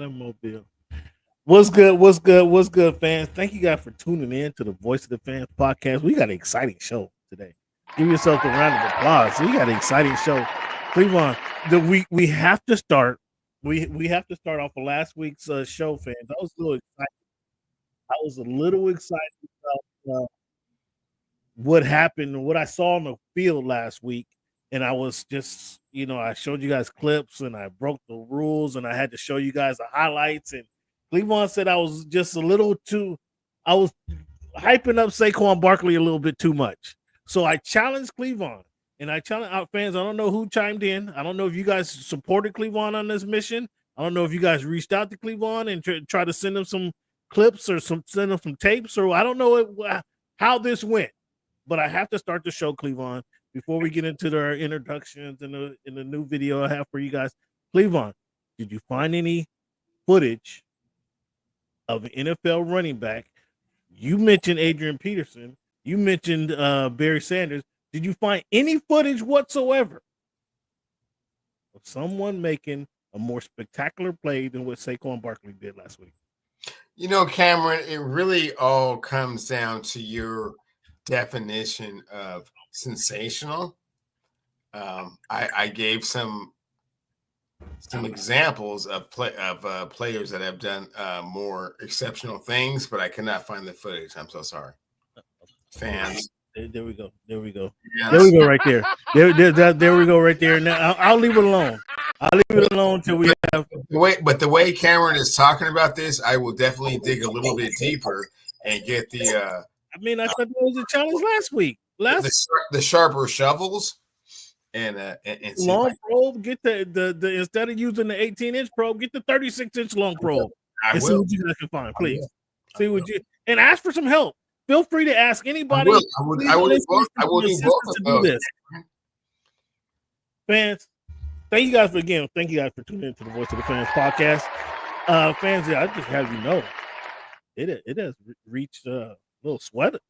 Mobile. What's good? What's good? What's good, fans? Thank you guys for tuning in to the Voice of the Fans podcast. We got an exciting show today. Give yourself a round of applause. We got an exciting show. Cleveland, we have to start. We have to start off of last week's show, fans. I was a little excited about what happened and what I saw on the field last week. And I was just, I showed you guys clips and I broke the rules and I had to show you guys the highlights. And Cleveland said I was just I was hyping up Saquon Barkley a little bit too much. So I challenged Cleveland and I challenged our fans. I don't know who chimed in. I don't know if you guys supported Cleveland on this mission. I don't know if you guys reached out to Cleveland and try to send them some clips or send them some tapes, or I don't know how this went. But I have to start the show, Cleveland, before we get into our introductions and the new video I have for you guys. Cleveland, did you find any footage of an NFL running back? You mentioned Adrian Peterson. You mentioned Barry Sanders. Did you find any footage whatsoever of someone making a more spectacular play than what Saquon Barkley did last week? Cameron, it really all comes down to your definition of sensational. I gave some examples of players that have done more exceptional things, but I cannot find the footage. I'm so sorry, fans. There we go. Yes. There we go right there. There we go right there. Now I'll leave it alone. I'll leave it alone till we have. The way Cameron is talking about this, I will definitely dig a little bit deeper and get the. I thought that was a challenge last week. The sharper shovels and long probe. Get the instead of using the 18-inch probe, get the 36-inch long probe. And see what you guys can find, please. See what you and ask for some help. Feel free to ask anybody. I will need both to do this. Fans, thank you guys for tuning into the Voice of the Fans podcast. Fans, I just have you know, it has reached little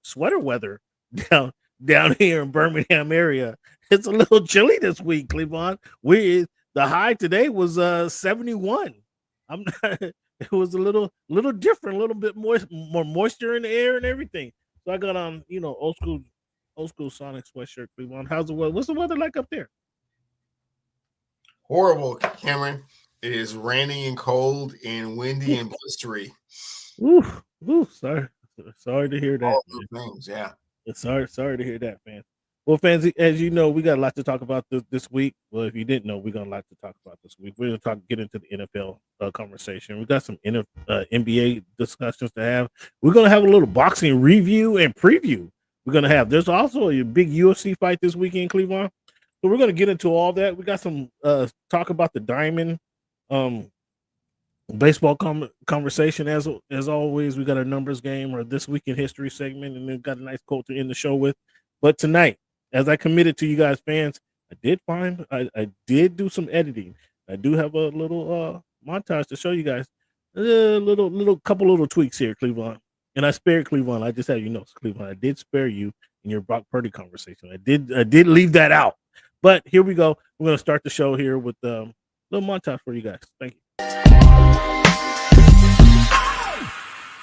sweater weather down here in Birmingham area. It's a little chilly this week, Cleveland. The high today was 71. It was a little different, a little bit more moisture in the air and everything. So I got on, old school Sonic sweatshirt, Cleveland. How's the weather? What's the weather like up there? Horrible, Cameron. It is rainy and cold and windy and blistery. Ooh, sorry to hear that. All those things, yeah. Sorry to hear that, man. Well, fans, as you know, we got a lot to talk about this week. Well, if you didn't know, we got a lot to talk about this week. We're going to get into the NFL conversation. We got some NBA discussions to have. We're going to have a little boxing review and preview. There's also a big UFC fight this weekend, Cleveland. So we're going to get into all that. We got some talk about the Diamond baseball conversation as always. We got our numbers game or this week in history segment, and then got a nice quote to end the show with. But tonight, as I committed to you guys, fans, I did do some editing. I do have a little montage to show you guys. Couple little tweaks here, Cleveland. And I spared Cleveland. I just had Cleveland. I did spare you in your Brock Purdy conversation. I did leave that out. But here we go. We're going to start the show here with a little montage for you guys. Thank you.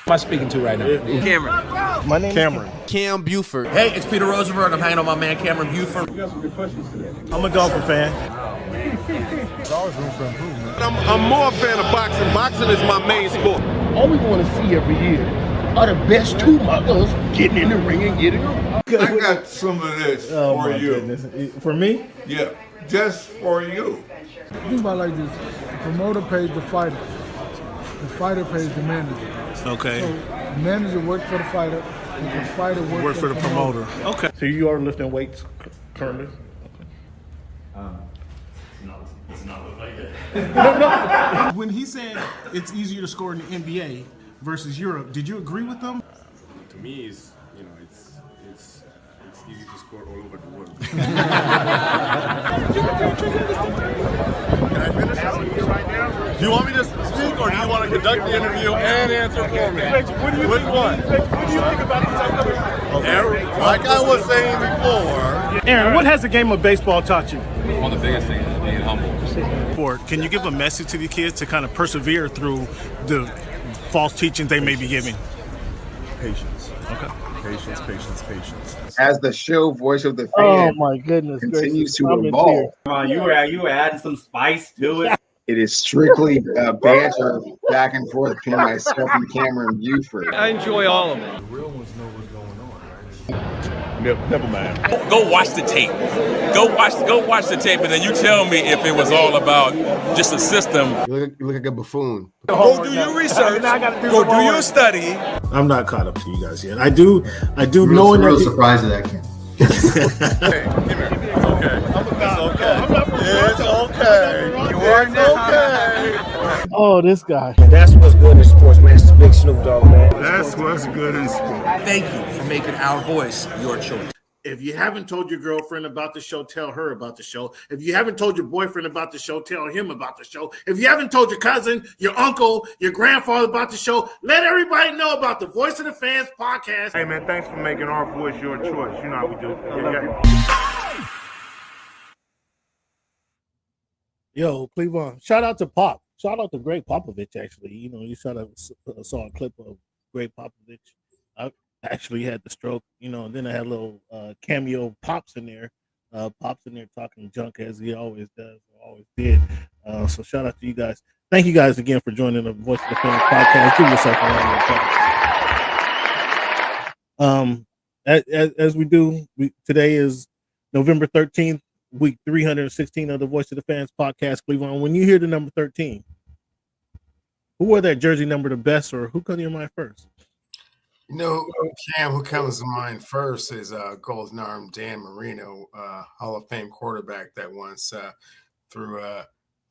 Am I speaking to right now? Cameron. My name is Cameron. Cam Buford. Hey, it's Peter Rosenberg. I'm hanging on my man Cameron Buford. I'm a golfer fan. There's always room for improvement. I'm more a fan of boxing. Boxing is my main sport. All we want to see every year are the best two mothers getting in the ring and getting on. I got some of this for you. Goodness. For me? Yeah, just for you. Think about it like this: the promoter pays the fighter, the fighter pays the manager. Okay. So the manager works for the fighter, and the fighter works for the promoter. Okay. So you are lifting weights currently? It's not like that. When he said it's easier to score in the NBA versus Europe, did you agree with them? To me, it's easy to score all over the world. Can I finish right now? Do you want me to speak or do you want to conduct the interview and answer for me? Which one? What do you think about this upcoming? Aaron, like I was saying before. Aaron, what has the game of baseball taught you? One of the biggest things being humble. Or can you give a message to the kids to kind of persevere through the false teachings they may be giving? Patience. Okay. Patience. As the show voice of the Oh fan my goodness continues gracious. to I'm in evolve, tears. Come on, you were adding some spice to it. it is strictly banter back and forth between myself and Cameron Buford. I enjoy all of it. The real ones know what's going on, right? Never mind. Go watch the tape. Go watch the tape, and then you tell me if it was all about just a system. You look like a buffoon. Go do your research. Go do your study. I'm not caught up to you guys yet. I do Real, real surprised at that, Ken. Hey, come here. It's okay. It's okay. It's okay. Oh, this guy. That's what's good in sports, man. It's the big Snoop Dogg, man. That's what's good in sport. Thank you for making our voice your choice. If you haven't told your girlfriend about the show, tell her about the show. If you haven't told your boyfriend about the show, tell him about the show. If you haven't told your cousin, your uncle, your grandfather about the show, let everybody know about the Voice of the Fans podcast. Hey, man, thanks for making our voice your choice. You know how we do. Yeah. Yo, Cleveland, shout out to Pop. Shout out to Greg Popovich, actually. You know, you saw a clip of Greg Popovich. I actually had the stroke, you know, and then I had a little cameo Pops in there. Pops in there talking junk as he always does, or always did. So shout out to you guys. Thank you guys again for joining the Voice of the Fans podcast. Give yourself a round of applause. As we do, today is November 13th. Week 316 of the Voice of the Fans podcast, Cleveland. When you hear the number 13, who wore that jersey number the best, or who comes to your mind first? You know, Cam, who comes to mind first is Golden Arm Dan Marino, Hall of Fame quarterback that once threw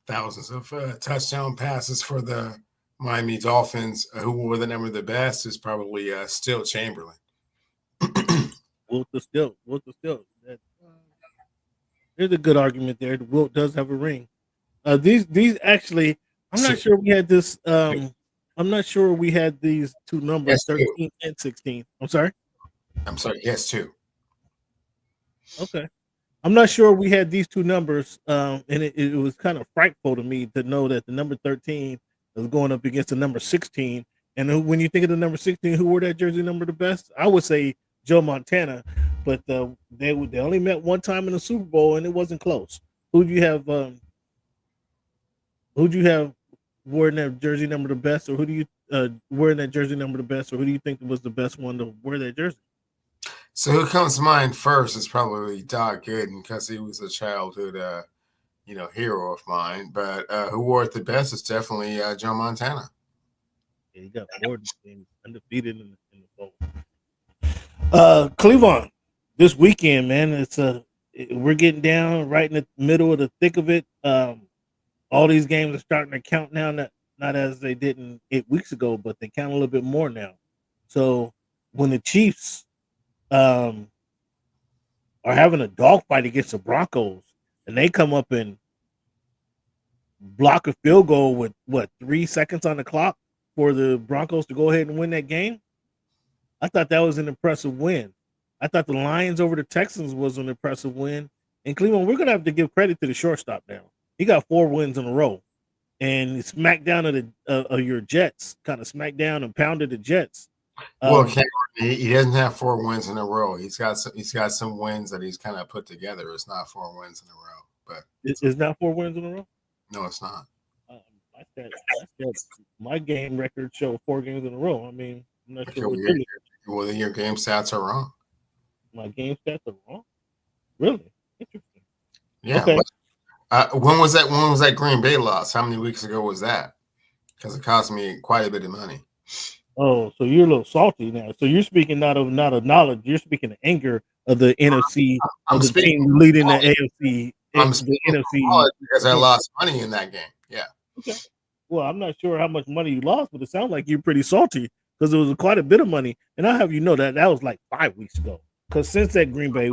thousands of touchdown passes for the Miami Dolphins. Who wore the number the best is probably Still Chamberlain. Wilt the Still. There's a good argument there. Wilt does have a ring. These actually, I'm not sure we had this. I'm not sure we had these two numbers, 13 and 16. I'm sorry. Yes, two. Okay. I'm not sure we had these two numbers, and it was kind of frightful to me to know that the number 13 was going up against the number 16. And when you think of the number 16, who wore that jersey number the best? I would say Joe Montana. But they only met one time in the Super Bowl, and it wasn't close. Who'd you have wearing that jersey number the best, or who do you wearing that jersey number the best, or who do you think was the best one to wear that jersey? So who comes to mind first is probably Doc Gooden, because he was a childhood hero of mine. But who wore it the best is definitely Joe Montana. Yeah, he got undefeated in the bowl. Cleveland. This weekend, man, we're getting down right in the middle of the thick of it. All these games are starting to count now, not as they didn't 8 weeks ago, but they count a little bit more now. So when the Chiefs are having a dogfight against the Broncos, and they come up and block a field goal with 3 seconds on the clock for the Broncos to go ahead and win that game, I thought that was an impressive win. I thought the Lions over the Texans was an impressive win. And Cleveland, we're going to have to give credit to the shortstop now. He got 4 wins in a row. And he smacked down at your Jets, kind of smacked down and pounded the Jets. Well, he doesn't have 4 wins in a row. He's got some wins that he's kind of put together. It's not 4 wins in a row. But it's not 4 wins in a row? No, it's not. My game record showed 4 games in a row. I mean, I'm not sure. Well, then your game stats are wrong. My game stats are wrong? Really? Interesting. Yeah. Okay. When was that Green Bay loss? How many weeks ago was that? Because it cost me quite a bit of money. Oh, so you're a little salty now. So you're speaking not of knowledge. You're speaking of anger of the NFC, of the team leading the AFC. I'm speaking the NFC because I lost money in that game. Yeah. Okay. Well, I'm not sure how much money you lost, but it sounds like you're pretty salty because it was quite a bit of money. And I'll have you know that was like 5 weeks ago. Because since that Green Bay,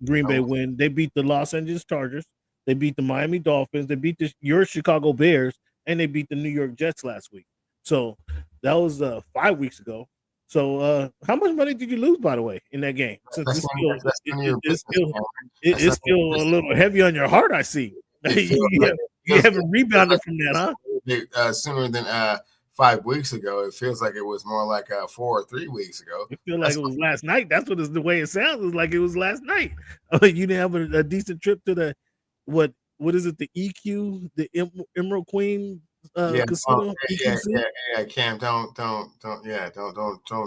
Green Bay win, they beat the Los Angeles Chargers, they beat the Miami Dolphins, they beat your Chicago Bears, and they beat the New York Jets last week. So that was 5 weeks ago. So, how much money did you lose, by the way, in that game? Since it's still a little heavy on your heart, I see. You haven't rebounded from that, huh? Sooner than 5 weeks ago. It feels like it was more like 4 or 3 weeks ago. It feels like it was last night. That's what the way it sounds. It's like it was last night. You didn't have a decent trip to the what is it? The EQ, the Emerald Queen casino. Yeah. Cam, don't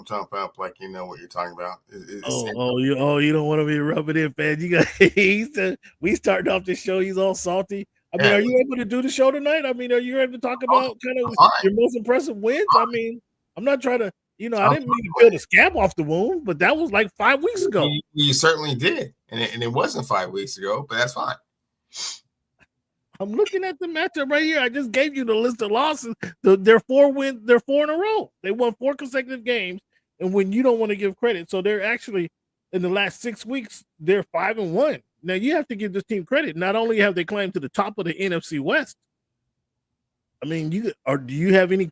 jump up like you know what you're talking about. You don't want to be rubbing in, man. You got we started off the show. He's all salty. I mean, are you able to do the show tonight? I mean, are you able to talk about kind of your most impressive wins? I mean, I'm not trying to, I didn't mean to peel the scab off the wound, but that was like 5 weeks ago. You certainly did, and it wasn't 5 weeks ago, but that's fine. I'm looking at the matchup right here. I just gave you the list of losses. They're 4 wins. They're 4 in a row. They won 4 consecutive games, and when you don't want to give credit, so they're actually in the last 6 weeks they're 5-1. Now you have to give this team credit. Not only have they climbed to the top of the NFC West. I mean, do you have any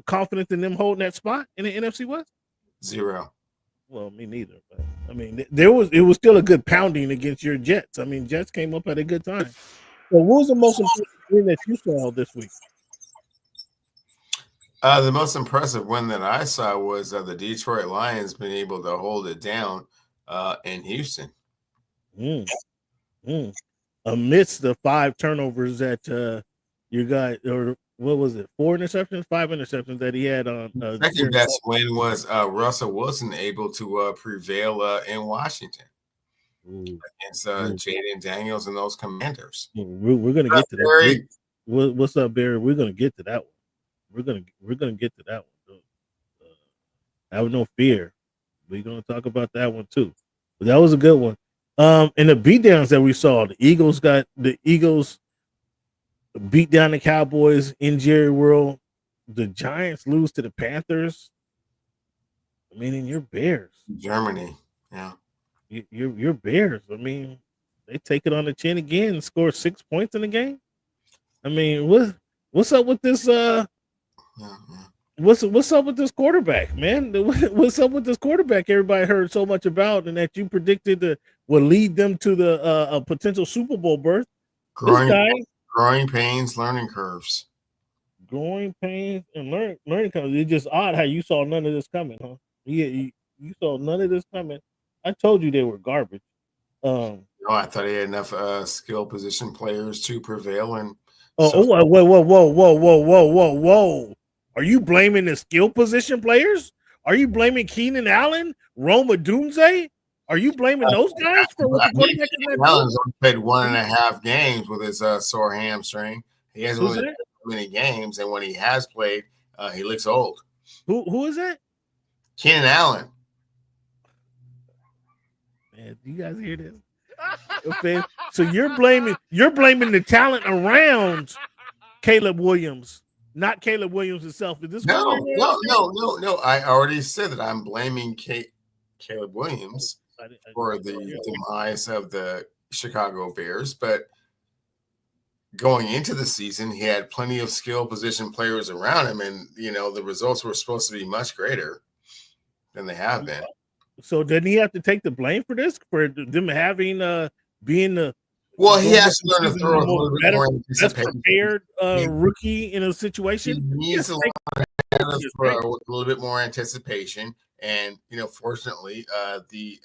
confidence in them holding that spot in the NFC West? 0. Well, me neither. But, I mean, it was still a good pounding against your Jets. I mean, Jets came up at a good time. So, what was the most important win that you saw this week? The most impressive win that I saw was the Detroit Lions being able to hold it down in Houston. Amidst the 5 turnovers that your guy, or what was it, 5 interceptions that he had on. Second best win was Russell Wilson able to prevail in Washington against Jaden Daniels and those Commanders. We're gonna get to that. What's up, Barry? We're gonna get to that one. We're gonna get to that one. Have no fear. We're gonna talk about that one too. But that was a good one. And the beatdowns that we saw, the Eagles beat down the Cowboys in Jerry World. The Giants lose to the Panthers. I mean, and your Bears, Germany, yeah, your Bears. I mean, they take it on the chin again and score 6 points in the game. I mean, what's up with this? What's up with this quarterback, man? What's up with this quarterback? Everybody heard so much about, and that you predicted will lead them to the a potential Super Bowl berth. Growing pains, learning curves. Growing pains and learning curves. It's just odd how you saw none of this coming, huh? Yeah, you saw none of this coming. I told you they were garbage. No, I thought he had enough skill position players to prevail. And whoa. Are you blaming the skill position players? Are you blaming Keenan Allen, Roma Dunze? Are you blaming those guys for what the quarterback is not Allen's only played 1.5 games with his sore hamstring. He hasn't really played many games, and when he has played, he looks old. Who is that? Keenan Allen. Man, do you guys hear this? Okay, so you're blaming the talent around Caleb Williams, not Caleb Williams himself. Is this No. I already said that I'm blaming Caleb Williams for the demise of the Chicago Bears, but going into the season, he had plenty of skill position players around him, and the results were supposed to be much greater than they have been. So didn't he have to take the blame for this, for them having being the he has to learn to throw a little bit more anticipation. Prepared rookie in a situation. He needs to learn how to throw a little bit more anticipation. And, fortunately, the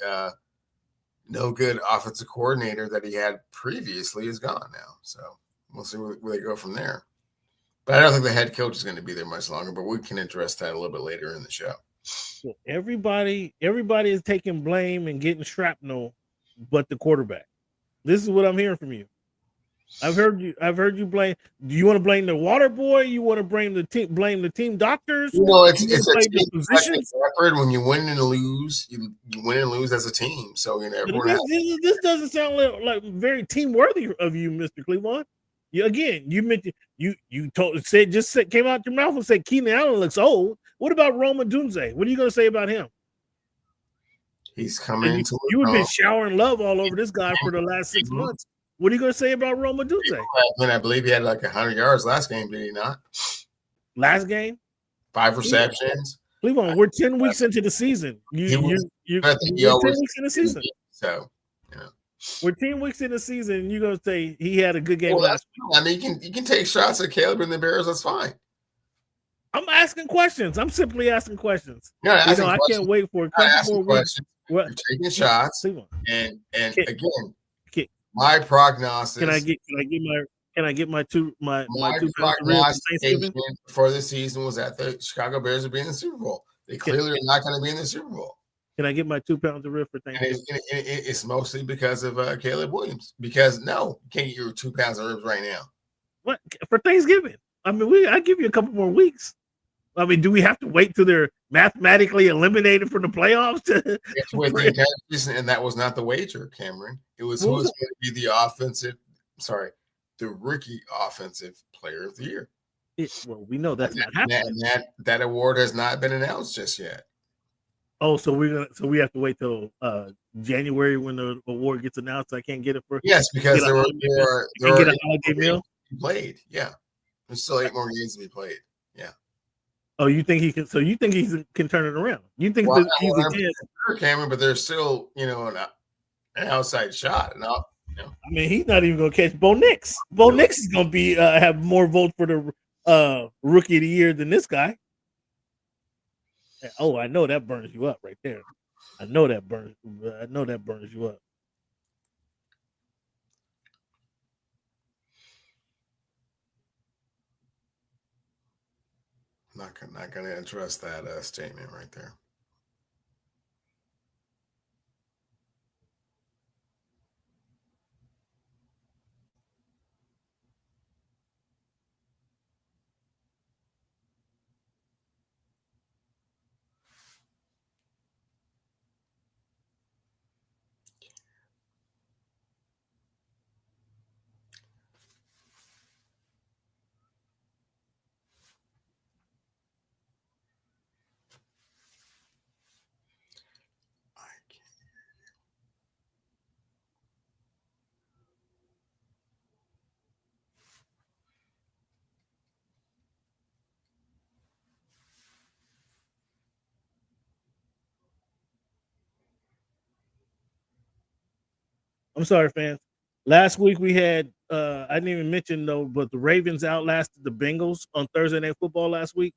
no good offensive coordinator that he had previously is gone now. So we'll see where they go from there. But I don't think the head coach is going to be there much longer, but we can address that a little bit later in the show. So everybody is taking blame and getting shrapnel, but the quarterback. This is what I'm hearing from you. I've heard you blame. Do you want to blame the water boy? You want to blame the team doctors? It's a team positions. When you win and lose, you win and lose as a team. So this doesn't sound like very team worthy of you, Mr. Cleveland. You mentioned came out your mouth and said Keenan Allen looks old. What about Roma Dunze? What are you going to say about him? He's coming into you have been showering love all over this guy for the last 6 months. What are you going to say about Roma Dunze? I believe he had like 100 yards last game, did he not? Last game? 5 receptions. Cleveland, we're 10 weeks into the season. I think We're 10 weeks in the season. So, we're 10 weeks in the season, and you're gonna say he had a good game last week. I mean, you can take shots at Caleb and the Bears. That's fine. I'm asking questions. I'm simply asking questions. I can't wait for a couple more weeks. You're taking shots, and again, my prognosis. Can I get my two prognostication for the season was that the Chicago Bears would be in the Super Bowl. They clearly are not going to be in the Super Bowl. Can I get my 2 pounds of rib for Thanksgiving? It's mostly because of Caleb Williams. Because no, you can't get your 2 pounds of ribs right now. What for Thanksgiving? I mean, I give you a couple more weeks. I mean, do we have to wait till they're mathematically eliminated from the playoffs? And that was not the wager, Cameron. It was who was going to be the rookie offensive player of the year. Well, we know that's not happening. That award has not been announced just yet. Oh, so we have to wait till January when the award gets announced. I can't get it for because there are get a holiday meal played. Yeah, there's still 8 more games to be played. Yeah. Oh, you think he can? So you think he can turn it around? You think he's a chance, Cameron? But there's still an outside shot. I mean, he's not even going to catch Bo Nix. Bo Nix is going to be have more votes for the rookie of the year than this guy. Oh, I know that burns you up right there. I know that burns you up. Not going to address that statement right there. I'm sorry, fans. Last week we had I didn't even mention though, but the Ravens outlasted the Bengals on Thursday Night Football last week.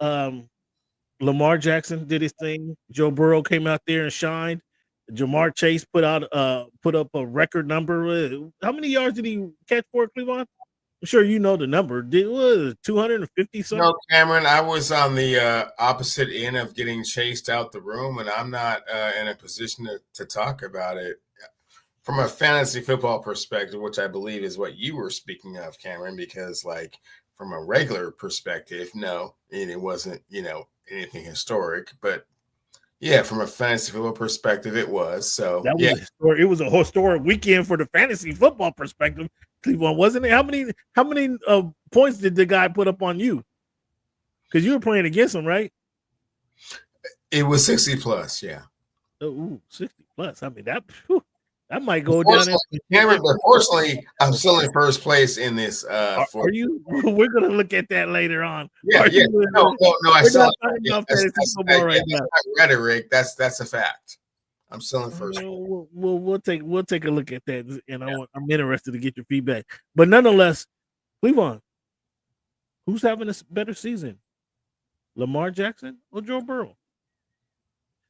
Lamar Jackson did his thing. Joe Burrow came out there and shined. Jamar Chase put up a record number. How many yards did he catch for Cleveland? I'm sure you know the number. Did was 250 something? No, Cameron, I was on the opposite end of getting chased out the room, and I'm not in a position to talk about it. From a fantasy football perspective, which I believe is what you were speaking of, Cameron, because from a regular perspective, no, and it wasn't, anything historic, but yeah, from a fantasy football perspective, it was. So it was a historic weekend for the fantasy football perspective. Cleveland, wasn't it? How many points did the guy put up on you? Because you were playing against him, right? It was 60 plus, yeah. Oh, 60 plus. I mean that might go down. Cameron, but fortunately, I'm still in first place in this. Are you? We're going to look at that later on. Yeah. No. I still that's right now. Rhetoric. That's a fact. I'm still in first. We'll take a look at that, and I'm interested to get your feedback. But nonetheless, Cleveland, who's having a better season, Lamar Jackson or Joe Burrow?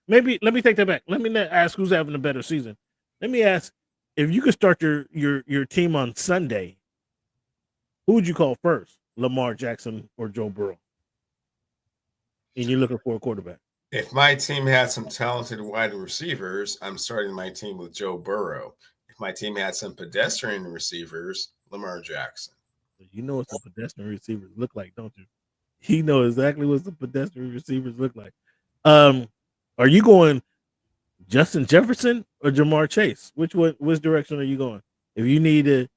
Maybe let me take that back. Let me not ask who's having a better season. Let me ask, if you could start your team on Sunday, who would you call first, Lamar Jackson or Joe Burrow? And you're looking for a quarterback. If my team had some talented wide receivers, I'm starting my team with Joe Burrow. If my team had some pedestrian receivers, Lamar Jackson. You know what the pedestrian receivers look like, don't you? You know exactly what the pedestrian receivers look like. Are you going Justin Jefferson or Jamar Chase? Which direction are you going? If you need to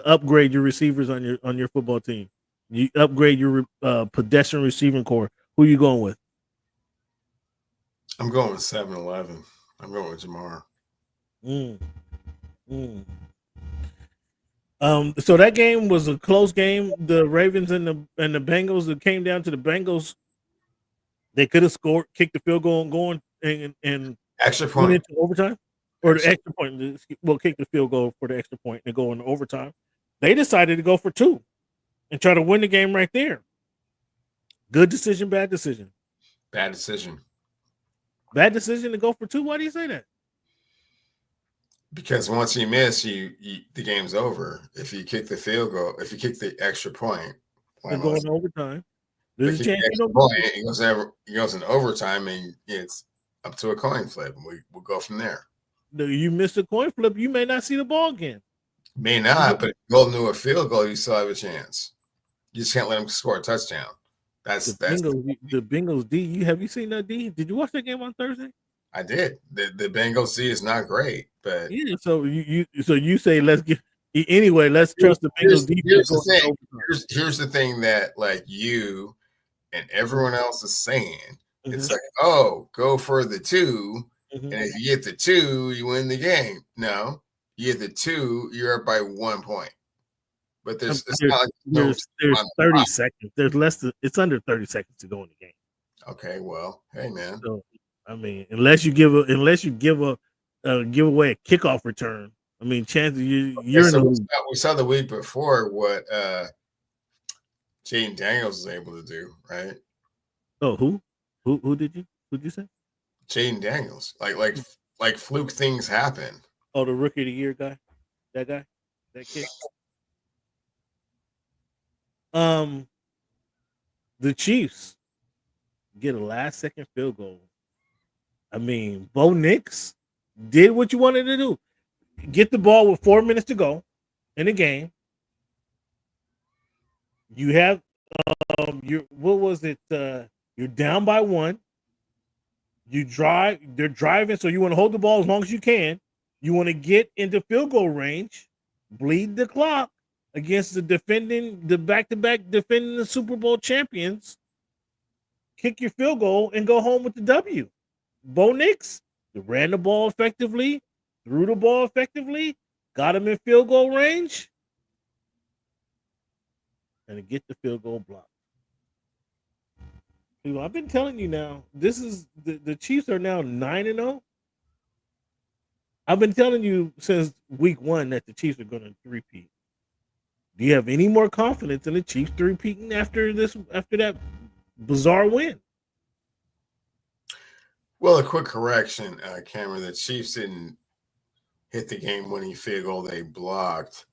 upgrade your receivers on your football team, you upgrade your pedestrian receiving core. Who are you going with? I'm going with 7-Eleven. I'm going with Jamar. So that game was a close game. The Ravens and the Bengals. It came down to the Bengals. They could have scored, kicked the field goal, and going and extra point into overtime, or the extra point. Well, kick the field goal for the extra point and go into overtime. They decided to go for 2 and try to win the game right there. Good decision, bad decision. Bad decision. Bad decision to go for 2. Why do you say that? Because once you miss, the game's over. If you kick the field goal, if you kick the extra point, They're going to overtime. There's a chance it goes in overtime, and it's up to a coin flip, and we'll go from there. You miss a coin flip, you may not see the ball again. May not, but if you go into a field goal, you still have a chance. You just can't let them score a touchdown. That's the Bengals D. Have you seen that D? Did you watch that game on Thursday? I did. The Bengals D is not great, but yeah. So you say let's trust the Bengals D. Here's the thing that like you and everyone else is saying. It's like, oh, go for the 2, and if you get the 2, you win the game. No, you get the 2, you're up by 1 point. But there's 30 seconds. There's less than it's under 30 seconds to go in the game. Okay, well, hey man. So I mean, unless you give away a kickoff return, I mean, chances you're in the we saw the week before what Jaden Daniels was able to do, right? Oh, who did you say? Jaden Daniels. Like fluke things happen. Oh, the rookie of the year guy? That kid? The Chiefs get a last-second field goal. I mean, Bo Nix did what you wanted to do. Get the ball with 4 minutes to go in the game. You have you're down by 1. They're driving, so you want to hold the ball as long as you can. You want to get into field goal range, bleed the clock against the back-to-back defending the Super Bowl champions. Kick your field goal and go home with the W. Bo Nix ran the ball effectively, threw the ball effectively, got him in field goal range, and to get the field goal blocked. I've been telling you now, this is the Chiefs are now 9-0. I've been telling you since week 1 that the Chiefs are going to three-peat. Do you have any more confidence in the Chiefs three-peating after that bizarre win? Well, a quick correction, Cameron. The Chiefs didn't hit the game-winning field goal; they blocked.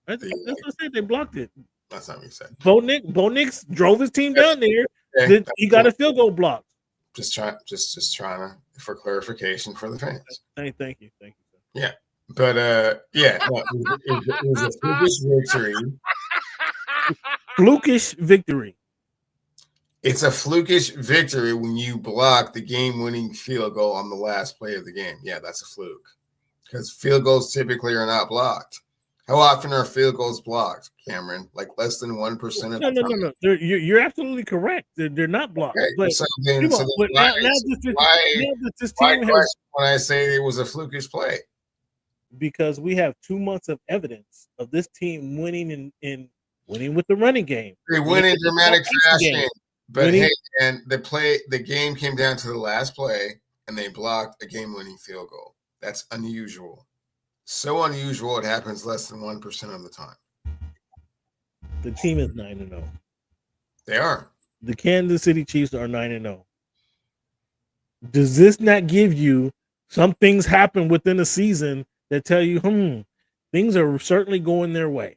That's what I said. They blocked it. That's not what you said. Bo Nix drove his team down there. Okay. He got a field goal blocked. Just trying to for clarification for the fans. Thank you. Yeah, but it was a flukish victory. Flukish victory. It's a flukish victory when you block the game-winning field goal on the last play of the game. Yeah, that's a fluke because field goals typically are not blocked. How often are field goals blocked, Cameron? Like less than 1% of the time? No. You're absolutely correct. They're not blocked. Okay, but when I say it was a flukish play? Because we have 2 months of evidence of this team winning and winning with the running game. They win in dramatic fashion. But hey, and the game came down to the last play, and they blocked a game-winning field goal. That's unusual. So unusual, it happens less than 1% of the time. The team is 9-0. They are. The Kansas City Chiefs are 9-0. Does this not give you some things happen within a season that tell you, things are certainly going their way?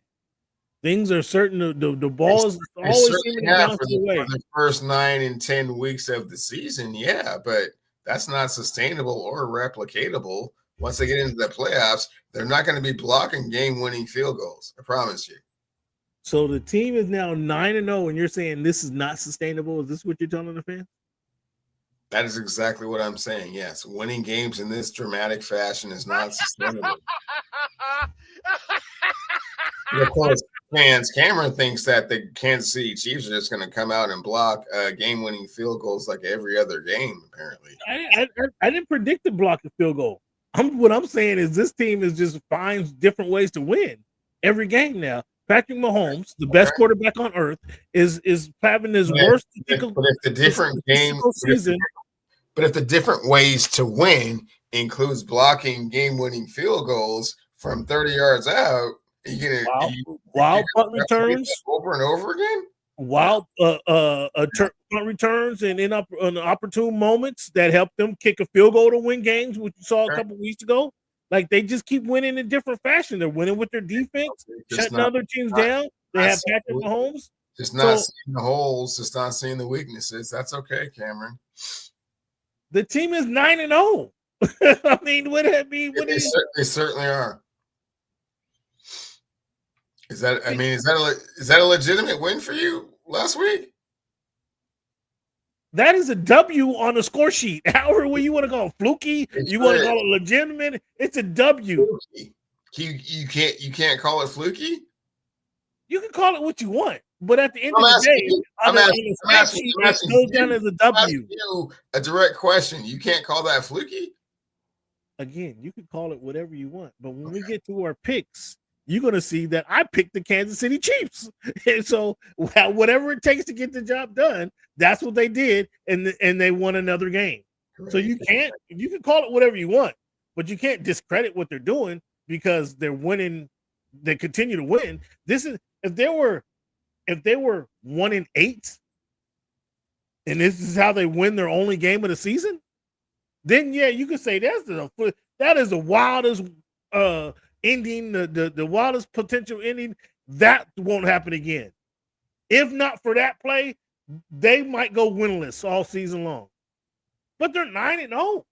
Things are certain. The ball is always seeming to bounce their way. For the first 9 and 10 weeks of the season, yeah, but that's not sustainable or replicatable. Once they get into the playoffs, they're not going to be blocking game-winning field goals. I promise you. So the team is now 9-0, and you're saying this is not sustainable. Is this what you're telling the fans? That is exactly what I'm saying. Yes, winning games in this dramatic fashion is not sustainable. Of course, fans, Cameron thinks that the Kansas City Chiefs are just going to come out and block game-winning field goals like every other game, apparently. I didn't predict to block the field goal. What I'm saying is this team is just finds different ways to win. every game now. Patrick Mahomes, the best quarterback on earth, is having his worst season. But if the different ways to win includes blocking game-winning field goals from 30 yards out, wild punt returns over and over again. Wild punt returns and in opportune moments that help them kick a field goal to win games, which you saw a couple weeks ago. Like they just keep winning in different fashion. They're winning with their defense, shutting other teams down. They have Patrick Mahomes. Just not seeing the holes, just not seeing the weaknesses. That's okay, Cameron. The team is 9-0. I mean, what it mean? They certainly are. Is that a legitimate win for you last week? That is a W on the score sheet. However you want to call it, fluky, you want to call it legitimate, it's a W. You can't call it fluky? You can call it what you want, but at the end of the day, it goes down as a W. You a direct question. You can't call that fluky? Again, you can call it whatever you want, but when we get to our picks, you're going to see that I picked the Kansas City Chiefs. And so whatever it takes to get the job done, that's what they did, and they won another game. Correct. So you can call it whatever you want, but you can't discredit what they're doing because they're winning. They continue to win. This is if they were 1-8, and this is how they win their only game of the season, then yeah, you could say that is the wildest ending, the wildest potential ending. That won't happen again. If not for that play, they might go winless all season long. But they're 9-0.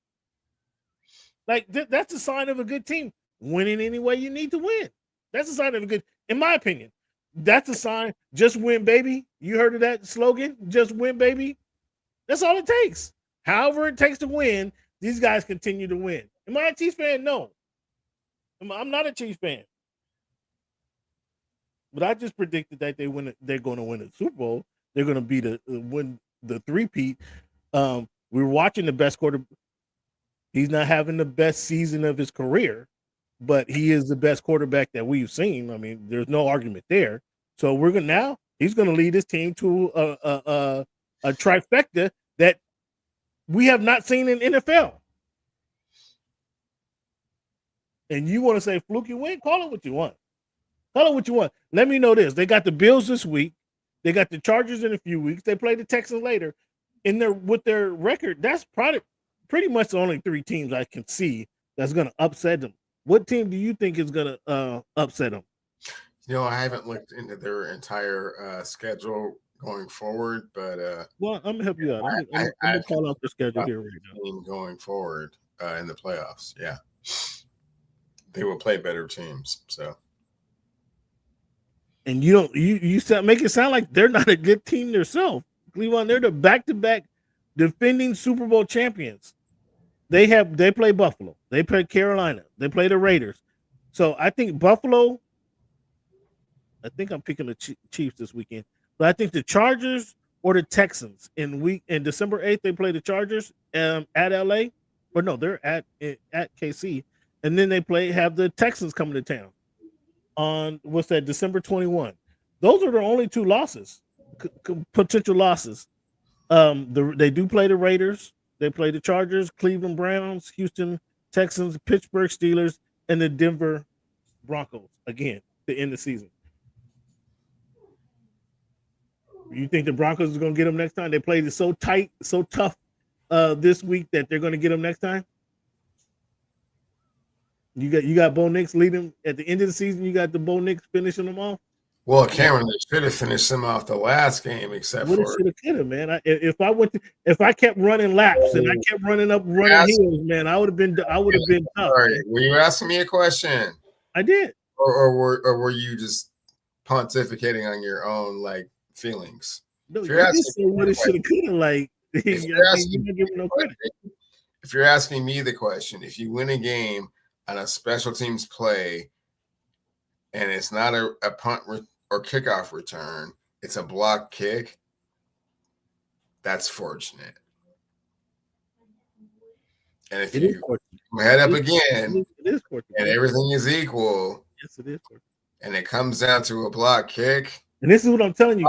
Like that's a sign of a good team. Winning any way you need to win. That's a sign of a good, in my opinion. That's a sign. Just win, baby. You heard of that slogan? Just win, baby. That's all it takes. However it takes to win, these guys continue to win. Am I a Chiefs fan? No. I'm not a Chiefs fan. But I just predicted that they're going to win the Super Bowl. They're going to win the three-peat. We were watching the best quarter. He's not having the best season of his career, but he is the best quarterback that we've seen. I mean, there's no argument there. So he's going to lead his team to a trifecta that we have not seen in NFL. And you want to say fluky win? Call it what you want. Call it what you want. Let me know this. They got the Bills this week. They got the Chargers in a few weeks. They play the Texans later. With their record, that's pretty much the only three teams I can see that's going to upset them. What team do you think is going to upset them? I haven't looked into their entire schedule going forward, but well, I'm gonna help you out. I'm gonna call out the schedule here right now. Going forward in the playoffs, yeah, they will play better teams. So, and you make it sound like they're not a good team themselves. Cleveland, they're the back-to-back defending Super Bowl champions. They play Buffalo, they play Carolina, they play the Raiders. So I think Buffalo. I think I'm picking the Chiefs this weekend. But I think the Chargers or the Texans in December 8th, they play the Chargers at LA. Or no, they're at KC. And then they have the Texans coming to town on December 21. Those are the only two losses, potential losses. They do play the Raiders. They play the Chargers, Cleveland Browns, Houston Texans, Pittsburgh Steelers, and the Denver Broncos again to end the season. You think the Broncos are going to get them next time? They played it so tight, so tough this week that they're going to get them next time? You got Bo Nix leading at the end of the season. You got the Bo Nix finishing them off. Well, Cameron, they should have finished them off the last game, except for should have, man. If I kept running laps and I kept running hills, man, I would have been tough. Right. Were you asking me a question? I did. Or were you just pontificating on your own feelings? No, you're asking what it should have could have if you're asking me the question, if you win a game on a special teams play and it's not a punt or kickoff return, it's a block kick, that's fortunate. And if you head up again and everything is equal, yes, it is fortunate. and it comes down to a block kick. And this is what I'm telling you,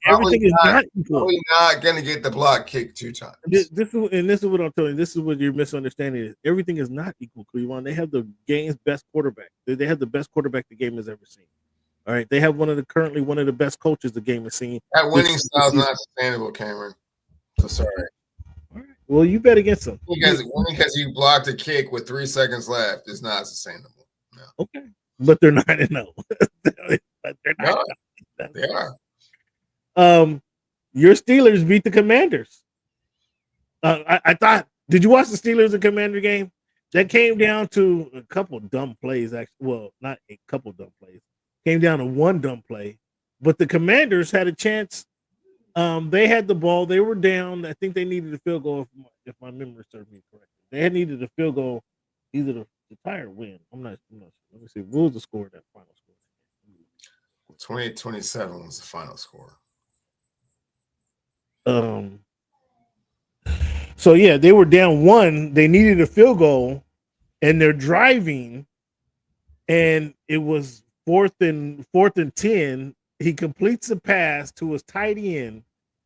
everything is not equal. Probably not going to get the block kick 2 times. This is what I'm telling you. This is what your misunderstanding is. Everything is not equal, Cleveland. They have the game's best quarterback. They have the best quarterback the game has ever seen. All right, they have currently one of the best coaches the game has seen. That winning style is not sustainable, Cameron. So sorry. All right. Well, you bet against them. Because you blocked a kick with 3 seconds left is not sustainable. No. Okay, but they're 9-0. But they're not. They are. Your Steelers beat the Commanders. I thought. Did you watch the Steelers and Commander game? That came down to a couple dumb plays. Actually, well, not a couple dumb plays. Came down to one dumb play, but the Commanders had a chance. They had the ball. They were down. I think they needed a field goal, if my memory serves me correctly. They had needed a field goal, either to tie or win. I'm not sure. Let me see. What was the score of that final score? 28-27 was the final score. So yeah, they were down 1. They needed a field goal, and they're driving, and it was 4th and 10. He completes the pass to his tight end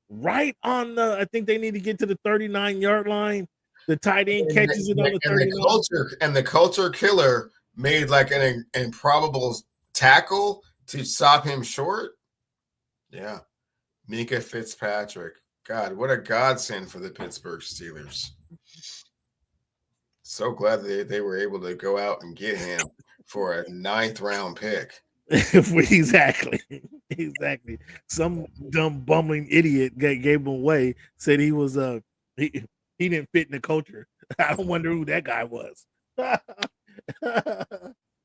right on the. I think they need to get to the 39-yard line. The tight end catches it on the 39. The culture killer made like an improbable tackle to stop him short. Yeah. Mika Fitzpatrick. God, what a godsend for the Pittsburgh Steelers. So glad they were able to go out and get him for a 9th round pick. Exactly. Some dumb bumbling idiot gave him away, said he was he didn't fit in the culture. I wonder who that guy was. And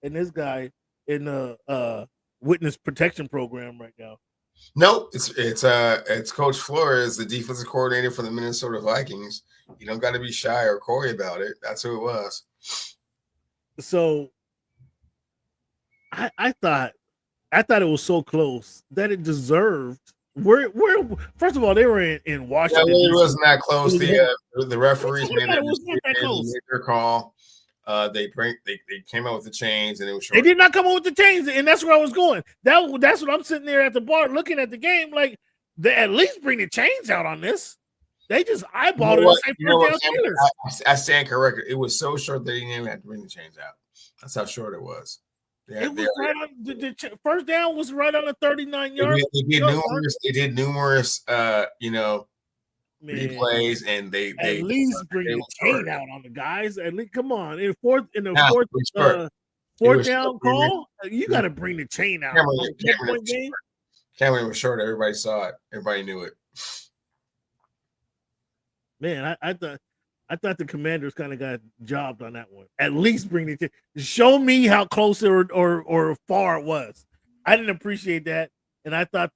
this guy in the witness protection program right now. Nope, it's Coach Flores, the defensive coordinator for the Minnesota Vikings. You don't got to be shy or coy about it. That's who it was. So I thought it was so close that it deserved. Where first of all, they were in Washington. Yeah, it wasn't that close. The referees made their call. They came out with the chains, and it was short. They did not come out with the chains, and that's where I was going. That's what I'm sitting there at the bar looking at the game. Like, they at least bring the chains out on this. They just eyeballed it. I stand corrected. It was so short they didn't even have to bring the chains out. That's how short it was. It was right on the first down was right on the 39-yard. They did numerous replays, and they at least bring the chain out on the guys. At least come on. In the fourth down call, you got to bring the chain out. Cameron was short. Everybody saw it. Everybody knew it. Man, I thought the Commanders kind of got jobbed on that one. At least bring the chain. Show me how close or far it was. I didn't appreciate that, and I thought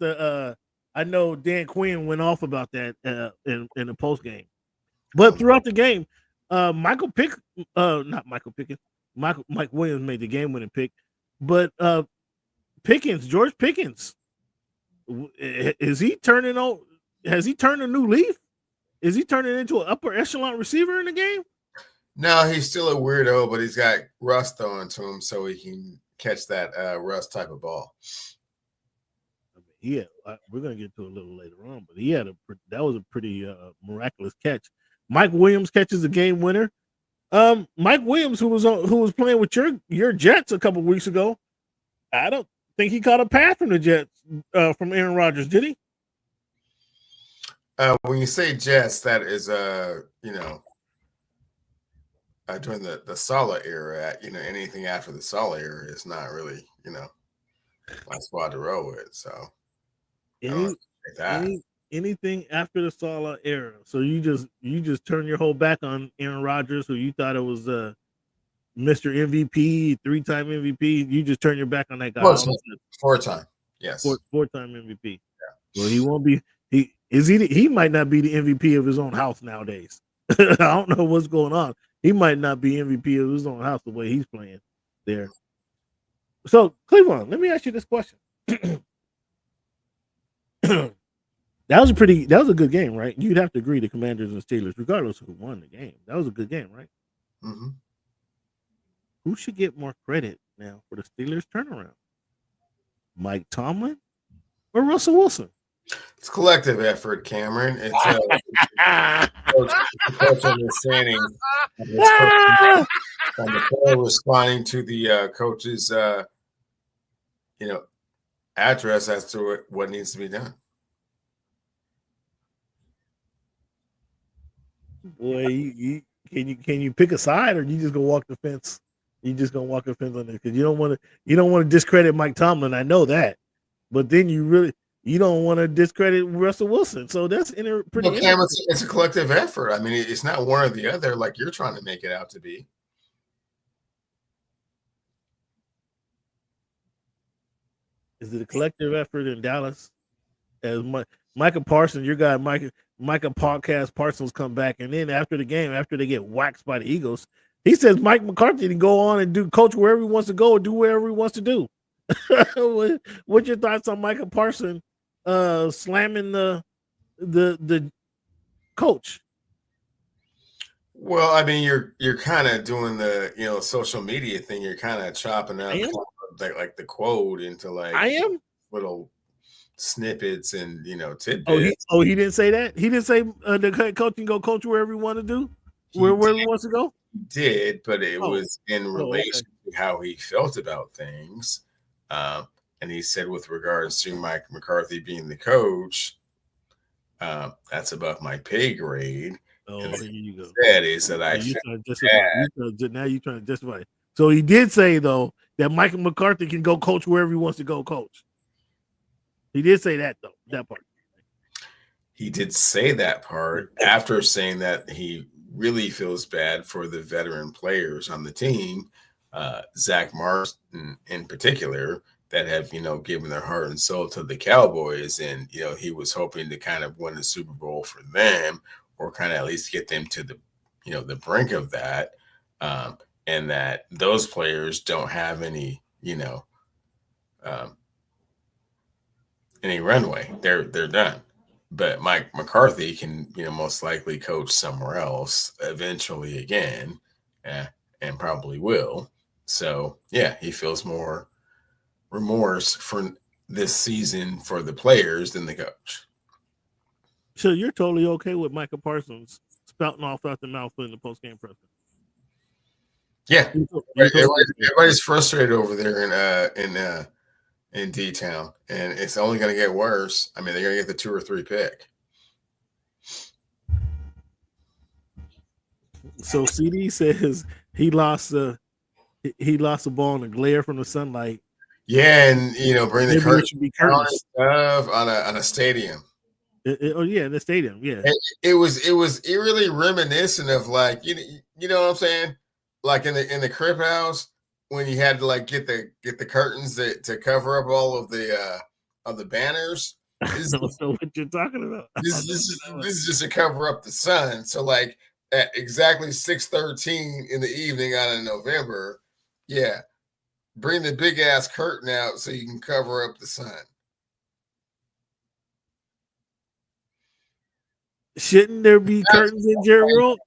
I know Dan Quinn went off about that in the post game, but throughout the game, Mike Williams made the game winning pick, but George Pickens, is he turning on? Has he turned a new leaf? Is he turning into an upper echelon receiver in the game? No, he's still a weirdo, but he's got rust on to him, so he can catch that rust type of ball. Yeah, we're gonna get to it a little later on, but that was a pretty miraculous catch. Mike Williams catches the game winner. Mike Williams, who was playing with your Jets a couple weeks ago, I don't think he caught a pass from the Jets from Aaron Rodgers, did he? When you say Jets, that is during the Saleh era. Anything after the Saleh era is not really my squad to roll with. So. Anything after the Saleh era. So you just turn your whole back on Aaron Rodgers, who you thought it was Mr. MVP, 3-time MVP. You just turn your back on that guy. 4-time, yes, 4-time MVP. Yeah. Well, he won't be. He might not be the MVP of his own house nowadays. I don't know what's going on. He might not be MVP of his own house the way he's playing there. So Cleveland, let me ask you this question. That was a good game, right? You'd have to agree, the Commanders and Steelers, regardless of who won the game. That was a good game, right? Mm-hmm. Who should get more credit now for the Steelers turnaround? Mike Tomlin or Russell Wilson? It's collective effort, Cameron. It's coach understanding and the player responding to the coach's address as to what needs to be done. Boy, can you pick a side, or you just gonna walk the fence? You just gonna walk the fence on this because you don't want to discredit Mike Tomlin. I know that, but then you don't want to discredit Russell Wilson. So that's pretty. Well, Cam, it's a collective effort. I mean, it's not one or the other like you're trying to make it out to be. Is it a collective effort in Dallas? As Micah Parsons, your guy, Micah Podcast Parsons come back, and then after the game, after they get waxed by the Eagles, he says Mike McCarthy can go on and coach wherever he wants to go or do whatever he wants to do. What's your thoughts on Micah Parsons slamming the coach? Well, I mean, you're kind of doing the social media thing. You're kind of chopping up like the quote into like little snippets and tidbits. He didn't say that. He didn't say the coach can go coach wherever he want to do, wherever he wants to go. He did, but it was in relation to how he felt about things. And he said, with regards to Mike McCarthy being the coach, that's above my pay grade. Oh, and here you go. That is that I now you're trying to justify it. So he did say though that Mike McCarthy can go coach wherever he wants to go coach. He did say that though, that part. He did say that part after saying that he really feels bad for the veteran players on the team, Zach Martin in particular, that have, given their heart and soul to the Cowboys. And, he was hoping to kind of win the Super Bowl for them or kind of at least get them to the, the brink of that. And that those players don't have any, any runway. They're done. But Mike McCarthy can, most likely coach somewhere else eventually again, and probably will. So, yeah, he feels more remorse for this season for the players than the coach. So you're totally okay with Micah Parsons spouting off out the mouth in the post-game presser? Yeah, everybody's frustrated over there in D-Town, and it's only going to get worse. I mean, they're going to get the 2 or 3 pick. So CD says he lost the ball in the glare from the sunlight. Yeah, and bring the curtains on a stadium. In the stadium. Yeah, it was eerily reminiscent of like you know what I'm saying, like in the crib house when you had to like get the curtains to cover up all of the banners. I don't know what you're talking about. This is just to cover up the sun. So like at exactly 6:13 in the evening on in November, yeah, bring the big ass curtain out so you can cover up the sun. Shouldn't there be curtains in Jerry World?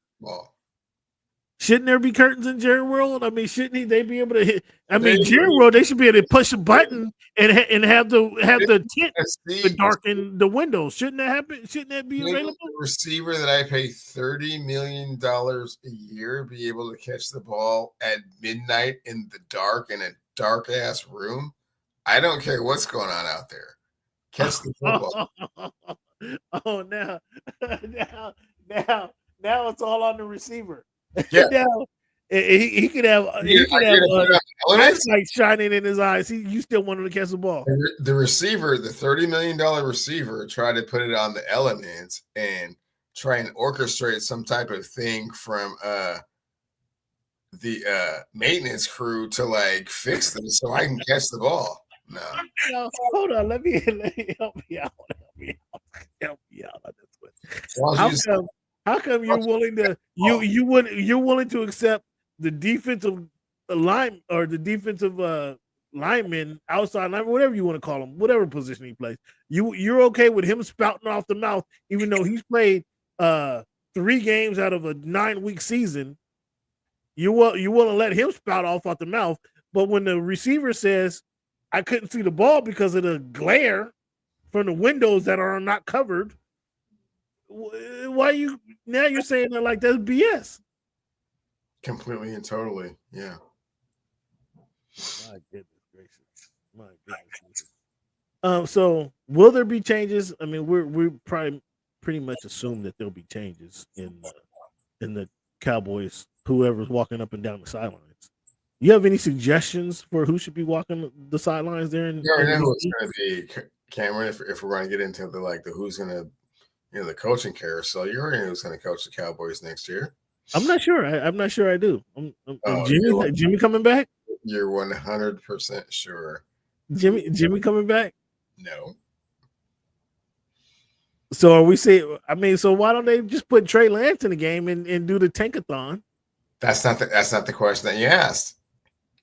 Shouldn't there be curtains in Jerry World? I mean, shouldn't they be able to hit? I mean, Jerry World, they should be able to push a button and have the tent to darken the windows. Shouldn't that happen? Shouldn't that be available? The receiver that I pay $30 million a year be able to catch the ball at midnight in the dark in a dark ass room. I don't care what's going on out there. Catch the football. Oh, now it's all on the receiver. Yeah, now he could have eyesight shining in his eyes. You still want him to catch the ball. The receiver, the $30 million receiver, tried to put it on the elements and try and orchestrate some type of thing from the maintenance crew to like fix them so I can catch the ball. No, hold on. Let me help me out. Help me out on this one. How come you're willing to you're willing to accept the defensive line or the defensive lineman, outside lineman, whatever you want to call him, whatever position he plays? You're okay with him spouting off the mouth, even though he's played 3 games out of a 9-week season. You want to let him spout off the mouth, but when the receiver says, I couldn't see the ball because of the glare from the windows that are not covered. Why you now you're saying that like that's BS? Completely and totally, yeah. My goodness gracious. My goodness gracious. So will there be changes? I mean, we're probably pretty much assume that there'll be changes in the Cowboys, whoever's walking up and down the sidelines. You have any suggestions for who should be walking the sidelines there? You already know who it's going to be, Cameron. If we're going to get into the who's going to, the coaching carousel, you already know who's going to coach the Cowboys next year. I'm not sure. I'm not sure. I do. Jimmy coming back? You're 100% sure. Jimmy coming back? No. So are we saying? I mean, so why don't they just put Trey Lance in the game and do the tankathon? That's not the question that you asked.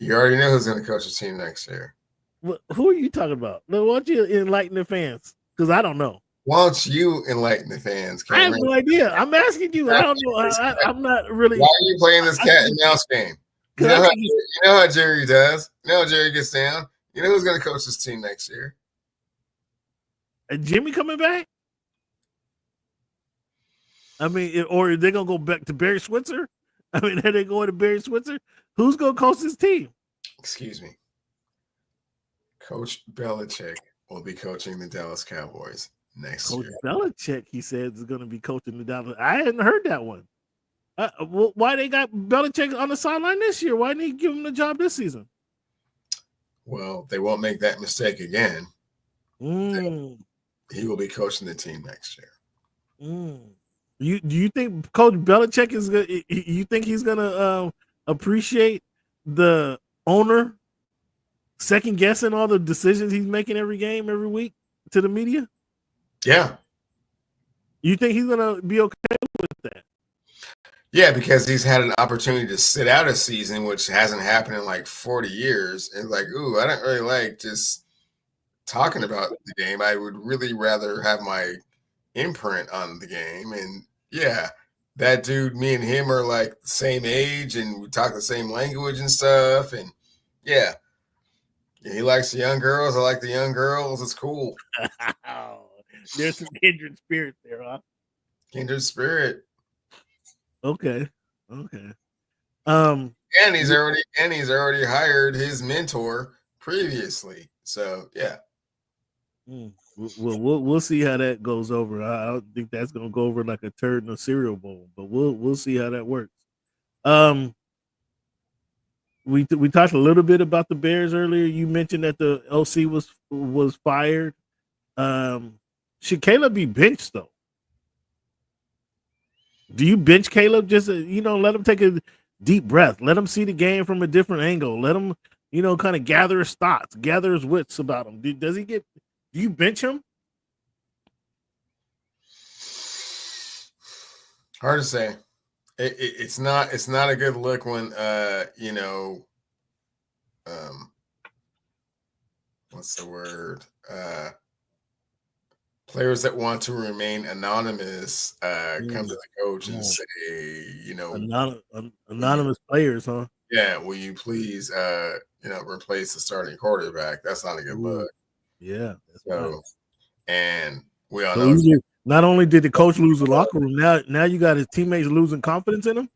You already know who's going to coach the team next year. Who are you talking about? Why don't you enlighten the fans? Because I don't know. Why don't you enlighten the fans, Cameron? I have no idea. I'm asking you. I don't know. I'm not really. Why are you playing this cat and mouse game? You know how Jerry does. You know how Jerry gets down. You know who's going to coach this team next year? Jimmy coming back? I mean, or are they going to go back to Barry Switzer? I mean, are they going to Barry Switzer? Who's going to coach this team? Excuse me. Coach Belichick will be coaching the Dallas Cowboys next year. Coach Belichick, he said, is going to be coaching the Dallas. I hadn't heard that one. Why they got Belichick on the sideline this year? Why didn't he give him the job this season? Well, they won't make that mistake again. He will be coaching the team next year. Do you think Coach Belichick is good? You think he's gonna appreciate the owner second guessing all the decisions he's making every game, every week to the media? Yeah. You think he's gonna be okay with that? Yeah, because he's had an opportunity to sit out a season, which hasn't happened in like 40 years. And like, I don't really like just talking about the game. I would really rather have my imprint on the game. And yeah, that dude, me and him are like the same age and we talk the same language and stuff. And yeah, he likes the young girls. I like the young girls. It's cool. There's some kindred spirit there, huh? Kindred spirit. Okay. And he's already hired his mentor previously. So yeah. We'll see how that goes over. I don't think that's gonna go over like a turd in a cereal bowl, but we'll see how that works. We talked a little bit about the Bears earlier. You mentioned that the OC was fired. Should Caleb be benched though? Do you bench Caleb? Just let him take a deep breath. Let him see the game from a different angle. Let him kind of gather his thoughts, gather his wits about him. Do you bench him? Hard to say. It's not a good look when what's the word? Players that want to remain anonymous come to the coach and say, anonymous players, huh? Yeah, will you please replace the starting quarterback? That's not a good look. Yeah. So, and we all know. Not only did the coach lose the locker room, now you got his teammates losing confidence in him.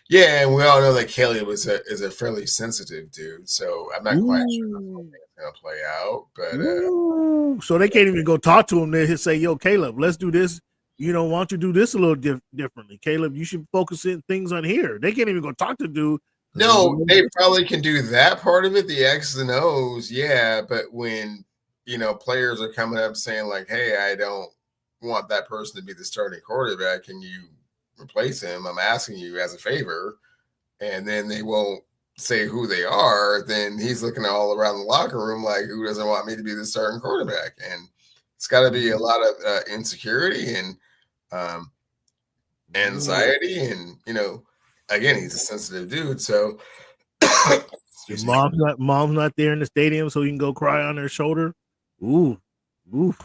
Yeah, and we all know that Caleb is a fairly sensitive dude, so I'm not quite sure how it's gonna play out. But so they can't even go talk to him. They say, "Yo, Caleb, let's do this. Why don't you do this a little differently, Caleb? You should focus in things on here." They can't even go talk to dude. No, they probably can do that part of it, the X's and O's, yeah. But when players are coming up saying like, "Hey, I don't want that person to be the starting quarterback. Can you replace him? I'm asking you as a favor," and then they won't say who they are, then he's looking all around the locker room like, who doesn't want me to be the starting quarterback? And it's got to be a lot of insecurity and anxiety, and again, he's a sensitive dude, so his mom's not there in the stadium, so he can go cry on their shoulder. Ooh. Oh,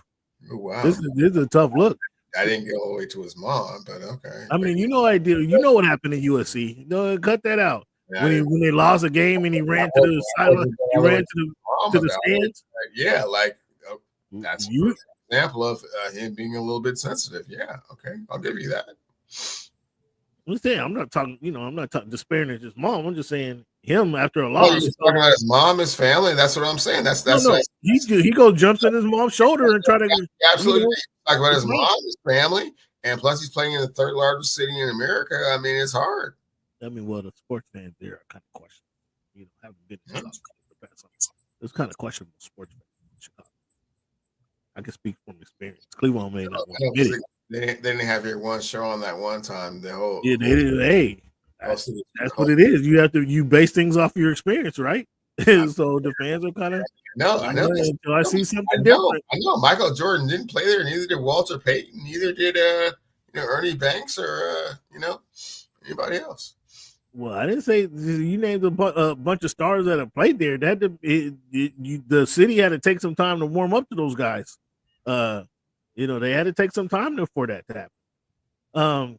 wow, this is a tough look. I didn't get all the way to his mom, but okay. I mean, I did. You know what happened in USC? No, cut that out. Yeah, when they lost a game and he ran to the sideline, he ran to the to the stands. Yeah, like that's an example of him being a little bit sensitive. Yeah, okay, I'll give you that. I'm saying I'm not talking disparaging his mom. I'm just saying him after a Well, loss. you're talking about his mom, his family. That's what I'm saying. That's he goes jumps in his mom's shoulder and try to absolutely talk about his mom, his family, and plus he's playing in the third largest city in America. I mean, it's hard. I mean, well, the sports fans there are kind of questionable. Haven't been to Chicago. It's kind of questionable sports fans in Chicago. I can speak from experience. Cleveland made that. They didn't have your one show on that one time. The whole they did. Hey, that's what it is. You base things off your experience, right? So the fans are kind of I know. Until I see something different. I know. Michael Jordan didn't play there. Neither did Walter Payton. Neither did Ernie Banks or anybody else. Well, I didn't say you named a bunch of stars that have played there. The city had to take some time to warm up to those guys. They had to take some time for that to happen.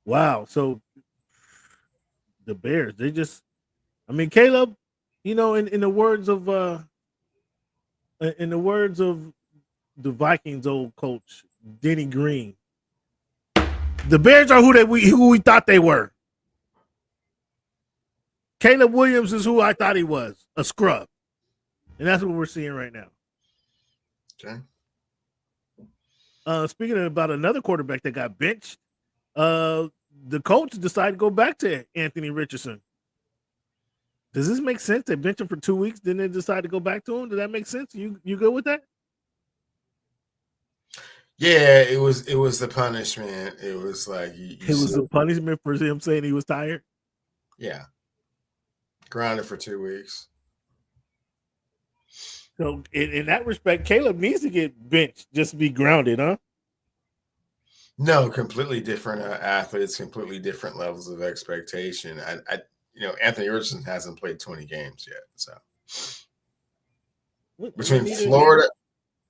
Wow. So the Bears, Caleb, in the words of the Vikings old coach Denny Green, the Bears are who we thought they were. Caleb Williams is who I thought he was, a scrub. And that's what we're seeing right now. Okay. Speaking about another quarterback that got benched, the coach decided to go back to Anthony Richardson. Does this make sense? They benched him for 2 weeks, then they decide to go back to him. Does that make sense? You good with that? Yeah, it was the punishment. It was like it was a punishment for him saying he was tired. Yeah. Grounded for 2 weeks. So in that respect, Caleb needs to get benched just to be grounded, huh? No, completely different athletes, completely different levels of expectation. Anthony Richardson hasn't played 20 games yet. So between Florida,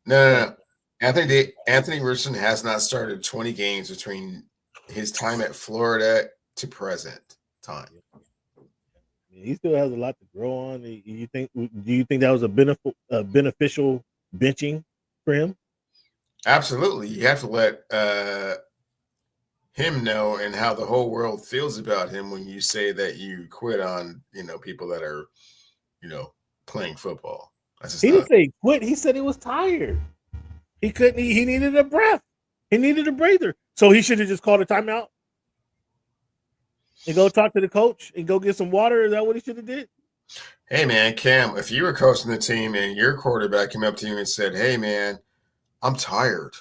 no. Anthony Richardson has not started 20 games between his time at Florida to present time. He still has a lot to grow on. Do you think that was a beneficial benching for him? Absolutely. You have to let him know and how the whole world feels about him when you say that you quit on, people that are, playing football. He didn't say he quit. He said he was tired. He couldn't. He needed a breath. He needed a breather. So he should have just called a timeout and go talk to the coach and go get some water. Is that what he should have did? Hey, man, Cam, if you were coaching the team and your quarterback came up to you and said, hey, man, I'm tired.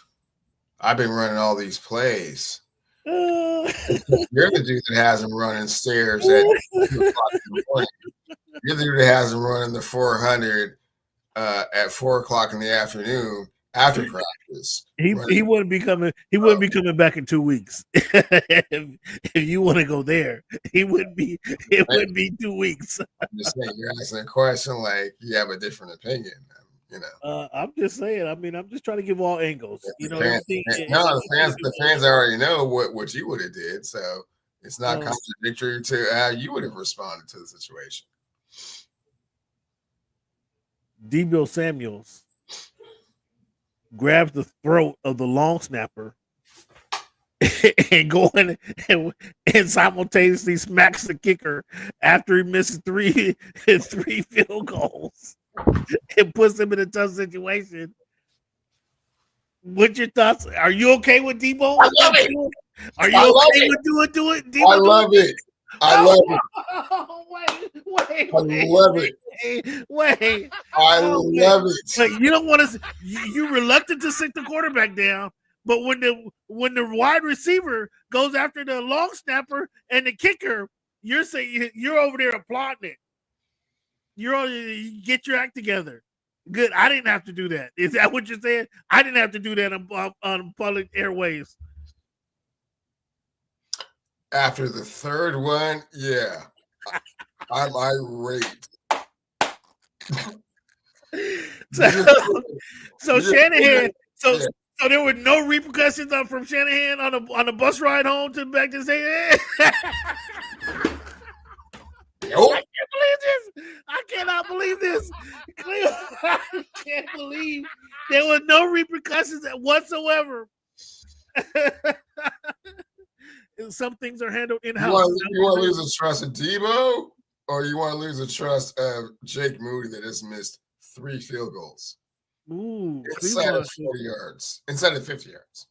I've been running all these plays. You're the dude that has him running stairs at 2 o'clock in the morning. You're the dude that has him running the 400 at 4 o'clock in the afternoon after practice. He wouldn't be coming. He wouldn't be coming back in 2 weeks. if you want to go there, it wouldn't be 2 weeks. I'm just saying, you're asking a question like you have a different opinion. I'm just saying. I mean, I'm just trying to give all angles. The fans already know what you would have did, so it's not contradictory to how you would have responded to the situation. Deion Sanders grabs the throat of the long snapper and going and simultaneously smacks the kicker after he misses three field goals and puts him in a tough situation. What's your thoughts? Are you okay with Debo? I love it. Are you okay with doing Debo? I love it. I love it. Wait. I love it. Wait. I love it. But you don't want to. You're reluctant to sit the quarterback down, but when the wide receiver goes after the long snapper and the kicker, you're saying you're over there applauding it. You get your act together. Good. I didn't have to do that. Is that what you're saying? I didn't have to do that on public airwaves. After the third one, yeah, I'm irate. So Shanahan. So there were no repercussions from Shanahan on the bus ride home to back to say. Nope. I can't believe this. I cannot believe this. I can't believe there were no repercussions whatsoever. Some things are handled in-house. You want to lose the trust of Debo, or you want to lose the trust of Jake Moody that has missed 3 field goals? Ooh, inside of 40 yards, inside of 50 yards.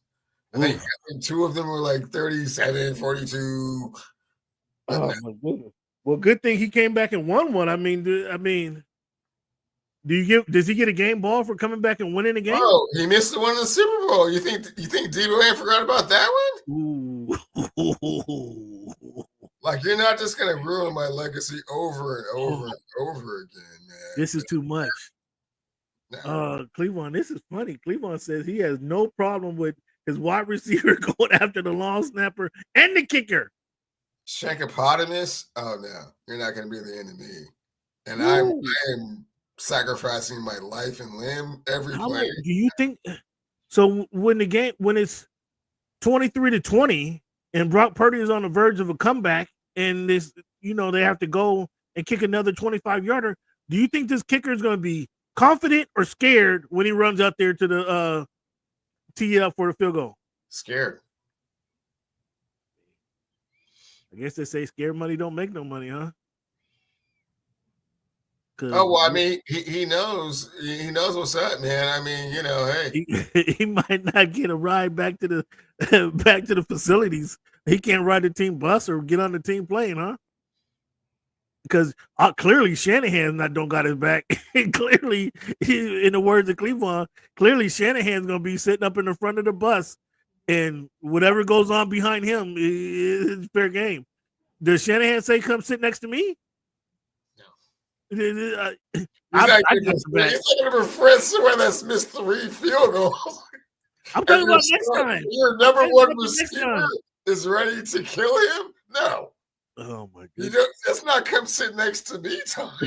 I think 2 of them were like 37, 42. Oh, my goodness. Well, good thing he came back and won one. Does he get a game ball for coming back and winning a game? Oh, he missed the one in the Super Bowl. You think Debo ain't forgot about that one? Ooh. Like, you're not just gonna ruin my legacy over and over and over again, man. This is too much. No. Cleveland, this is funny. Cleveland says he has no problem with his wide receiver going after the long snapper and the kicker. Shankopotamus? Oh no, you're not gonna be the enemy. And I am sacrificing my life and limb every play. Do you think so? When it's 23-20 and Brock Purdy is on the verge of a comeback, and this, they have to go and kick another 25-yarder. Do you think this kicker is going to be confident or scared when he runs out there to the tee it up for the field goal? Scared. I guess they say scared money don't make no money, huh? Oh, well, I mean, he knows what's up, man. I mean, hey, he might not get a ride back to the facilities. He can't ride the team bus or get on the team plane, huh? Because clearly Shanahan don't got his back. Clearly, in the words of Cleveland, clearly Shanahan's gonna be sitting up in the front of the bus, and whatever goes on behind him is fair game. Does Shanahan say, "Come sit next to me"? He's not going to befriend someone that's missed 3 field goals. I'm talking about next time. Your number one receiver is ready to kill him? No. Oh, my goodness. That's not come sit next to me time.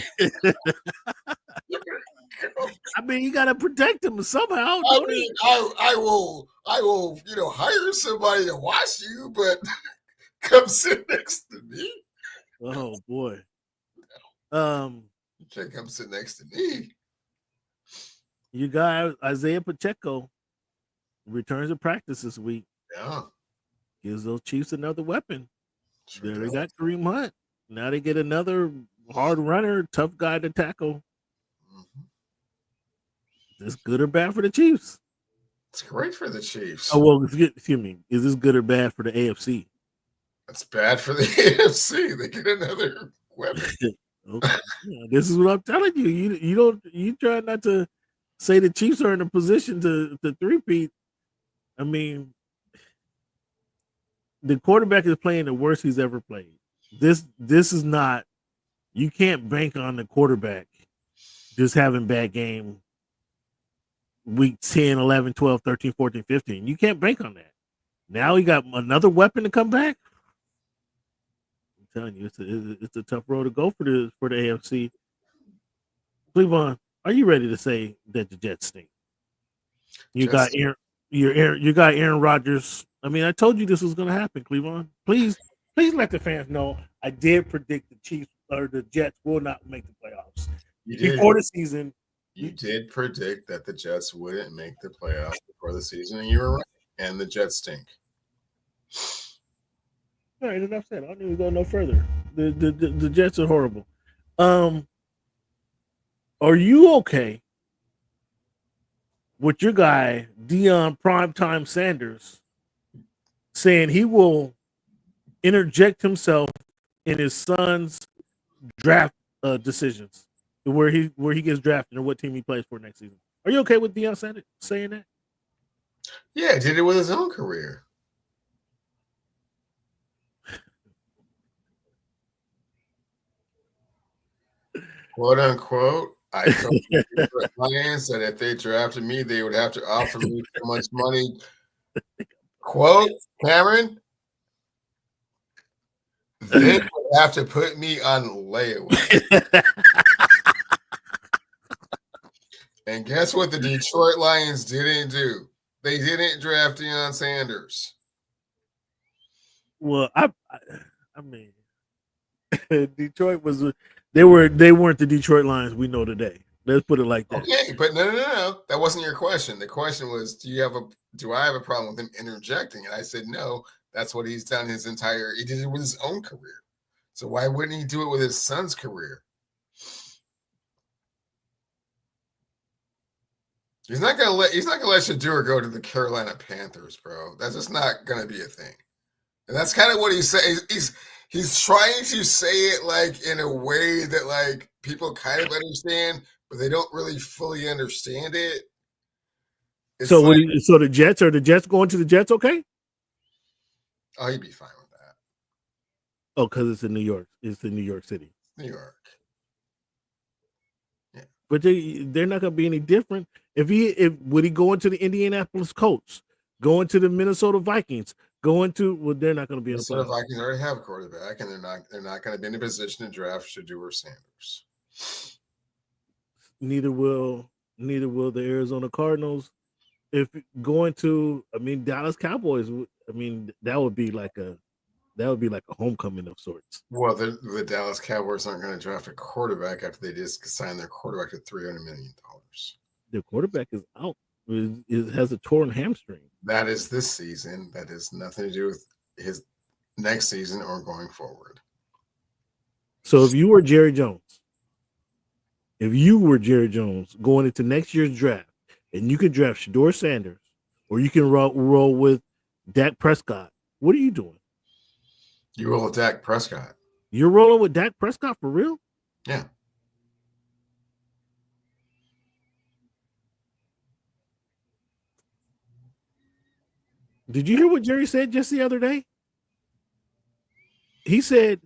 I mean, you got to protect him somehow. I will, hire somebody to watch you, but come sit next to me. Oh, boy. You can't come sit next to me. You got Isaiah Pacheco returns to practice this week. Yeah. Gives those Chiefs another weapon. Sure they got Kareem Hunt. Now they get another hard runner, tough guy to tackle. Mm-hmm. Is this good or bad for the Chiefs? It's great for the Chiefs. Oh, well, excuse me. Is this good or bad for the AFC? That's bad for the AFC. They get another weapon. Okay. Yeah, this is what I'm telling you. You try not to say the Chiefs are in a position to three-peat. I mean, the quarterback is playing the worst he's ever played. This is not, you can't bank on the quarterback just having bad game week 10, 11, 12, 13, 14, 15. You can't bank on that. Now he got another weapon to come back. Telling you, it's a tough road to go for the AFC. Cleveland, are you ready to say that the Jets stink? You got Aaron Rodgers. I mean, I told you this was going to happen, Cleveland. Please let the fans know I did predict the Chiefs or the Jets will not make the playoffs before the season. You did predict that the Jets wouldn't make the playoffs before the season, and you were right. And the Jets stink. All right, enough said. I don't need to go no further. The Jets are horrible. Are you okay with your guy Deion Primetime Sanders saying he will interject himself in his son's draft decisions, where he gets drafted and what team he plays for next season? Are you okay with Deion Sanders saying that? Yeah, did it with his own career. Quote unquote, I told the Lions that if they drafted me, they would have to offer me so much money. Quote, Cameron, they would have to put me on layaway. And guess what the Detroit Lions didn't do? They didn't draft Deion Sanders. Well, I mean, Detroit was they weren't the Detroit Lions we know today. Let's put it like that. Okay, but no. That wasn't your question. The question was, do I have a problem with him interjecting? And I said no. That's what he's done he did it with his own career. So why wouldn't he do it with his son's career? He's not gonna let Shedeur go to the Carolina Panthers, bro. That's just not gonna be a thing. And that's kind of what he's saying. He's trying to say it like in a way that like people kind of understand, but they don't really fully understand it. So the Jets going to the Jets? Okay. Oh, he'd be fine with that. Oh, because it's in New York. It's in New York City. New York. Yeah. But they're not going to be any different. Would he go into the Indianapolis Colts, go into the Minnesota Vikings, they're not going to be in the Minnesota Vikings already have a quarterback, and they're not going to be in a position to draft Shedeur Sanders. Neither will the Arizona Cardinals. If going to, Dallas Cowboys, that would be like a homecoming of sorts. Well, the Dallas Cowboys aren't going to draft a quarterback after they just signed their quarterback at $300 million. Their quarterback is out. It has a torn hamstring. That is this season. That has nothing to do with his next season or going forward. So if you were Jerry Jones going into next year's draft, and you could draft Shedeur Sanders, or you can roll with Dak Prescott, what are you doing? You roll with Dak Prescott. You're rolling with Dak Prescott for real? Yeah. Did you hear what Jerry said just the other day? He said,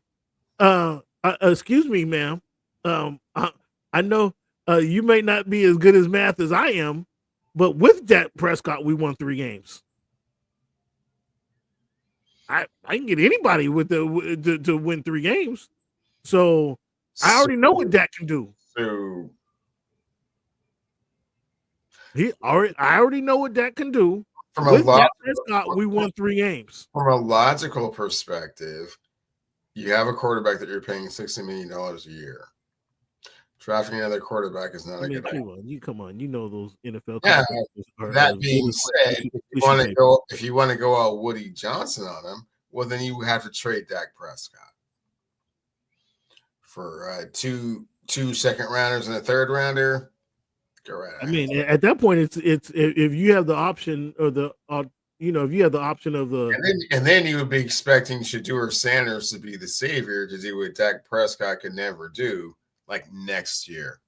excuse me, ma'am. I know you may not be as good as math as I am, but with Dak Prescott, we won 3 games. I can get anybody to win 3 games. So I already know what Dak can do. So I already know what Dak can do. With Dak Prescott, we won 3 games. From a logical perspective, you have a quarterback that you're paying $60 million a year. Drafting another quarterback is not a good idea. Come on, you know those NFL. Yeah. That being said, if you want to go all Woody Johnson on him, well, then you have to trade Dak Prescott for two second rounders and a third rounder. Go right ahead. At that point, it's if you have the option or if you have the option of the and then you would be expecting Shedeur Sanders to be the savior to do what Dak Prescott could never do. Like next year.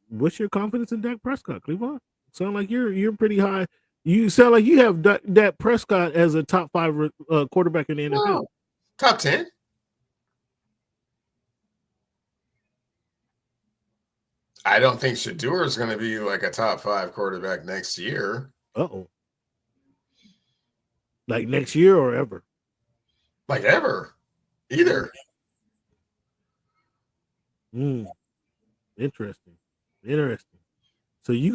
What's your confidence in Dak Prescott, Cleveland? Sound like you're pretty high. You sound like you have Dak Prescott as a top 5 quarterback in the NFL. No. Top 10. I don't think Shedeur is going to be like a top 5 quarterback next year. Uh-oh. Like next year or ever? Like ever. Either. Interesting. So you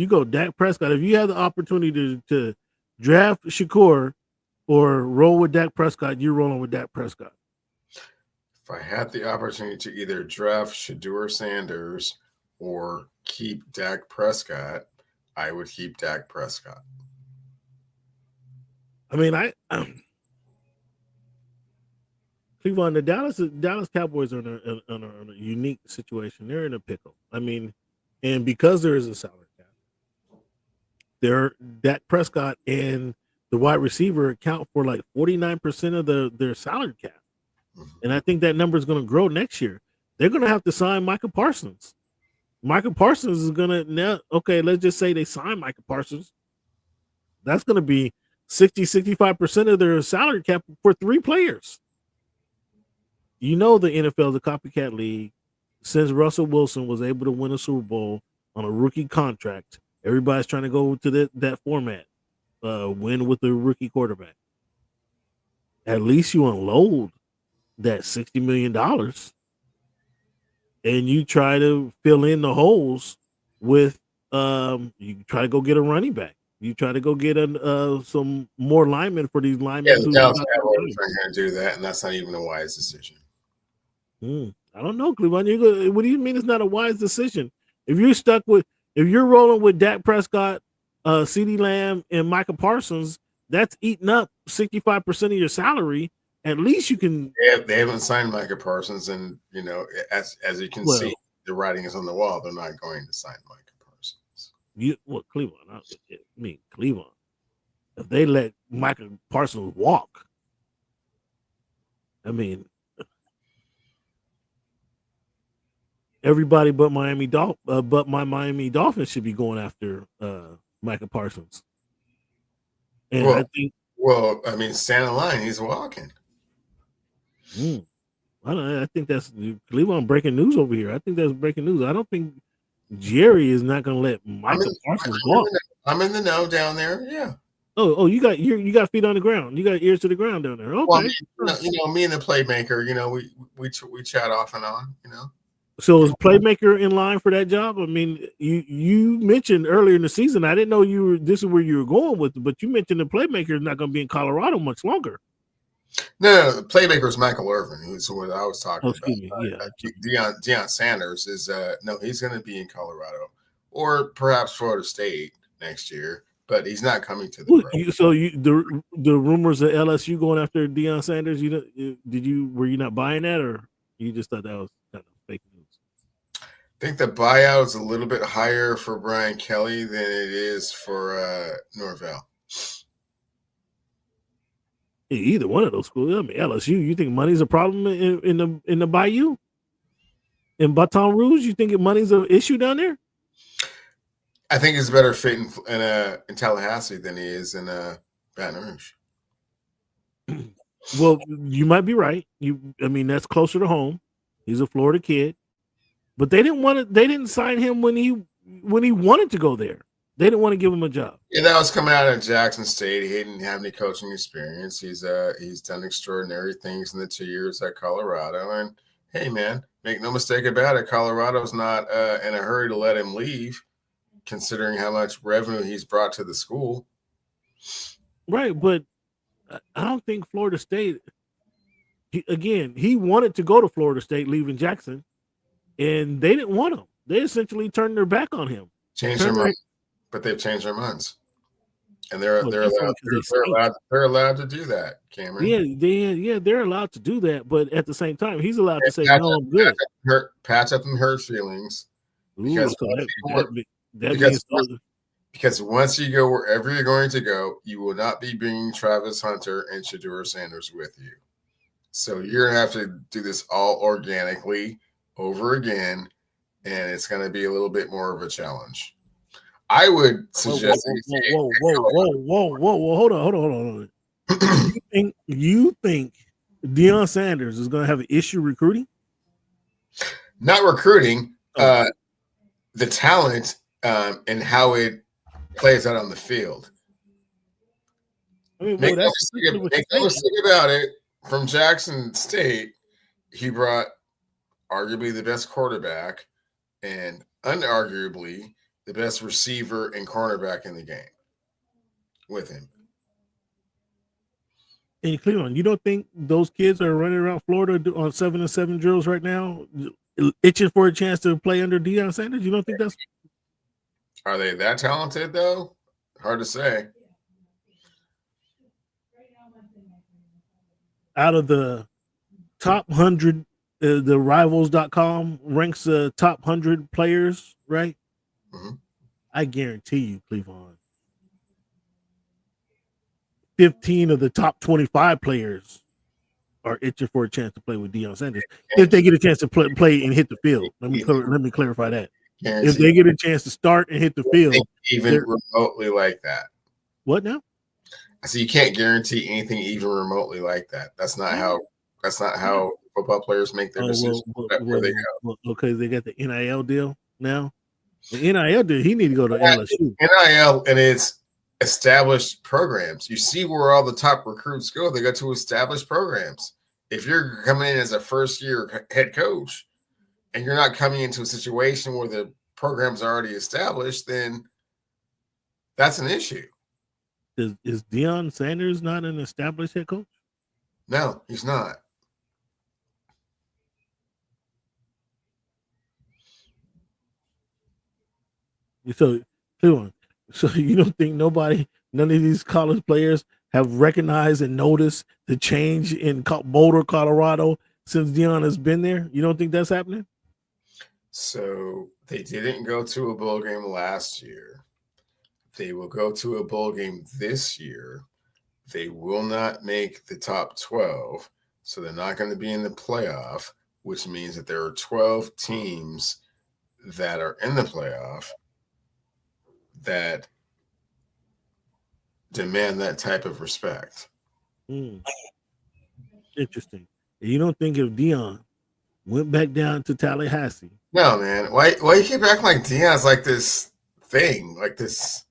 go Dak Prescott. If you have the opportunity to draft Shakur or roll with Dak Prescott, you're rolling with Dak Prescott. If I had the opportunity to either draft Shedeur Sanders or keep Dak Prescott, I would keep Dak Prescott. Cleveland, the Dallas Cowboys are in a unique situation. They're in a pickle. And because there is a salary cap, Dak Prescott and the wide receiver account for like 49% of their salary cap. And I think that number is going to grow next year. They're going to have to sign Micah Parsons. Micah Parsons is going to now. Okay, let's just say they sign Micah Parsons. That's going to be 65% of their salary cap for 3 players. The NFL is a copycat league. Since Russell Wilson was able to win a Super Bowl on a rookie contract, everybody's trying to go to that format, win with a rookie quarterback. At least you unload that $60 million and you try to fill in the holes with you try to go get a running back. You try to go get some more linemen for these linemen. Yeah, the Dallas Cowboys are going to do that, and that's not even a wise decision. I don't know, Cleveland. What do you mean it's not a wise decision? If you're rolling with Dak Prescott, CeeDee Lamb, and Micah Parsons, that's eating up 65% of your salary. At least you can. They haven't signed Micah Parsons, and as you can see, the writing is on the wall. They're not going to sign Micah Parsons. Cleveland? Cleveland. If they let Micah Parsons walk, everybody but my Miami Dolphins should be going after Micah Parsons. And I think. Well, stand in line. He's walking. I think that's Cleveland breaking news over here. I think that's breaking news. I don't think Jerry is not going to let Micah Parsons walk. I'm in the know down there. Yeah. Oh, you got feet on the ground. You got ears to the ground down there. Okay. Well, me and the playmaker. We chat off and on. So is playmaker in line for that job? You mentioned earlier in the season. I didn't know this is where you were going with it, but you mentioned the playmaker is not going to be in Colorado much longer. No, the playmaker is Michael Irvin, who's what I was talking about. Me. Yeah. Deion Sanders is he's going to be in Colorado or perhaps Florida State next year, but he's not coming to the. So the rumors of LSU going after Deion Sanders, were you not buying that, or you just thought that was kind of fake news? I think the buyout is a little bit higher for Brian Kelly than it is for Norvell. Either one of those schools. LSU. You think money's a problem in the Bayou? In Baton Rouge, you think money's an issue down there? I think it's better fit in Tallahassee than he is in Baton Rouge. Well, you might be right. That's closer to home. He's a Florida kid, but they didn't sign him when he wanted to go there. They didn't want to give him a job. Yeah, that was coming out of Jackson State. He didn't have any coaching experience. He's done extraordinary things in the 2 years at Colorado. And hey, man, make no mistake about it, Colorado's not in a hurry to let him leave, considering how much revenue he's brought to the school. Right, but I don't think Florida State. He wanted to go to Florida State, leaving Jackson, and they didn't want him. They essentially turned their back on him. But they've changed their minds, and they're allowed to do that, Cameron. Yeah, they're allowed to do that, but at the same time, he's allowed to say, "No, I'm good." Patch up and hurt feelings, because because once you go wherever you're going to go, you will not be bringing Travis Hunter and Shedeur Sanders with you. So you're gonna have to do this all organically over again, and it's going to be a little bit more of a challenge. I would suggest. Whoa! Hold on. You think Deion Sanders is going to have an issue recruiting? Not recruiting, the talent and how it plays out on the field. Make no mistake about it. From Jackson State, he brought arguably the best quarterback and unarguably the best receiver and cornerback in the game with him. In Cleveland, you don't think those kids are running around Florida on 7-7 drills right now, itching for a chance to play under Deion Sanders? You don't think that's? Are they that talented though? Hard to say. Out of the top 100, the rivals.com ranks the top 100 players, right? Mm-hmm. I guarantee you, Cleveland, 15 of the top 25 players are itching for a chance to play with Deion Sanders if they get a chance to play and hit the field. Let me clarify that. If they get a chance to start and hit the field, even remotely like that. What now? I said you can't guarantee anything even remotely like that. That's not how football players make their decisions. Where they go. Okay, they got the NIL deal now. The NIL deal, he need to go to LSU. NIL and its established programs. You see where all the top recruits go. They go to established programs. If you're coming in as a first-year head coach and you're not coming into a situation where the program's already established, then That's an issue. Is Deion Sanders not an established head coach? No, he's not. So you don't think none of these college players have recognized and noticed the change in Boulder, Colorado since Deion has been there? You don't think that's happening? So they didn't go to a bowl game last year. They will go to a bowl game this year. They will not make the top 12, so they're not going to be in the playoff, which means that there are 12 teams that are in the playoff that demand that type of respect. Interesting. You don't think if Deion went back down to Tallahassee? No, man. Why you keep acting like Deion's like this thing, like this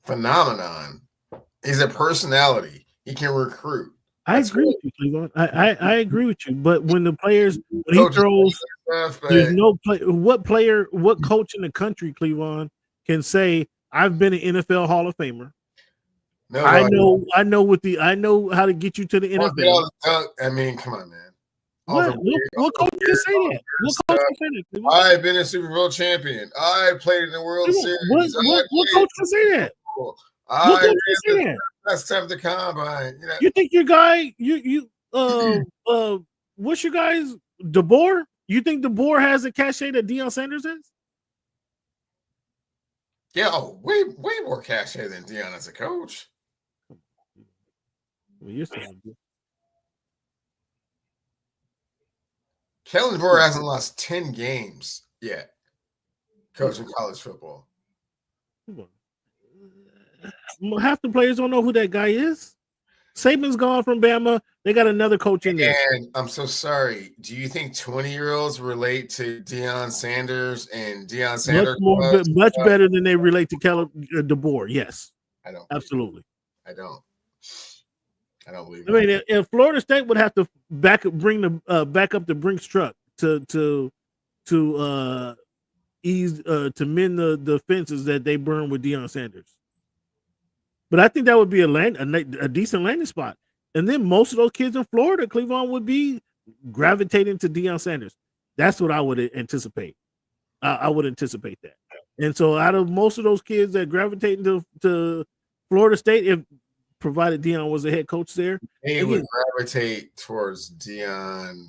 phenomenon? He's a personality. He can recruit. I agree with you, Cleveland. I agree with you. But when the players, when he throws, there's no play. What coach in the country, Cleveland, can say, "I've been an NFL Hall of Famer. No, I know how to get you to the NFL." I mean, come on, man. What coach can say that? What coach can say that? I've been a Super Bowl champion. I played in the World Series. What coach can say that? I ran the best time the combine. You think your guy, what's your guy's DeBoer? You think DeBoer has a cachet that Deion Sanders has? Yeah, way more cachet than Deion as a coach. Well, you're saying Kellen DeBoer hasn't lost 10 games yet coaching college football. Half the players don't know who that guy is. Saban's gone from Bama. They got another coach in there. And I'm so sorry. Do you think 20-year-olds relate to Deion Sanders and Deion Sanders? Much better than they relate to Kellen DeBoer. Yes, I don't. Absolutely. I don't believe. I mean, if Florida State would have to back up the Brinks truck to ease to mend the fences that they burned with Deion Sanders. But I think that would be a decent landing spot. And then most of those kids in Florida, Cleveland, would be gravitating to Deion Sanders. That's what I would anticipate. I would anticipate that. And so out of most of those kids that gravitate to Florida State, if provided Deion was a head coach there, they would gravitate towards Deion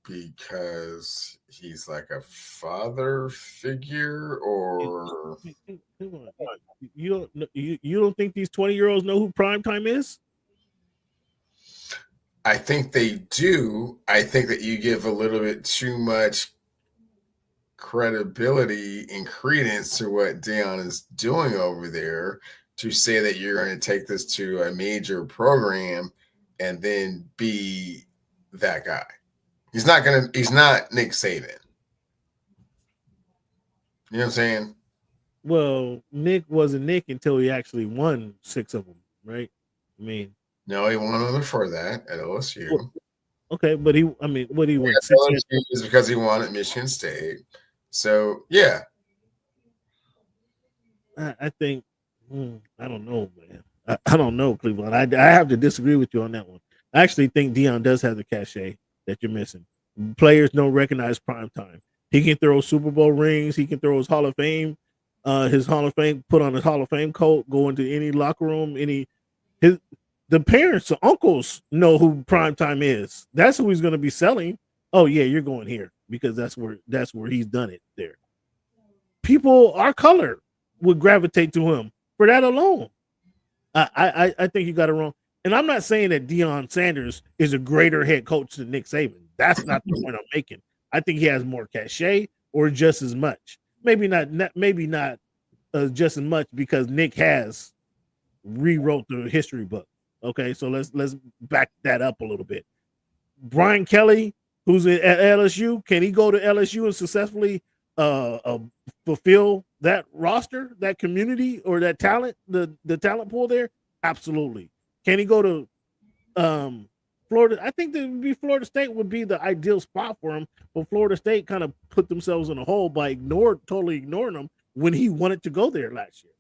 because he's like a father figure, or you don't think these 20-year-olds know who primetime is? I think they do. I think that you give a little bit too much credibility and credence to what Deion is doing over there to say that you're going to take this to a major program and then be that guy. He's not Nick Saban. You know what I'm saying? Well, Nick wasn't Nick until he actually won 6 of them, right? I mean, no, he won one before that at LSU. Well, okay, but what did he win? LSU is because he won at Michigan State. So, yeah. I think, I don't know, man. I don't know, Cleveland. I have to disagree with you on that one. I actually think Deion does have the cachet that you're missing. Players don't recognize prime time. He can throw Super Bowl rings. He can throw his Hall of Fame, put on his Hall of Fame coat, go into any locker room, the parents, the uncles know who prime time is. That's who he's going to be selling. Oh yeah, you're going here because that's where he's done it there. People, our color would gravitate to him for that alone. I think you got it wrong. And I'm not saying that Deion Sanders is a greater head coach than Nick Saban. That's not the point I'm making. I think he has more cachet or just as much. Maybe not just as much because Nick has rewrote the history book. Okay, so let's back that up a little bit. Brian Kelly, who's at LSU, can he go to LSU and successfully fulfill that roster, that community, or that talent, the talent pool there? Absolutely. Can he go to Florida? I think that Florida State would be the ideal spot for him, but Florida State kind of put themselves in a hole by totally ignoring him when he wanted to go there last year.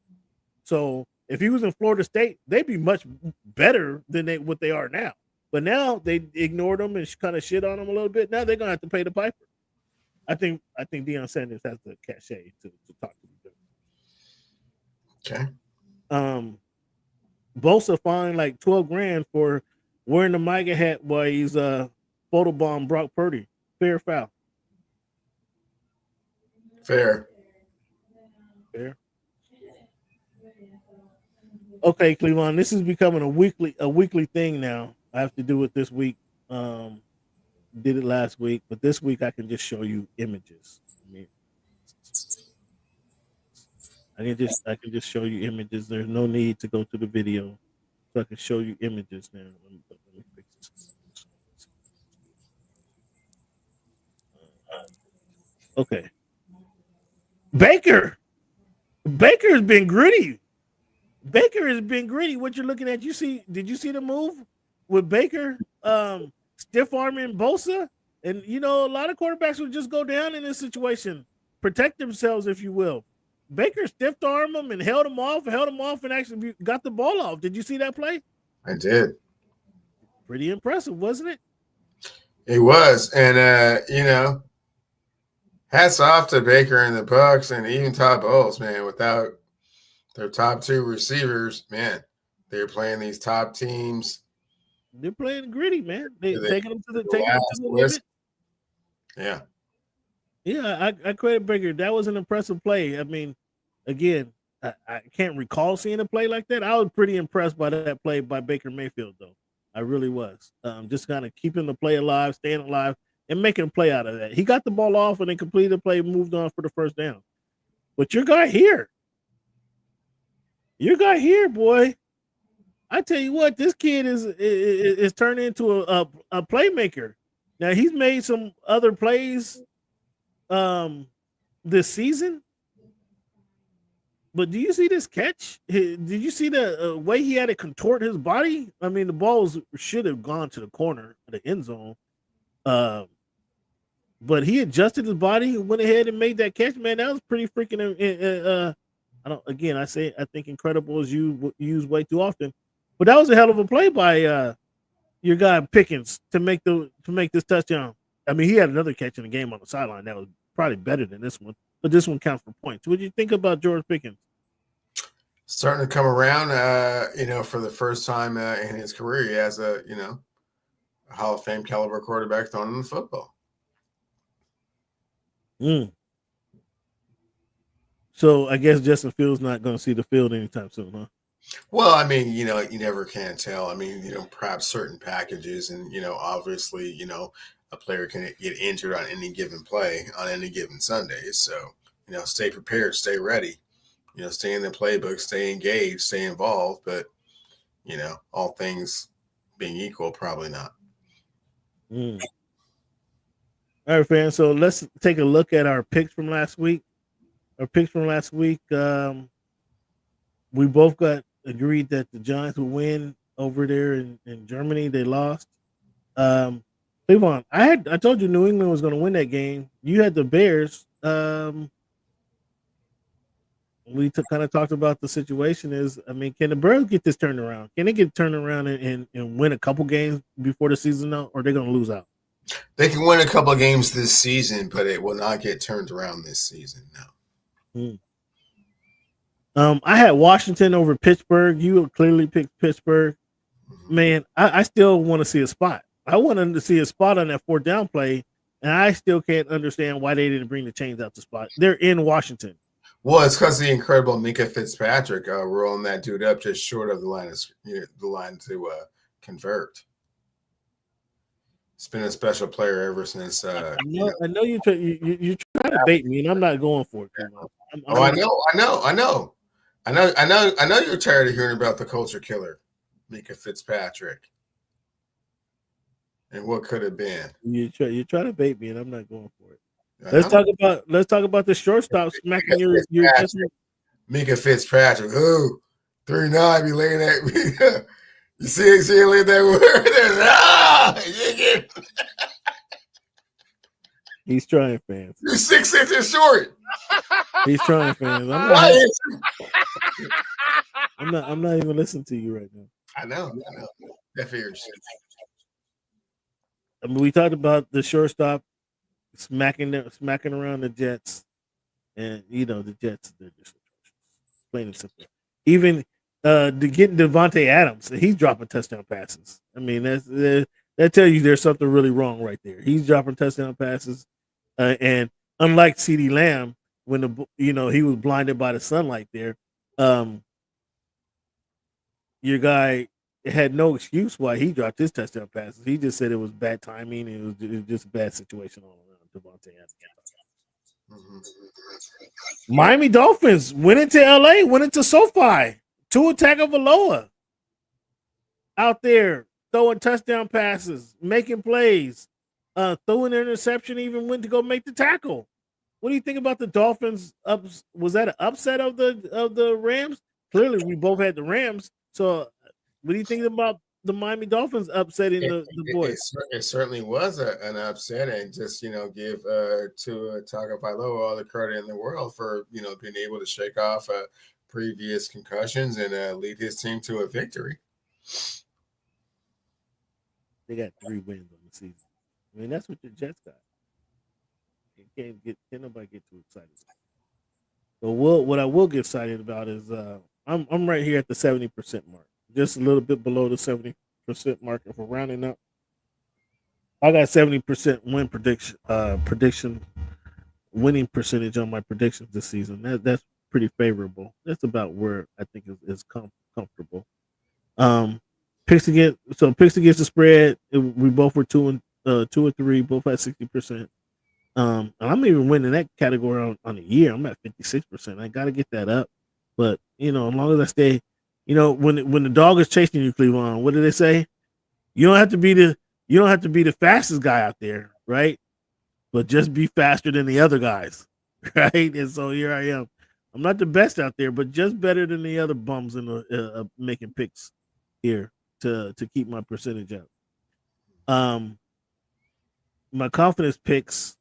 So if he was in Florida State, they'd be much better than what they are now. But now they ignored him and kind of shit on him a little bit. Now they're gonna have to pay the piper. I think Deion Sanders has the cachet to talk to them. Okay. Bosa fined like $12,000 for wearing the MAGA hat while he's photobomb Brock Purdy. Fair or foul? Fair. Okay, Cleveland. This is becoming a weekly thing now. I have to do it this week. Did it last week, but this week I can just show you images. I can just show you images. There's no need to go to the video, so I can show you images now. Let me fix this. Okay. Baker has been gritty. What you're looking at? Did you see the move with Baker? Stiff arming Bosa, and a lot of quarterbacks would just go down in this situation, protect themselves, if you will. Baker stiff armed him and held him off, and actually got the ball off. Did you see that play? I did. Pretty impressive, wasn't it? It was, and hats off to Baker and the Bucs and even Todd Bowles, man. Without their top two receivers, man, they're playing these top teams. They're playing gritty, man. They're taking them to the limit. Yeah. Yeah, I credit Baker. That was an impressive play. I mean, again, I can't recall seeing a play like that. I was pretty impressed by that play by Baker Mayfield, though. I really was. Just kind of keeping the play alive, staying alive, and making a play out of that. He got the ball off and then completed the play, moved on for the first down. But your guy here, boy, I tell you what, this kid is turned into a playmaker. Now he's made some other plays this season, but do you see this catch? Did you see the way he had to contort his body? I mean, the ball should have gone to the corner of the end zone, but he adjusted his body, went ahead and made that catch. Man, that was pretty freaking. I think incredible is used way too often. But that was a hell of a play by your guy Pickens to make this touchdown. I mean, he had another catch in the game on the sideline that was probably better than this one, but this one counts for points. What do you think about George Pickens? Starting to come around, for the first time in his career, he has a Hall of Fame caliber quarterback throwing him the football. So I guess Justin Fields not going to see the field anytime soon, huh? Well, I mean, you never can tell. I mean, perhaps certain packages and, obviously, a player can get injured on any given play on any given Sunday. So, stay prepared, stay ready, stay in the playbook, stay engaged, stay involved. But, all things being equal, probably not. All right, fans. So let's take a look at our picks from last week. We both got agreed that the Giants would win over there in Germany. They lost. Cleveland, I told you New England was going to win that game. You had the Bears. We kind of talked about the situation is, I mean, can the Bears get this turned around? Can they get turned around and win a couple games before the season out, or are they going to lose out? They can win a couple of games this season, but it will not get turned around this season, no. I had Washington over Pittsburgh. You clearly picked Pittsburgh. Man, I still want to see a spot. I wanted to see a spot on that fourth down play, and I still can't understand why they didn't bring the chains out the spot. They're in Washington. Well, it's because the incredible Minka Fitzpatrick rolling that dude up just short of the line to convert. It's been a special player ever since. I know you're trying to bait me, and I'm not going for it. I know you're tired of hearing about the culture killer, Minka Fitzpatrick, and what could have been. You're trying to bait me, and I'm not going for it. Let's talk about the shortstop smacking your Minka Fitzpatrick. Ooh, 3-9 be laying that. You see laying that word. He's trying, fans. You're 6 inches short. He's trying, fans. I'm not even listening to you right now. I know. That figures. I mean, we talked about the shortstop smacking around the Jets, and the Jets, they're just plain and simple. Even getting Devontae Adams, he's dropping touchdown passes. I mean, that tells you there's something really wrong right there. He's dropping touchdown passes, and unlike CeeDee Lamb, when he was blinded by the sunlight there, your guy had no excuse why he dropped his touchdown passes. He just said it was bad timing and it was just a bad situation all around. Devontae Adams. Miami Dolphins went into LA, went into SoFi. Tua Tagovailoa out there throwing touchdown passes, making plays, throwing an interception, even went to go make the tackle. What do you think about the Dolphins? Was that an upset of the Rams? Clearly, we both had the Rams. So, what do you think about the Miami Dolphins upsetting the boys? It certainly was an upset, and just give to Tagovailoa all the credit in the world for being able to shake off previous concussions and lead his team to a victory. They got 3 wins on the season. I mean, that's what the Jets got. Can't nobody get too excited. But what I will get excited about is I'm right here at the 70% mark, just a little bit below the 70% mark. If we're rounding up, I got 70% winning percentage on my predictions this season. That's pretty favorable. That's about where I think is comfortable. Picks against the spread. We both were 2 or 3. Both had 60%. And I'm even winning that category on the year. I'm at 56%. I got to get that up. But as long as I stay, when the dog is chasing you, Cleveland, what do they say? You don't have to be the fastest guy out there, right? But just be faster than the other guys, right? And so here I am. I'm not the best out there, but just better than the other bums in the making picks here to keep my percentage up. My confidence picks.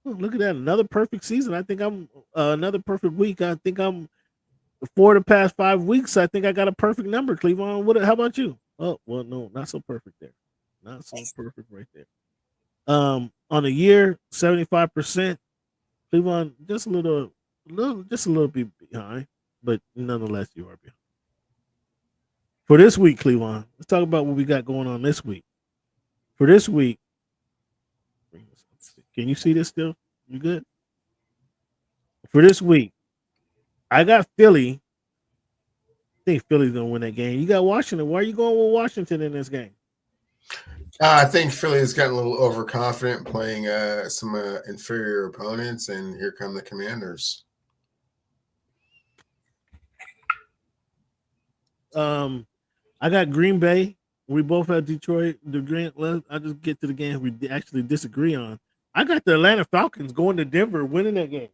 Oh, look at that. Another perfect season. I think I'm another perfect week. I think I'm 4 the past 5 weeks. I think I got a perfect number, Cleveland. How about you? Oh, well, no, not so perfect there. Not so perfect right there. On the year, 75%. Cleveland just a little bit behind, but nonetheless, you are behind. For this week, Cleveland, let's talk about what we got going on this week. For this week, can you see this still? You good? For this week, I got Philly. I think Philly's going to win that game. You got Washington. Why are you going with Washington in this game? I think Philly's gotten a little overconfident playing some inferior opponents, and here come the Commanders. I got Green Bay. We both have Detroit. I'll just get to the game we actually disagree on. I got the Atlanta Falcons going to Denver, winning that game.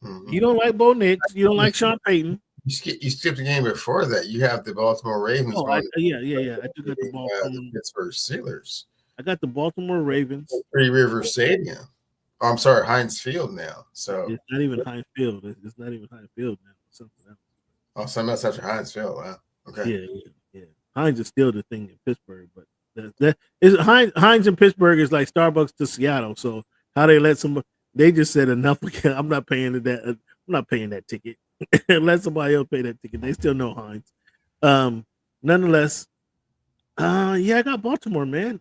Mm-hmm. You don't like Bo Nix. You don't like Sean Payton. You skipped the game before that. You have the Baltimore Ravens. Oh, I do got the Baltimore Pittsburgh Steelers. I got the Baltimore Ravens. Three River Stadium. Oh, I'm sorry, Heinz Field now. So it's not even Heinz Field. It's not even Heinz Field now. It's something else. Oh, something else after Heinz Field. Wow. Okay. Yeah. Heinz is still the thing in Pittsburgh, but that is Heinz in Pittsburgh is like Starbucks to Seattle. So how they let somebody? They just said enough. I'm not paying that. I'm not paying that ticket. Let somebody else pay that ticket. They still know Heinz. Nonetheless, I got Baltimore, man.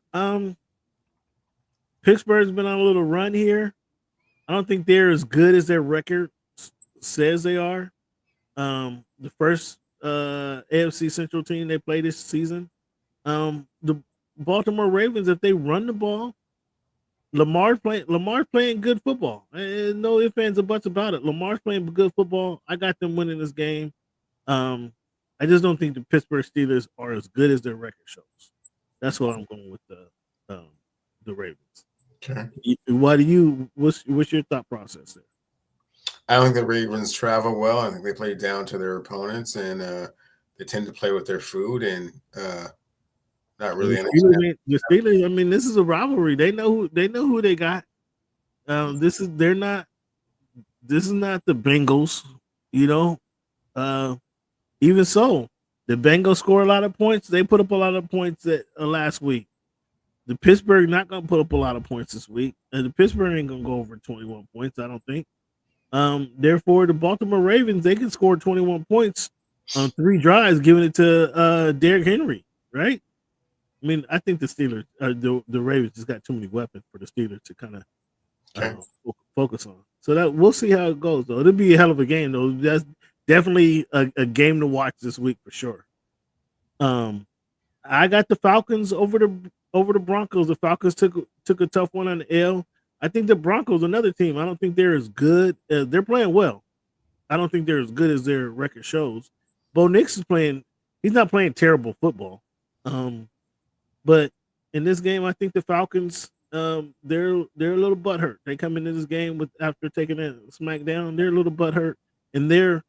Pittsburgh's been on a little run here. I don't think they're as good as their record says they are. The first AFC Central team they play this season. The Baltimore Ravens, if they run the ball, Lamar's playing good football. And no ifs, ands, or buts about it. Lamar's playing good football. I got them winning this game. I just don't think the Pittsburgh Steelers are as good as their record shows. That's why I'm going with the Ravens. Okay. What's your thought process there? I don't think the Ravens travel well. I think they play down to their opponents, and they tend to play with their food and not really. The Steelers. I mean, this is a rivalry. They know who they got. This is not the Bengals. Even so, the Bengals score a lot of points. They put up a lot of points last week. The Pittsburgh not going to put up a lot of points this week. And the Pittsburgh ain't going to go over 21 points, I don't think. Therefore, the Baltimore Ravens, they can score 21 points on 3 drives, giving it to Derrick Henry, right? I mean, I think the Steelers, the Ravens just got too many weapons for the Steelers to kind of focus on. So that we'll see how it goes, though. It'll be a hell of a game, though. That's definitely a game to watch this week for sure. I got the Falcons over the Broncos. The Falcons took a tough one on the L. I think the Broncos, another team. I don't think they're as good. They're playing well. I don't think they're as good as their record shows. Bo Nix is playing. He's not playing terrible football. But in this game, I think the Falcons, they're a little butthurt. They come into this game after taking a smackdown. They're a little butthurt, and I'm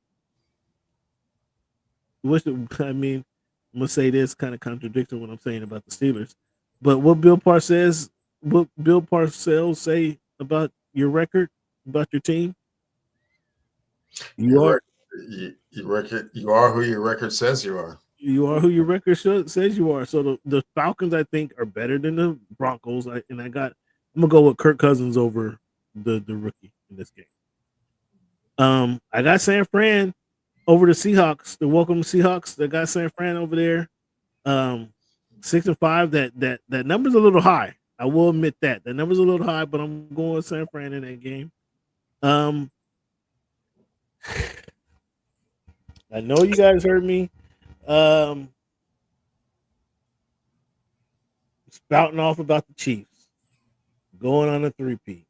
gonna say this kind of contradicts what I'm saying about the Steelers. But what Bill Parcells say about your record, about your team? You are who your record says you are. You are who your record says you are. So the Falcons, I think, are better than the Broncos. I'm gonna go with Kirk Cousins over the rookie in this game. I got San Fran over the Seahawks. The welcome Seahawks. I got San Fran over there. 6-5. That number's a little high. I will admit that number's a little high, but I'm going with San Fran in that game. I know you guys heard me spouting off about the Chiefs going on a 3-peat,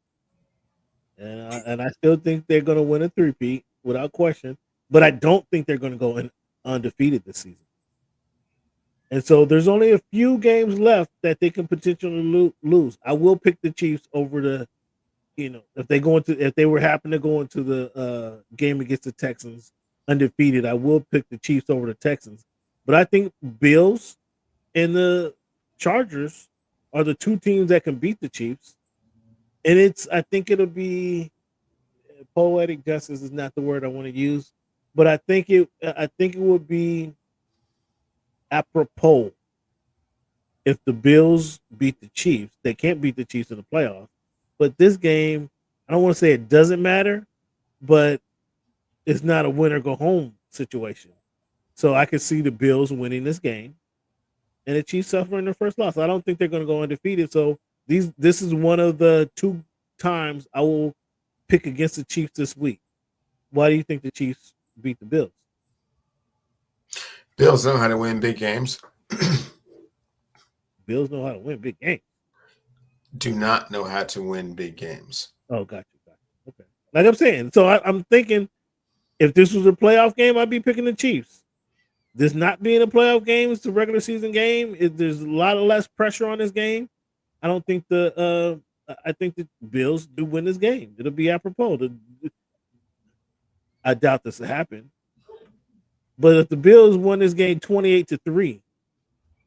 and I still think they're going to win a 3-peat without question. But I don't think they're going to go undefeated this season. And so there's only a few games left that they can potentially lose. I will pick the Chiefs over if they were happen to go into the game against the Texans undefeated. I will pick the Chiefs over the Texans. But I think Bills and the Chargers are the 2 teams that can beat the Chiefs. And I think it'll be poetic justice is not the word I want to use, but I think it would be apropos if the Bills beat the Chiefs. They can't beat the Chiefs in the playoffs, but this game, I don't want to say it doesn't matter, but it's not a win or go home situation. So I can see the Bills winning this game and the Chiefs suffering their first loss. I don't think they're going to go undefeated. So this is one of the 2 times I will pick against the Chiefs this week. Why do you think the Chiefs beat the Bills? Bills know how to win big games. Bills know how to win big games. Do not know how to win big games. Oh, got you. Okay. Like I'm saying, so I'm thinking if this was a playoff game, I'd be picking the Chiefs. This not being a playoff game, it's a regular season game. There's a lot of less pressure on this game. I don't think I think the Bills do win this game. It'll be apropos. I doubt this will happen. But if the Bills won this game 28-3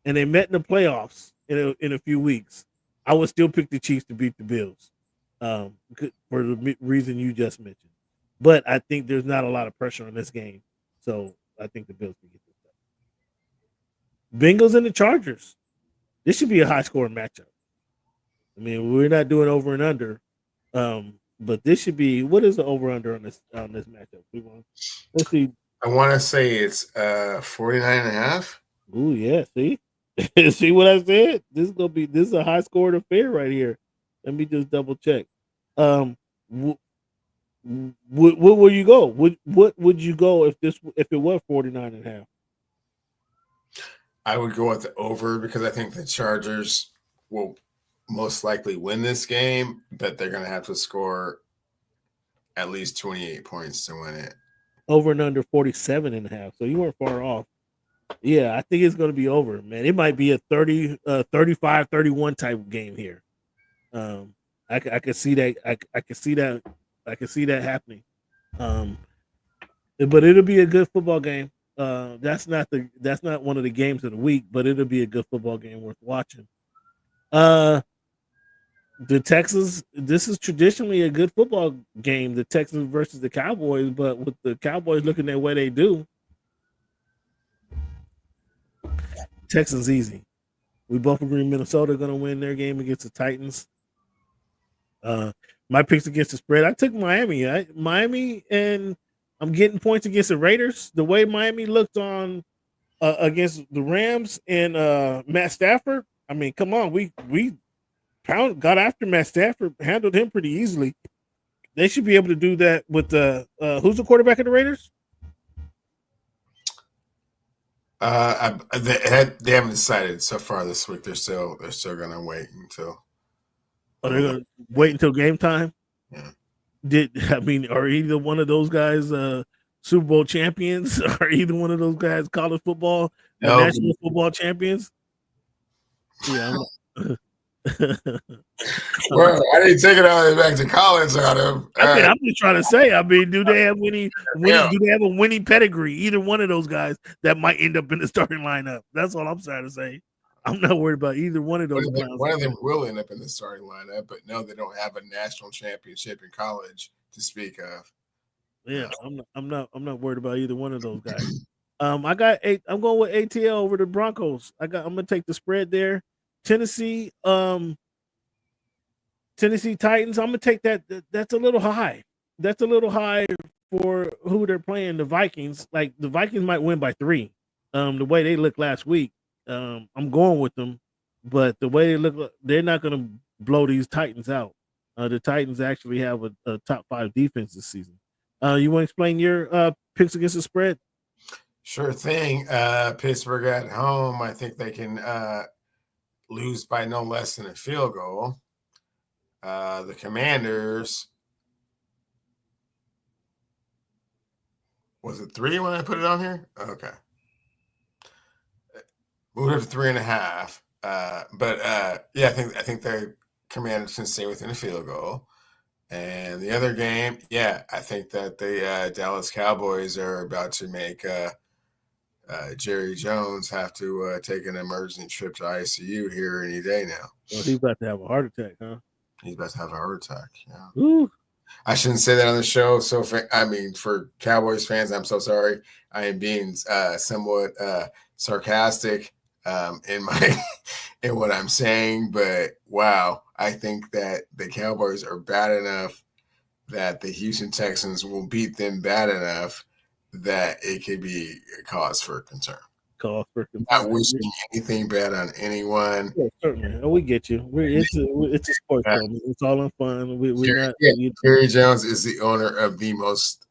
and they met in the playoffs in a few weeks, I would still pick the Chiefs to beat the Bills for the reason you just mentioned. But I think there's not a lot of pressure on this game. So I think the Bills can get this done. Bengals and the Chargers. This should be a high-scoring matchup. I mean, we're not doing over and under, but this should be. What is the over under on this matchup? Let's see. I want to say it's 49.5. Ooh, yeah. See, see what I said? This is a high scoring affair right here. Let me just double check. What will you go? What would you go if it was 49.5? I would go with the over because I think the Chargers will most likely win this game, but they're going to have to score at least 28 points to win it. Over and under 47.5. So you weren't far off. Yeah, I think it's going to be over, man. It might be a 35-31 type of game here. I can see that. I can see that. I can see that happening. But it'll be a good football game. That's not one of the games of the week, but it'll be a good football game worth watching. The Texans, this is traditionally a good football game, the Texans versus the Cowboys, but with the Cowboys looking the way they do, Texans easy. We both agree Minnesota going to win their game against the Titans. My picks against the spread. I took Miami. Miami, and I'm getting points against the Raiders. The way Miami looked on against the Rams and Matt Stafford. I mean, come on, we got after Matt Stafford, handled him pretty easily. They should be able to do that with the who's the quarterback of the Raiders? They haven't decided so far this week. They're still going to wait until. Oh, they're going to wait until game time. Yeah. Are either one of those guys Super Bowl champions? Are either one of those guys college football, national football champions? Yeah. Well, I didn't take it all the way back to college on him. I'm just trying to say. Do they have do they have a winning pedigree? Either one of those guys that might end up in the starting lineup. That's all I'm trying to say. I'm not worried about either one of those. One of them will end up in the starting lineup, but no, they don't have a national championship in college to speak of. Yeah, I'm not worried about either one of those guys. I'm going with ATL over the Broncos. I'm gonna take the spread there. Tennessee Titans. I'm gonna take that. That's a little high. That's a little high for who they're playing. The Vikings. Like the Vikings might win by 3. The way they looked last week. I'm going with them, but the way they look, they're not going to blow these Titans out. The Titans actually have a top 5 defense this season. You want to explain your picks against the spread? Sure thing. Pittsburgh at home. I think they can lose by no less than a field goal. The Commanders. Was it 3 when I put it on here? Okay. Moved up to 3.5. I think the Commanders can stay within a field goal. And the other game, I think that the Dallas Cowboys are about to make Jerry Jones have to take an emergency trip to ICU here any day now. Well, he's about to have a heart attack, huh? He's about to have a heart attack. Yeah. Ooh. I shouldn't say that on the show. So, for Cowboys fans, I'm so sorry. I am being somewhat sarcastic in what I'm saying, but wow, I think that the Cowboys are bad enough that the Houston Texans will beat them bad enough that it could be a cause for concern. Not wishing anything bad on anyone. Yeah, certainly. We get you. It's a sports show. It's all in fun. Jerry Jones is the owner of the most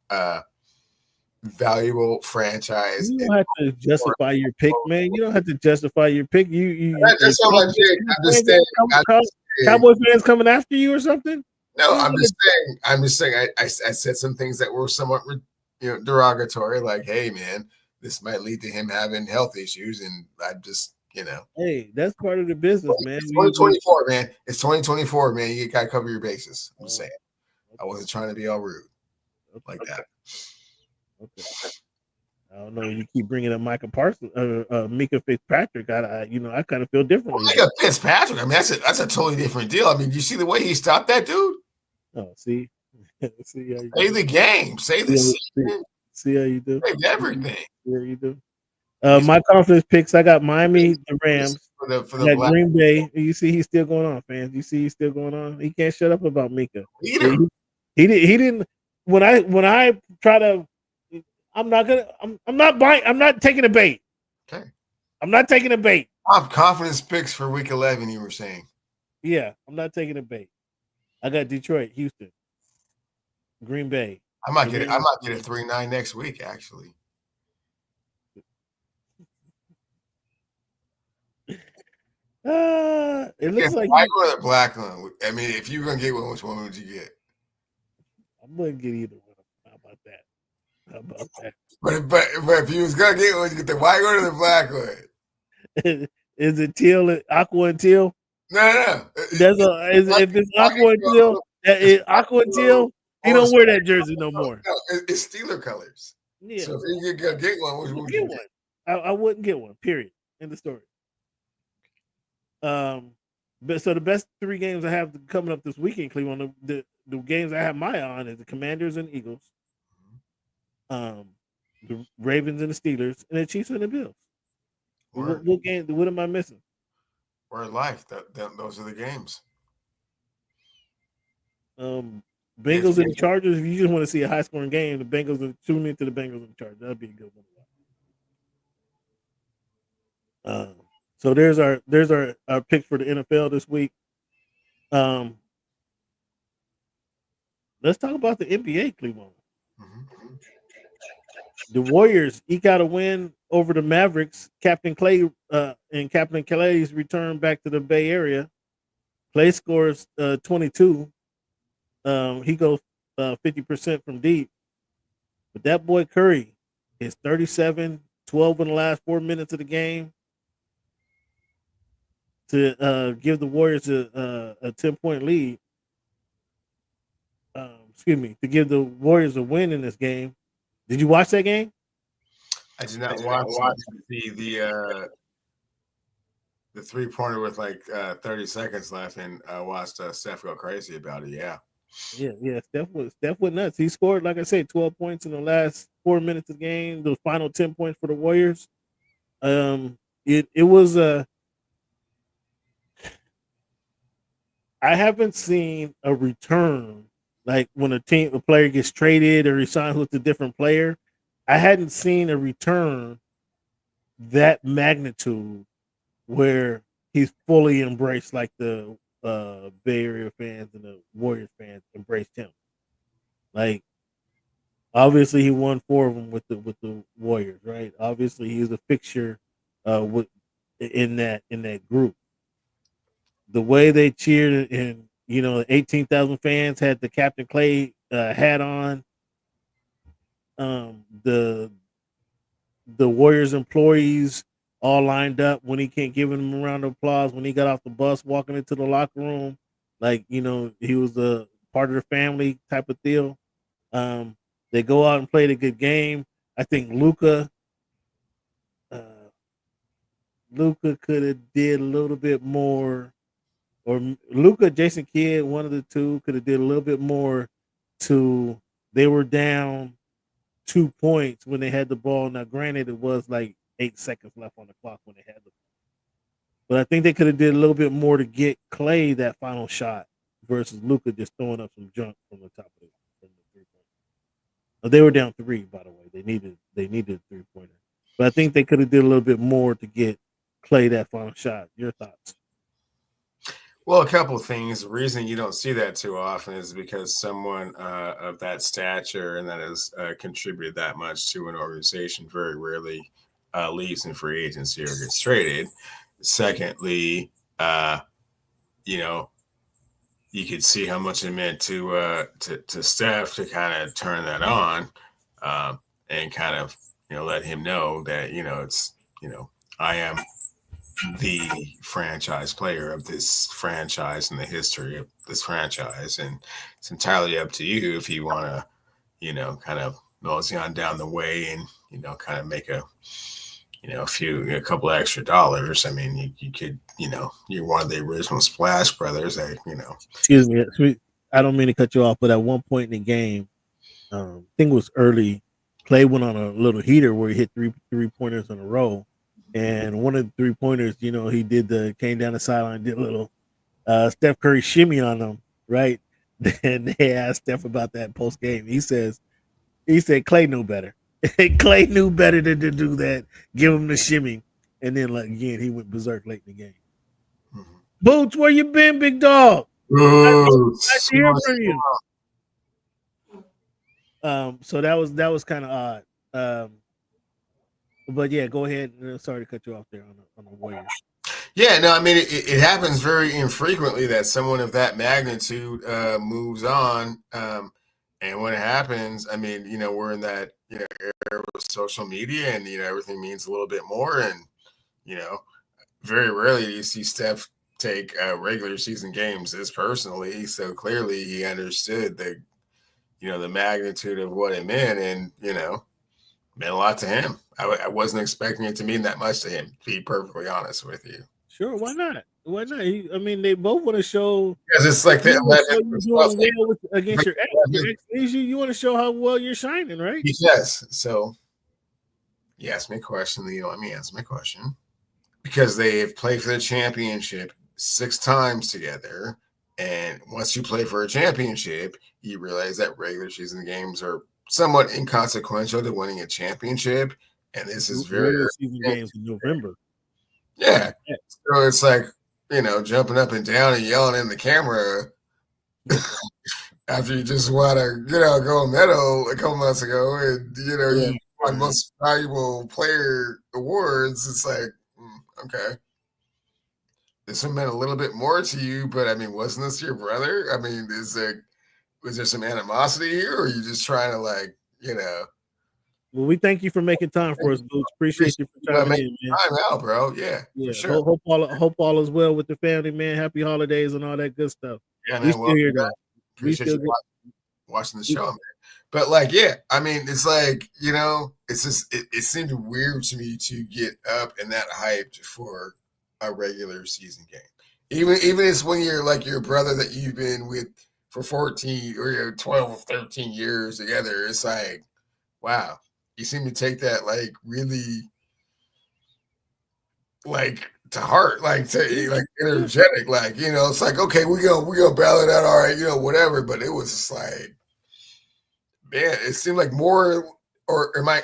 valuable franchise. You don't have to justify your pick, man. You don't have to justify your pick. That's not my pick. I'm just saying. Cowboy fans coming after you or something? No, I'm just saying. I said some things that were somewhat, derogatory. Like, hey, man, this might lead to him having health issues, and I just, Hey, that's part of the business, man. It's 2024, man. It's 2024, man. You gotta cover your bases. I'm just saying. I wasn't trying to be all rude like that. Okay. I don't know. You keep bringing up Micah Parsons, Mika Fitzpatrick. I kind of feel differently. Mika Fitzpatrick. I mean, that's a totally different deal. I mean, you see the way he stopped that dude? Oh, see, see how you say the game, say the season. See how you do. Say everything. See how you do. My confidence picks. I got Miami, the Rams. For the Green Bay. You see, he's still going on, fans. You see, he's still going on. He can't shut up about Mika. He didn't. When I try to. I'm not buying. I'm not taking a bait. Okay. I'm not taking a bait. I have confidence picks for week 11. You were saying. Yeah, I'm not taking a bait. I got Detroit, Houston, Green Bay. I might get a 3-9 next week. Actually. It looks like white or the black one. I mean, if you're gonna get one, which one would you get? I'm gonna get either one. How about that? But if you was gonna get one, you get the white one or the black one. Is it teal, aqua and teal? No. If it's aqua and teal, aqua and teal. He don't wear that jersey no more. No, it's Steeler colors. Yeah. So if you could get one, which would you get? I wouldn't get one. Period. End of story. But so the best 3 games I have coming up this weekend, Cleveland. The games I have my eye on is the Commanders and Eagles. The Ravens and the Steelers, and the Chiefs and the Bills. What game? What am I missing? We're life. Those are the games. Bengals and the Chargers. If you just want to see a high scoring game, the Bengals are tune into the Bengals and the Chargers. That'd be a good one. So there's our pick for the NFL this week. Let's talk about the NBA, Cleveland. The Warriors eke out a win over the Mavericks. Captain Klay and Captain Clay's return back to the Bay Area. Klay scores 22. He goes 50% from deep. But that boy Curry is 37, 12 in the last 4 minutes of the game to give the Warriors a 10-point lead. To give the Warriors a win in this game. Did you watch that game? I did not watch the 3-pointer with like 30 seconds left, and watched Steph go crazy about it. Yeah. Steph went nuts. He scored, like I said, 12 points in the last 4 minutes of the game. The final 10 points for the Warriors. It was I haven't seen a return. Like when a player gets traded or he signs with a different player, I hadn't seen a return that magnitude where he's fully embraced like the Bay Area fans and the Warriors fans embraced him. Like, obviously he won 4 of them with the Warriors, right? Obviously he's a fixture in that group. The way they cheered and 18,000 fans had the Captain Klay hat on. The Warriors employees all lined up when he can't give him a round of applause when he got off the bus walking into the locker room, like he was a part of the family type of deal. They go out and played a good game. I think Luka could have did a little bit more. Or Luka, Jason Kidd, one of the two, could have did a little bit more they were down 2 points when they had the ball. Now, granted, it was like 8 seconds left on the clock when they had the ball. But I think they could have did a little bit more to get Klay that final shot versus Luka just throwing up some junk from the top of the 3-pointer. They were down 3, by the way. They needed a 3-pointer. But I think they could have did a little bit more to get Klay that final shot. Your thoughts? Well, a couple of things. The reason you don't see that too often is because someone of that stature and that has contributed that much to an organization very rarely leaves in free agency or gets traded. Secondly, you could see how much it meant to Steph to kind of turn that on and kind of let him know that it's I am the franchise player of this franchise and the history of this franchise, and it's entirely up to you if you want to kind of mosey on down the way and kind of make a couple extra dollars. I mean, you could you're one of the original Splash Brothers. Excuse me, I don't mean to cut you off, but at one point in the game, I think it was early, Klay went on a little heater where he hit three-pointers in a row. And one of the 3-pointers, he came down the sideline, did a little Steph Curry shimmy on them, right? And they asked Steph about that post game. He said Klay knew better. Klay knew better than to do that. Give him the shimmy, and then again he went berserk late in the game. Mm-hmm. Boots, where you been, big dog? Nice to hear from you. So that was kind of odd. But yeah, go ahead. Sorry to cut you off there on the Warriors. Yeah, no, I mean it happens very infrequently that someone of that magnitude moves on, and when it happens, I mean, we're in that era of social media, and everything means a little bit more, and very rarely do you see Steph take regular season games this personally. So clearly, he understood the magnitude of what it meant, and meant a lot to him. I wasn't expecting it to mean that much to him, to be perfectly honest with you. Sure, why not? Why not? They both want to show. Because it's like against your ex. You want to show how well you're shining, right? Yes. So you asked me a question, Leo. Let me answer my question. because they have played for the championship 6 times together. And once you play for a championship, you realize that regular season games are somewhat inconsequential to winning a championship. And this is very season games in November. Yeah. So it's like, jumping up and down and yelling in the camera after you just won a, gold medal a couple months ago and, you won most valuable player awards. It's like, okay. This one meant a little bit more to you, but I mean, wasn't this your brother? I mean, was there some animosity here, or are you just trying to Well, we thank you for making time for us, Boots. Appreciate you for chiming in, man. Time out, bro. Yeah, for sure. Hope all is well with the family, man. Happy holidays and all that good stuff. Yeah, we man, still here, though. Appreciate you watching the show, man. But I mean, it's like, it's just it seemed weird to me to get up and that hyped for a regular season game. Even it's when you're like your brother that you've been with for 14 or 12 or 13 years together. It's like, wow, you seem to take that really to heart, energetic, it's like, okay, we gonna battle it out, all right, whatever. But it was just like, man, it seemed like more, or am I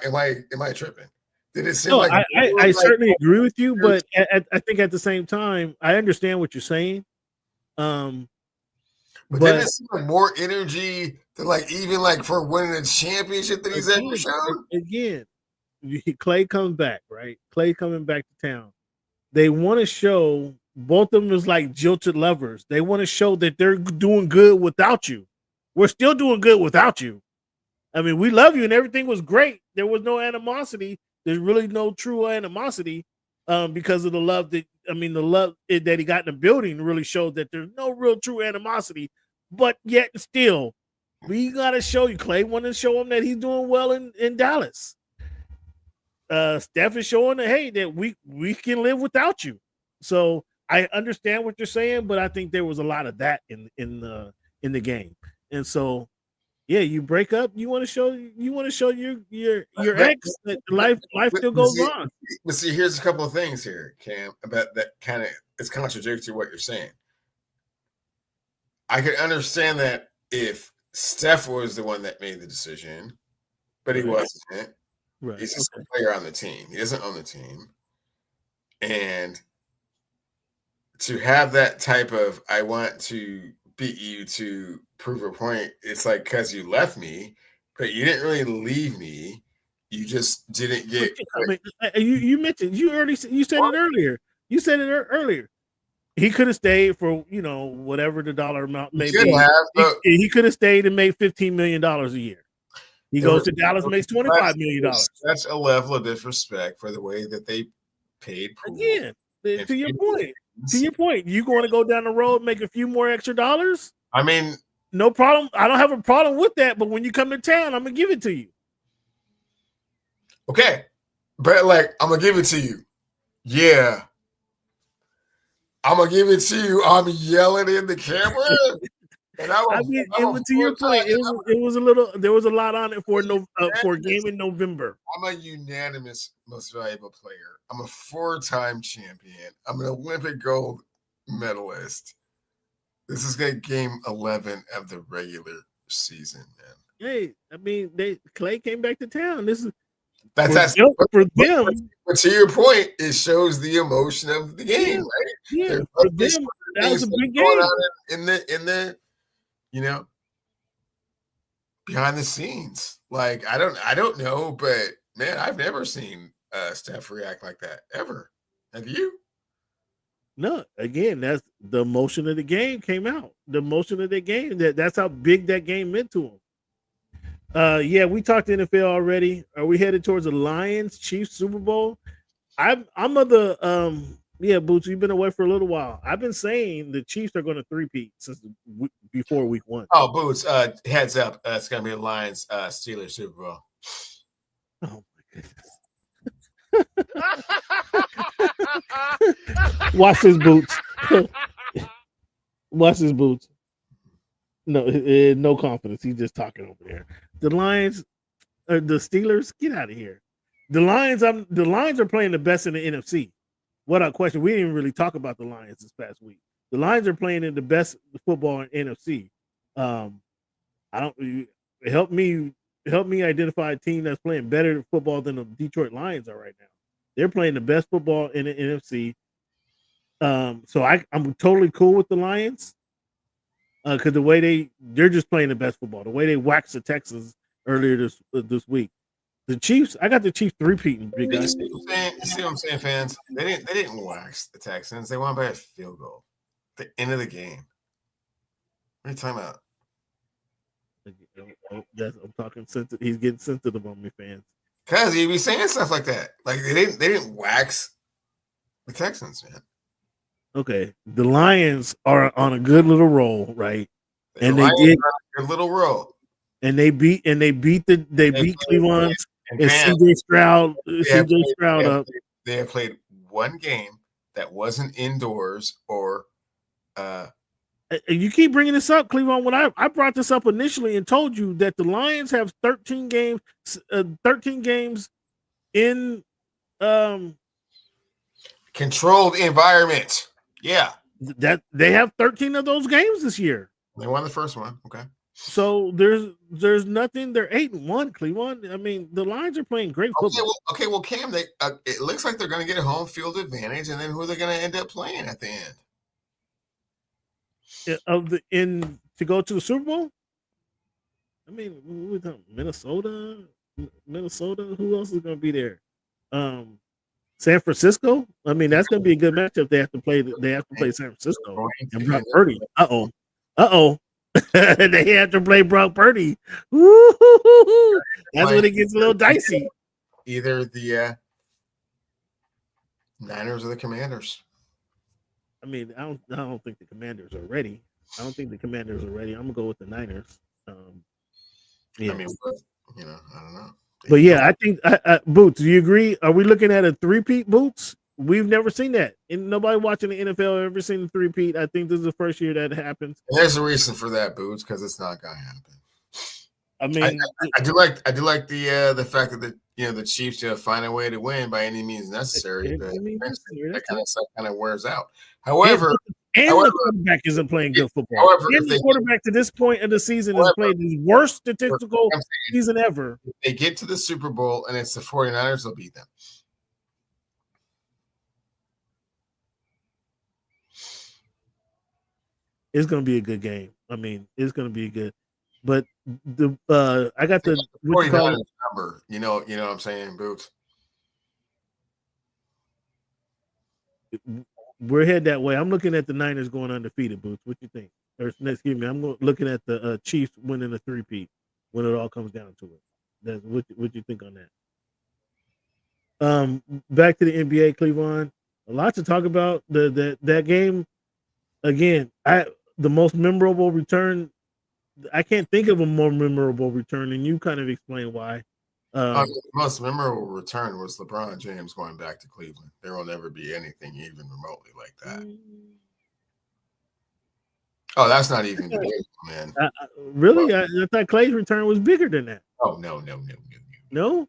tripping? Did it seem like I certainly agree with you, but I think at the same time, I understand what you're saying. But then it seemed like more energy than even for winning a championship that he's ever shown. Again, Klay comes back, right? Klay coming back to town. They want to show both of them is like jilted lovers. They want to show that they're doing good without you. We're still doing good without you. I mean, we love you and everything was great. There was no animosity. There's really no true animosity because of the love that he got in the building really showed that there's no real true animosity. But yet still, we got to show you, Klay want to show him that he's doing well in Dallas. Steph is showing that, hey, that we can live without you. So I understand what you're saying, but I think there was a lot of that in the game. And so, yeah, you break up. You want to show your ex that life still goes on. But see, here's a couple of things here, Cam, about that kind of it's contradictory to what you're saying. I could understand that if Steph was the one that made the decision, but he wasn't. Right. He's just a player on the team. He doesn't own the team. And to have that type of, I want to beat you to prove a point, it's like, because you left me, but you didn't really leave me. You just didn't get. You mentioned, you said it earlier. You said it earlier. He could have stayed for, whatever the dollar amount may be. He could have stayed and made $15 million a year. He goes to Dallas, makes $25 million. Such a level of disrespect for the way that they paid. Again, to your point, you going to go down the road, make a few more extra dollars? I mean, no problem. I don't have a problem with that. But when you come to town, I'm gonna give it to you. Okay, but I'm gonna give it to you. Yeah, I'm gonna give it to you. I'm yelling in the camera. And to your point, it was a little. There was a lot on it for a game in November. I'm a unanimous most valuable player. I'm a 4-time champion. I'm an Olympic gold medalist. This is game 11 of the regular season, man. Hey, Klay came back to town. That's for them. But to your point, it shows the emotion of the game, right? Yeah, for them, that was a big game. In the behind the scenes. I don't know, but man, I've never seen Steph react like that ever. Have you? No, again, that's the emotion of the game came out. The emotion of the game, that's how big that game meant to him. Yeah, we talked NFL already. Are we headed towards the Lions Chiefs Super Bowl? I'm of the Boots, you've been away for a little while. I've been saying the Chiefs are going to three-peat since before week 1. Oh, Boots, heads up. It's going to be a Lions Steelers Super Bowl. Oh, my goodness. Watch his Boots. Watch his Boots. No confidence. He's just talking over there. The Lions, the Steelers, get out of here. The Lions are playing the best in the NFC. what a question. We didn't even really talk about the Lions this past week. The Lions are playing in the best football in NFC. I don't help me identify a team that's playing better football than the Detroit Lions are right now. They're playing the best football in the NFC. So I'm totally cool with the Lions because the way they're just playing the best football. The way they waxed the Texans earlier this week. The Chiefs, I got the Chiefs three-peating. Big guys. See what I'm saying, fans? They didn't wax the Texans. They won by a field goal. The end of the game. What are you talking about? I'm talking sensitive. He's getting sensitive on me, fans. Cause he be saying stuff like that. Like they didn't wax the Texans, man. Okay, the Lions are on a good little roll, right? And they did a little roll. And they beat Cleveland and CJ Stroud. Up. They have played one game that wasn't indoors or. You keep bringing this up, Cleveland. When I brought this up initially and told you that the Lions have 13 games in controlled environment. Yeah, that they have 13 of those games this year. They won the first one. Okay. So there's nothing. They're 8-1, Cleveland. I mean, the Lions are playing great football. Well, Cam, it looks like they're going to get a home field advantage, and then who are they going to end up playing at the end? To go to the Super Bowl? I mean, Minnesota. Who else is going to be there? San Francisco. I mean, that's going to be a good matchup. They have to play San Francisco and Brock Purdy. They have to play Brock Purdy. Woo-hoo-hoo-hoo. That's when it gets a little dicey. Either the Niners or the Commanders. I mean, I don't think the Commanders are ready. I'm gonna go with the Niners. Yeah. I mean, I don't know. But yeah, I think Boots. Do you agree? Are we looking at a three-peat, Boots? We've never seen that. And nobody watching the NFL ever seen the three-peat. I think this is the first year that happens. There's a reason for that, Boots, because it's not gonna happen. I mean, I do like the fact that the Chiefs find a way to win by any means necessary, but that kind of stuff kind of wears out. However, the quarterback isn't playing good football. However, the quarterback to this point of the season has played the worst statistical season ever. If they get to the Super Bowl and it's the 49ers, they'll beat them. It's going to be a good game. I mean, it's going to be good. But I got the 49ers number. You know what I'm saying, Boots? We're headed that way. I'm looking at the Niners going undefeated, Boots. What you think? Or excuse me, I'm looking at the Chiefs winning the three-peat when it all comes down to it. That's what you think on that? Back to the NBA, Cleveland. A lot to talk about. That game again. The most memorable return. I can't think of a more memorable return, and you kind of explain why. The most memorable return was LeBron James going back to Cleveland. There will never be anything even remotely like that. Oh, that's not even debatable, man. Really? I thought Klay's return was bigger than that. Oh, no. No?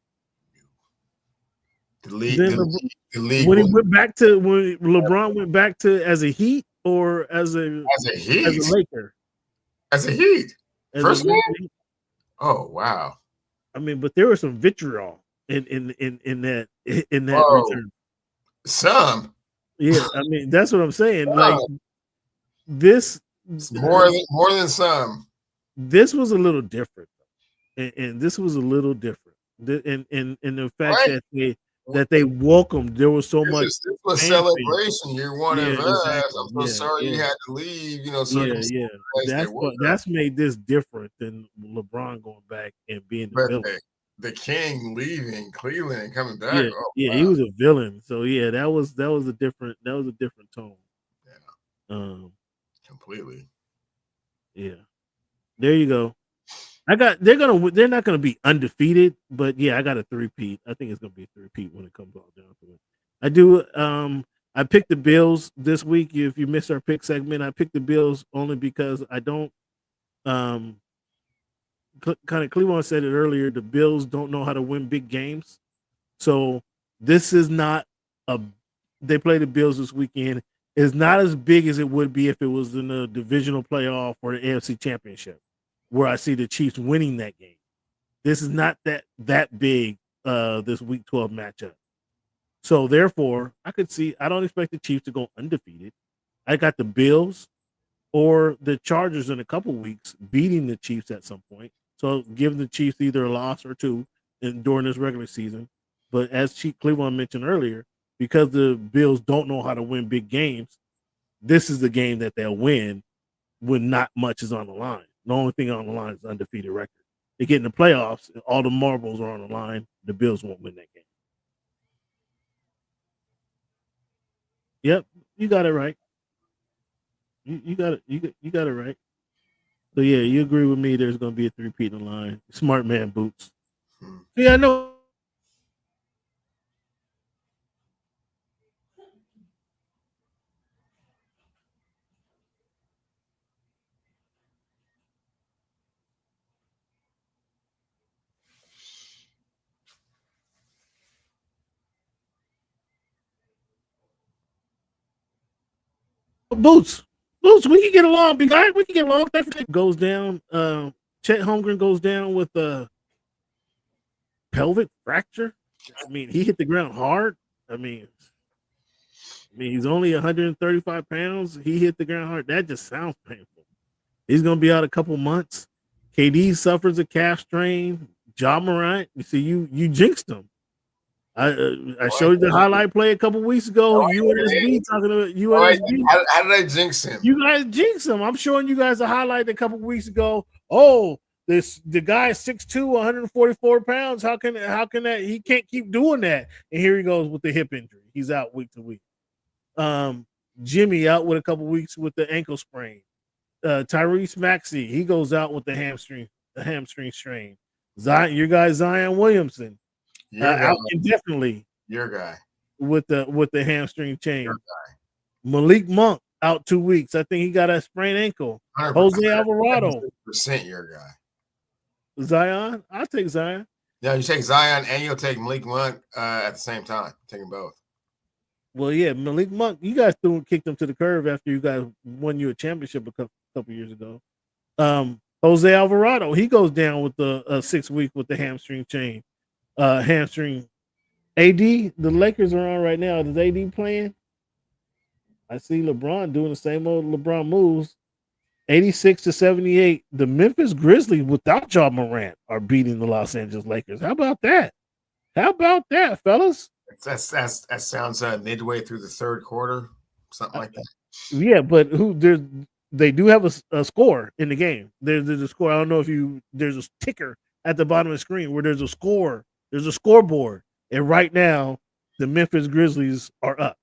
The league when LeBron went back to as a Heat or as a Laker? As a Heat. First one? Oh, wow. I mean, but there was some vitriol in that return. Some. Yeah, I mean, that's what I'm saying. Like this more than some. This was a little different. And this was a little different. And the fact that they welcomed, there was so much. This was a celebration. You're one of us. I'm so sorry you had to leave. That's made this different than LeBron going back and being the villain. The king leaving Cleveland and coming back. He was a villain. So that was a different tone. Yeah. Completely. Yeah. There you go. They're not gonna be undefeated, but yeah, I got a three-peat. I think it's gonna be a three-peat when it comes all down to it. I do. I picked the Bills this week. If you missed our pick segment, I picked the Bills only because I don't. Kind of Cleveland said it earlier. The Bills don't know how to win big games, so this is not They play the Bills this weekend. It's not as big as it would be if it was in the divisional playoff or the AFC Championship, where I see the Chiefs winning that game. This is not that big. This Week 12 matchup. So therefore, I don't expect the Chiefs to go undefeated. I got the Bills or the Chargers in a couple weeks beating the Chiefs at some point. So giving the Chiefs either a loss or two during this regular season. But as Chief Cleveland mentioned earlier, because the Bills don't know how to win big games, this is the game that they'll win when not much is on the line. The only thing on the line is undefeated record. They get in the playoffs, all the marbles are on the line. The Bills won't win that game. Yep, you got it right. You got it. You got it right. So yeah, you agree with me. There's going to be a three-peat in the line. Smart man boots. Yeah, I know. Boots, we can get along, big guy. We can get along. Goes down. Chet Holmgren goes down with a pelvic fracture. I mean, he hit the ground hard. I mean, he's only 135 pounds. He hit the ground hard. That just sounds painful. He's going to be out a couple months. KD suffers a calf strain. Ja Morant, you see, you jinxed him. I showed you the highlight play a couple weeks ago. UNSB talking about UNSB. How did I jinx him? You guys jinx him. I'm showing you guys a highlight a couple weeks ago. Oh, the guy is 6'2", 144 pounds. How can that? He can't keep doing that. And here he goes with the hip injury. He's out week to week. Jimmy out with a couple weeks with the ankle sprain. Tyrese Maxey, he goes out with the hamstring strain. Your guy Zion Williamson. Out indefinitely. Your guy with the hamstring chain. Your guy. Malik Monk out 2 weeks. I think he got a sprained ankle. Jose Alvarado. % your guy. Zion. I'll take Zion. Yeah, you take Zion and you'll take Malik Monk at the same time. Taking both. Well, yeah, Malik Monk. You guys kicked him to the curve after you guys won you a championship a couple years ago. Jose Alvarado. He goes down with the 6 week with the hamstring chain. Hamstring. AD, the Lakers are on right now. Is AD playing? I see LeBron doing the same old LeBron moves. 86-78. The Memphis Grizzlies without Ja Morant are beating the Los Angeles Lakers. How about that? How about that, fellas? That sounds midway through the third quarter, something like that. Yeah, but they do have a score in the game. There's a score. I don't know if there's a ticker at the bottom of the screen where there's a score. There's a scoreboard, and right now the Memphis Grizzlies are up.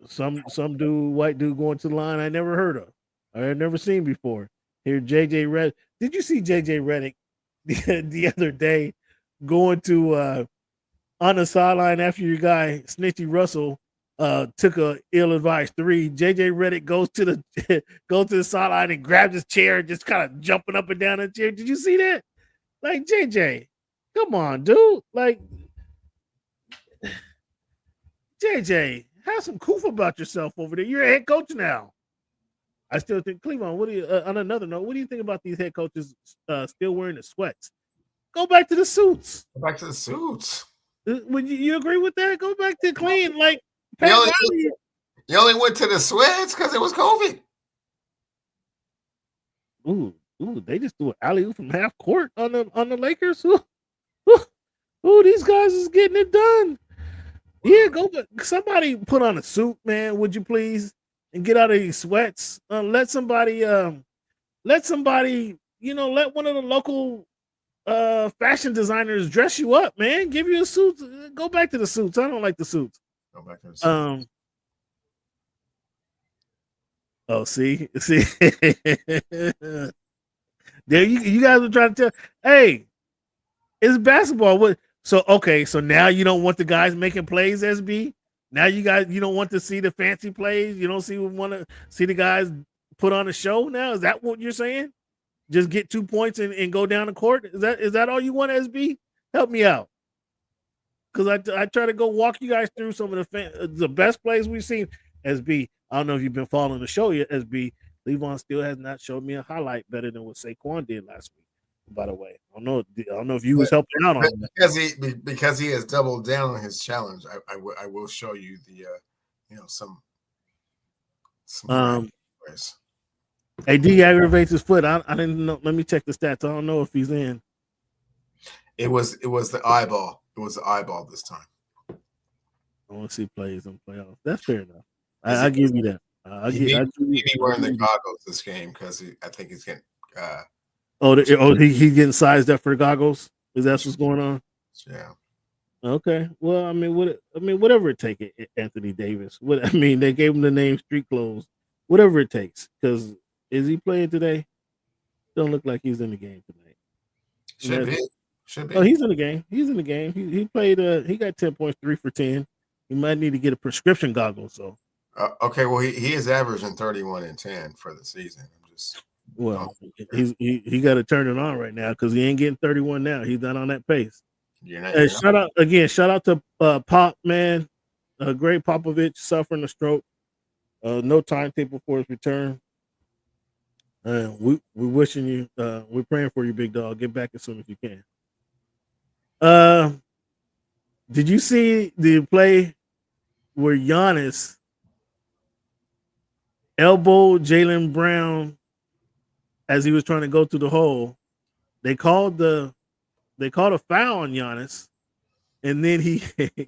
Some white dude going to the line I never heard of. I had never seen before. Here, JJ Redick. Did you see JJ Redick the other day going to on the sideline after your guy Snitchy Russell took a ill-advised three? JJ Redick goes to the sideline and grabs his chair, just kind of jumping up and down the chair. Did you see that? Like, JJ, come on, dude. Like, JJ, have some goof about yourself over there. You're a head coach now. I still think, Cleveland, what do you, on another note, what do you think about these head coaches still wearing the sweats? Go back to the suits. Go back to the suits. Would you agree with that? Go back to clean. Like, you only went to the sweats because it was COVID. Ooh, they just threw an alley-oop from half court on the Lakers. Ooh, these guys is getting it done. Yeah, go back. Somebody put on a suit, man, would you please? And get out of these sweats. Let somebody, let one of the local fashion designers dress you up, man. Give you a suit. Go back to the suits. I don't like the suits. Go back to the suits. Oh, see. There you guys are trying to tell. Hey, it's basketball. So now you don't want the guys making plays, SB. Now you don't want to see the fancy plays. You don't want to see the guys put on a show. Now is that what you're saying? Just get 2 points and go down the court. Is that all you want, SB? Help me out. because I try to go walk you guys through some of the best plays we've seen. SB, I don't know if you've been following the show yet. SB, Levon still has not showed me a highlight better than what Saquon did last week. By the way, I don't know if you was helping out on that because he has doubled down on his challenge. I will show you the some ways. AD aggravates his foot. I didn't know. Let me check the stats. I don't know if he's in. It was the eyeball. It was the eyeball this time. I want to see plays on playoffs. That's fair enough. I give you that. He be wearing the goggles this game because I think he's getting. He getting sized up for the goggles. Is that what's going on? Yeah. Okay. Well, whatever it takes, Anthony Davis. They gave him the name Street Clothes. Whatever it takes. Because is he playing today? Don't look like he's in the game tonight. Should be. Oh, he's in the game. He's in the game. He played. He got 10 points, 3 for 10. He might need to get a prescription goggle. So. Okay. Well, he is averaging 31 and 10 for the season. I'm just. Well, he got to turn it on right now because he ain't getting 31 now. He's not on that pace. Shout out to Pop, man. Greg Popovich suffering a stroke. No timetable for his return. We wishing you. We're praying for you, big dog. Get back as soon as you can. Did you see the play where Giannis elbowed Jaylen Brown as he was trying to go through the hole? They called a foul on Giannis, and then he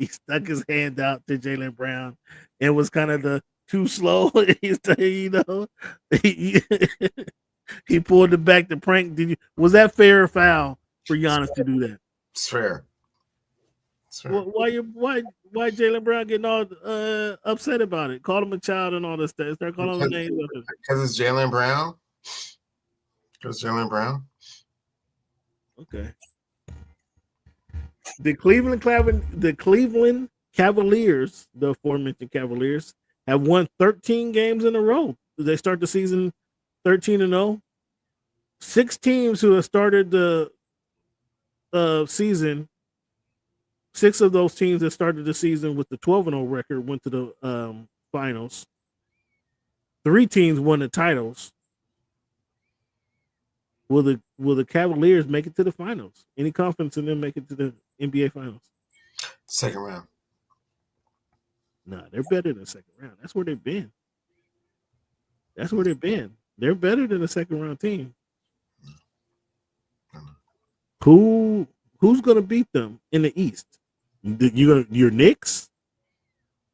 stuck his hand out to Jaylen Brown and was kind of the too slow. He pulled it back to prank. Was that fair or foul for Giannis to do that? It's fair. Why Jaylen Brown getting all upset about it? Call him a child and all this stuff. Start calling him names. Because it's Jaylen Brown. Okay. The Cleveland Cavaliers, the aforementioned Cavaliers, have won 13 games in a row. They start the season 13-0. 6 teams who have started the season. 6 of those teams that started the season with the 12-0 record went to the finals. 3 teams won the titles. Will the Cavaliers make it to the finals? Any confidence in them making it to the NBA finals? Second round. Nah, they're better than the second round. That's where they've been. They're better than a second round team. Who's gonna beat them in the East? Your Knicks?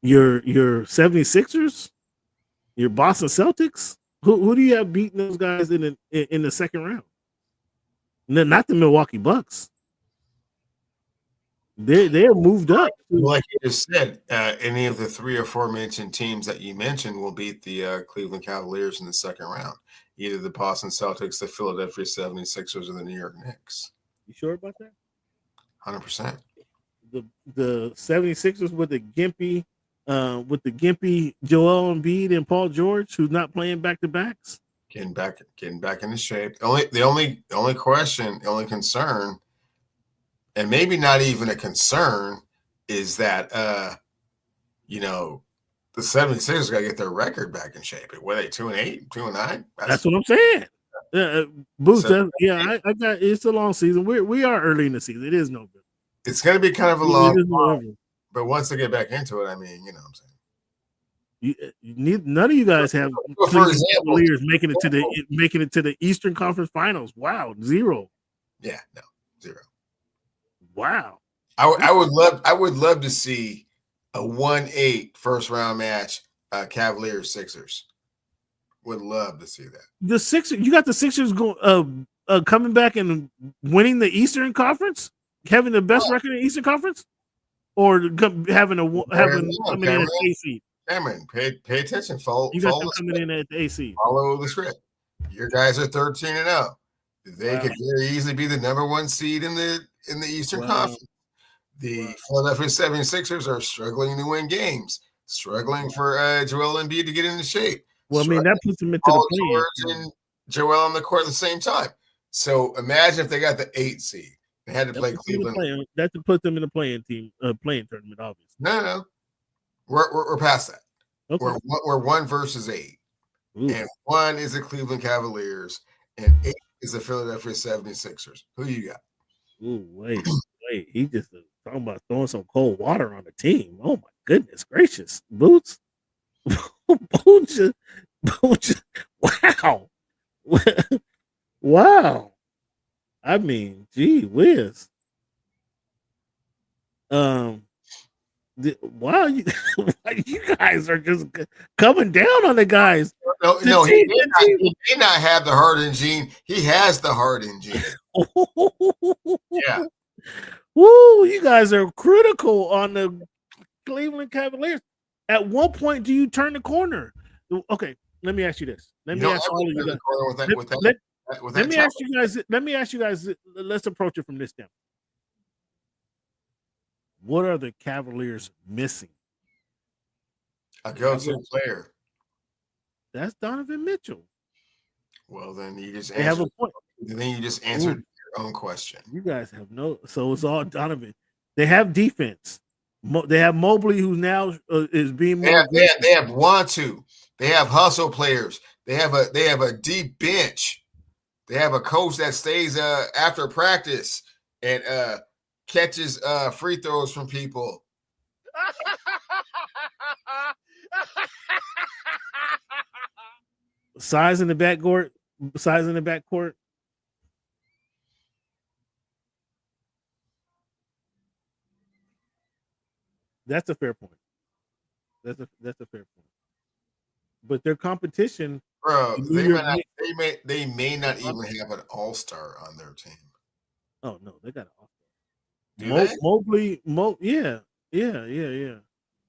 Your 76ers? Your Boston Celtics? Who do you have beating those guys in the second round? Not the Milwaukee Bucks. They're moved up. Like you just said, any of the 3 or 4 mentioned teams that you mentioned will beat the Cleveland Cavaliers in the second round. Either the Boston Celtics, the Philadelphia 76ers, or the New York Knicks. You sure about that? 100%. The 76ers with the gimpy Joel Embiid and Paul George, who's not playing back-to-backs. Getting back into shape. The only question, the only concern, and maybe not even a concern, is that the 76ers got to get their record back in shape. Were they 2-8, 2-9? That's what I'm saying. Boost. I got. It's a long season. We are early in the season. It is no good. It's going to be kind of a long time, but once they get back into it, I mean, you know what I'm saying. None of you guys have Cavaliers making it to the Eastern Conference Finals. Wow, 0. Yeah, no, 0. Wow. I would love to see a 1-8 first round match, Cavaliers Sixers. Would love to see that. The Sixers, you got the Sixers coming back and winning the Eastern Conference, having the best record in the Eastern Conference, or coming in at the AC. Cameron, pay attention. Follow. You got them coming in at the AC. Follow the script. Your guys are 13-0. They could very easily be the number 1 seed in the Eastern Conference. The Philadelphia 76ers are struggling to win games, struggling for Joel Embiid to get into shape. Well, I mean, that puts them into the play. And Joel on the court at the same time. So imagine if they got the 8 seed. They had to play Cleveland. That's to put them in the playing tournament, obviously. No. We're past that. Okay. We're 1 versus 8. Ooh. And 1 is the Cleveland Cavaliers, and 8 is the Philadelphia 76ers. Who you got? Ooh, wait. He just talking about throwing some cold water on the team. Oh my goodness gracious. Boots. Boots. Wow. Wow. I mean, gee whiz. Wow, you guys are just coming down on the guys. No, he may not have the Harden gene. He has the Harden gene. Yeah. Woo, you guys are critical on the Cleveland Cavaliers. At what point do you turn the corner? Okay, let me ask you this. Let me ask all of you guys. Let me ask you guys. Let's approach it from this standpoint. What are the Cavaliers missing? A go-to player. That's Donovan Mitchell. Well, then you just have a point. Then you just answered your own question. You guys have so it's all Donovan. They have defense. They have Mobley, who now is being more. They have want to. They have hustle players. They have a deep bench. They have a coach that stays after practice and catches free throws from people. Size in the backcourt. That's a fair point. That's a fair point. But their competition, bro, they may not even have an all-star on their team. Oh no, they got an all-star. Mobley, yeah.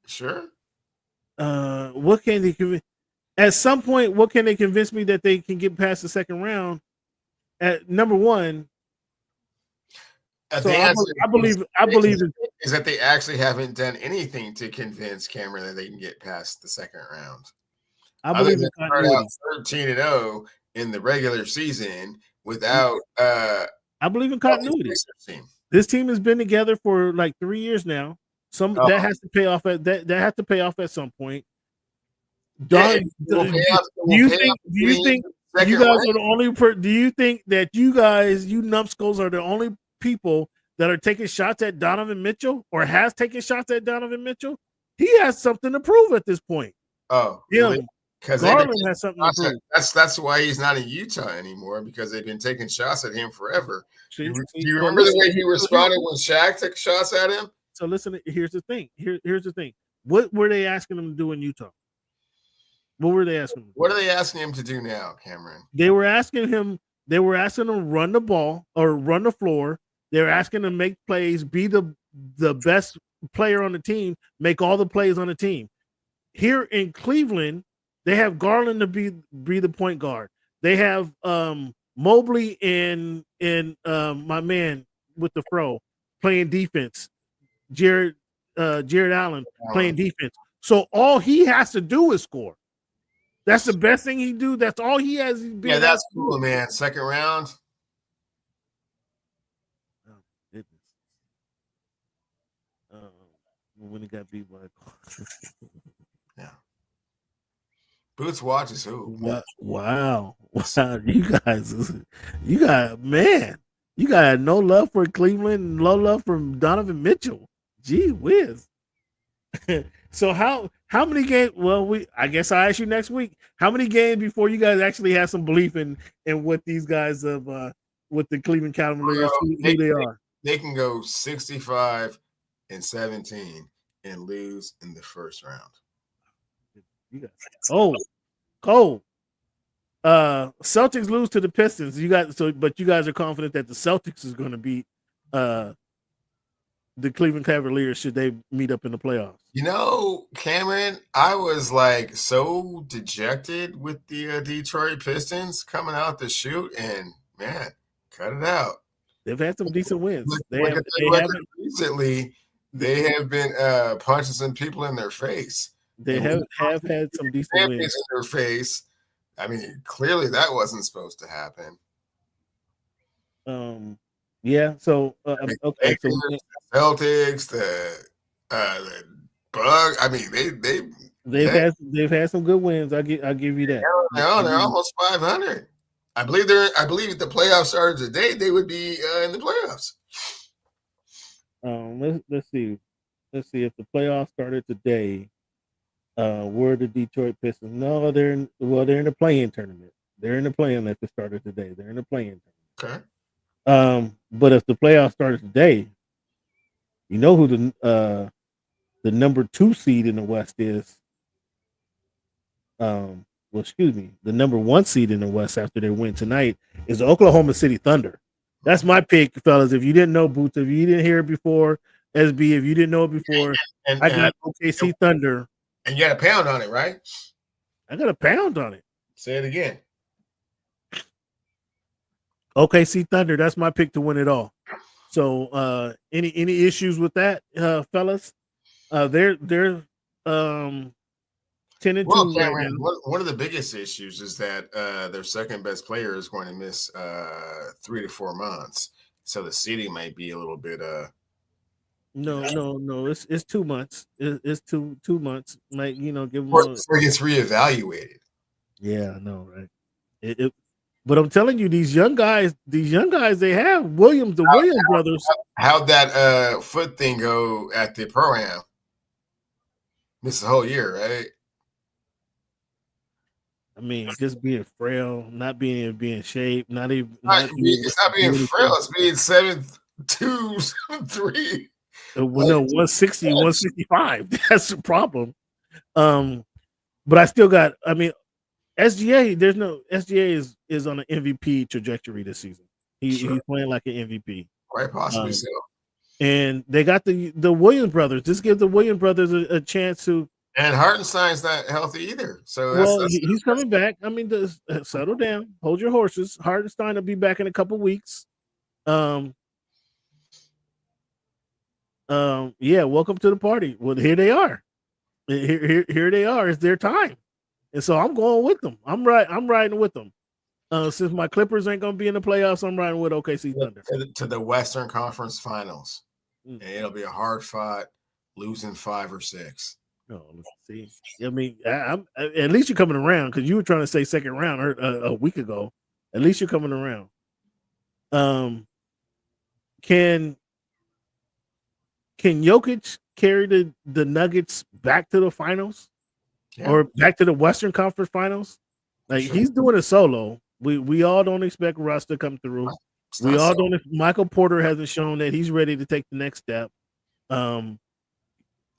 Sure. What can they convince? At some point, what can they convince me that they can get past the second round? At number one, so I believe is that they actually haven't done anything to convince Cameron that they can get past the second round. I believe they start out 13-0 in the regular season without. I believe in continuity. This team has been together for like 3 years now. That has to pay off that has to pay off at some point. Do you think you guys are the only? Do you think that you numbskulls are the only people that are taking shots at Donovan Mitchell or has taken shots at Donovan Mitchell? He has something to prove at this point. Oh, really? Because Garland has something to prove. That's why he's not in Utah anymore, because they've been taking shots at him forever. Do you remember the way he responded when Shaq took shots at him? So listen, here's the thing. Here's the thing. What were they asking him to do in Utah? What were they asking him? What are they asking him to do now, Cameron? They were asking him run the ball or run the floor. They were asking him to make plays, be the best player on the team, make all the plays on the team. Here in Cleveland, they have Garland to be the point guard. They have Mobley and my man with the fro playing defense. Jared Allen playing defense. So all he has to do is score. That's the best thing he do. That's all he has. Yeah, that's cool, man. Second round. Oh goodness. When he got beat by. Yeah. Boots watches who? Wow. You got no love for Cleveland, no love from Donovan Mitchell. Gee whiz. So how many games? Well, I guess I'll ask you next week. How many games before you guys actually have some belief in what these guys of with the Cleveland Cavaliers who they are? They can go 65-17 and lose in the first round. You guys, Cole. Celtics lose to the Pistons. But you guys are confident that the Celtics is going to beat the Cleveland Cavaliers should they meet up in the playoffs. You know, Cameron, I was like so dejected with the Detroit Pistons coming out the chute, and man, cut it out. They've had some decent wins. Recently, they have been punching some people in their face. They have had some decent wins in their face. I mean, clearly that wasn't supposed to happen. Yeah. So okay. So Celtics, the Bug. I mean, they've had some good wins. I'll give you that. They're almost 500. I believe if the playoffs started today, they would be in the playoffs. Let's see. Let's see if the playoffs started today. Were the Detroit Pistons? No, they're in the play-in tournament. They're in the play-in if it started today. They're in the play-in tournament. Okay. But if the playoffs started today, you know who the number 2 seed in the West is. The number 1 seed in the West after their win tonight is the Oklahoma City Thunder. That's my pick, fellas. If you didn't know, Boots, if you didn't hear it before, SB, if you didn't know it before, I got OKC Thunder. And you got a pound on it, right? I got a pound on it. Say it again. OKC Thunder. That's my pick to win it all. So, any issues with that, fellas? They're 10-2 right now. One of the biggest issues is that their second best player is going to miss 3 to 4 months. So the seeding might be a little bit. No. It's 2 months. It's two months. Like give them. So it gets reevaluated. Yeah, I know, right? But I'm telling you, these young guys, they have Williams brothers. How'd that foot thing go at the pro-am? Missed the whole year, right? I mean, just being frail, not being in shape, It's not being frail. It's being 7'2", 7'3". Well, no, 160, 165. That's the problem. But I still got. I mean, SGA. There's no SGA is on an MVP trajectory this season. He's playing like an MVP. Quite possibly so. And they got the Williams brothers. Just give the Williams brothers a chance to. And Hartenstein's not healthy either. So he's coming back. I mean, settle down, hold your horses. Hartenstein will be back in a couple weeks. Yeah, welcome to the party. Well, here they are. Here they are. It's their time, and so I'm going with them. I'm riding with them. Since my Clippers ain't gonna be in the playoffs, I'm riding with OKC Thunder to the Western Conference Finals, and it'll be a hard fought, losing 5 or 6. Oh, let's see. I mean, I'm at least you're coming around because you were trying to say second round a week ago. At least you're coming around. Can Jokic carry the Nuggets back to the finals or back to the Western Conference Finals? Like he's doing it solo. We all don't expect Russ to come through. We all don't. Michael Porter hasn't shown that he's ready to take the next step.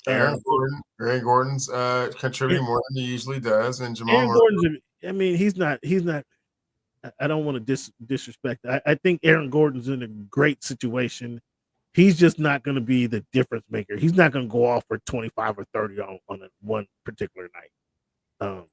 Aaron Gordon's contributing more than he usually does, and Jamal Murray. I mean, he's not. I don't want to disrespect. I think Aaron Gordon's in a great situation. He's just not going to be the difference maker. He's not going to go off for 25 or 30 on one particular night.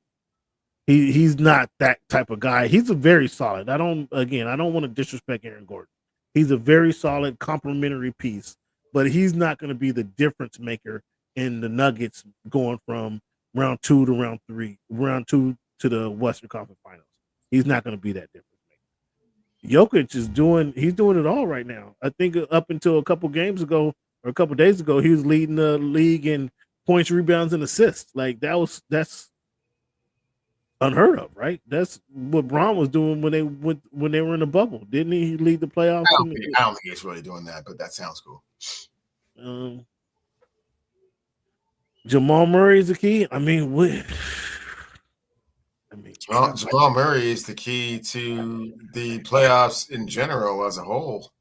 He's not that type of guy. He's a very solid. I don't want to disrespect Aaron Gordon. He's a very solid complementary piece, but he's not going to be the difference maker in the Nuggets going from round 2 to round 3, round 2 to the Western Conference Finals. He's not going to be that difference maker. Jokic is doing it all right now. I think up until a couple games ago or a couple days ago, he was leading the league in points, rebounds, and assists. Like that's unheard of, right? That's what Bron was doing when they were in the bubble. Didn't he lead the playoffs? I don't think he's really doing that, but that sounds cool. Jamal Murray is the key. Jamal Murray is the key to the playoffs in general as a whole,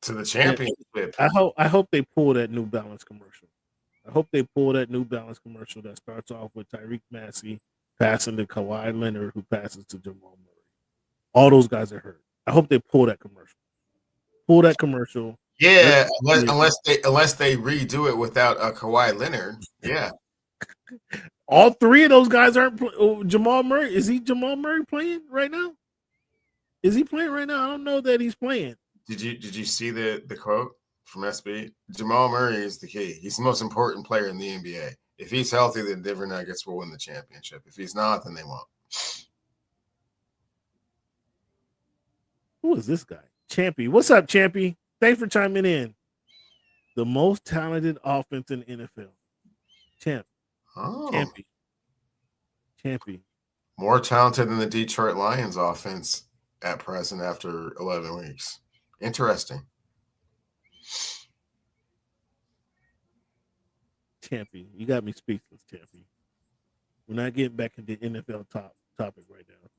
to the championship. I hope they pull that New Balance commercial. I hope they pull that New Balance commercial that starts off with Tyreke Maxey passing to Kawhi Leonard, who passes to Jamal Murray. All those guys are hurt. I hope they pull that commercial. Pull that commercial. Yeah, unless they redo it without a Kawhi Leonard. Yeah. All three of those guys aren't Jamal Murray. Is Jamal Murray playing right now? Is he playing right now? I don't know that he's playing. Did you see the quote from SB? Jamal Murray is the key. He's the most important player in the NBA. If he's healthy, then Denver Nuggets will win the championship. If he's not, then they won't. Who is this guy? Champy. What's up, Champy? Thanks for chiming in. The most talented offense in the NFL. Champ. Champy. More talented than the Detroit Lions offense at present after 11 weeks. Interesting. Champy. You got me speechless, Champy. We're not getting back into NFL topic right now.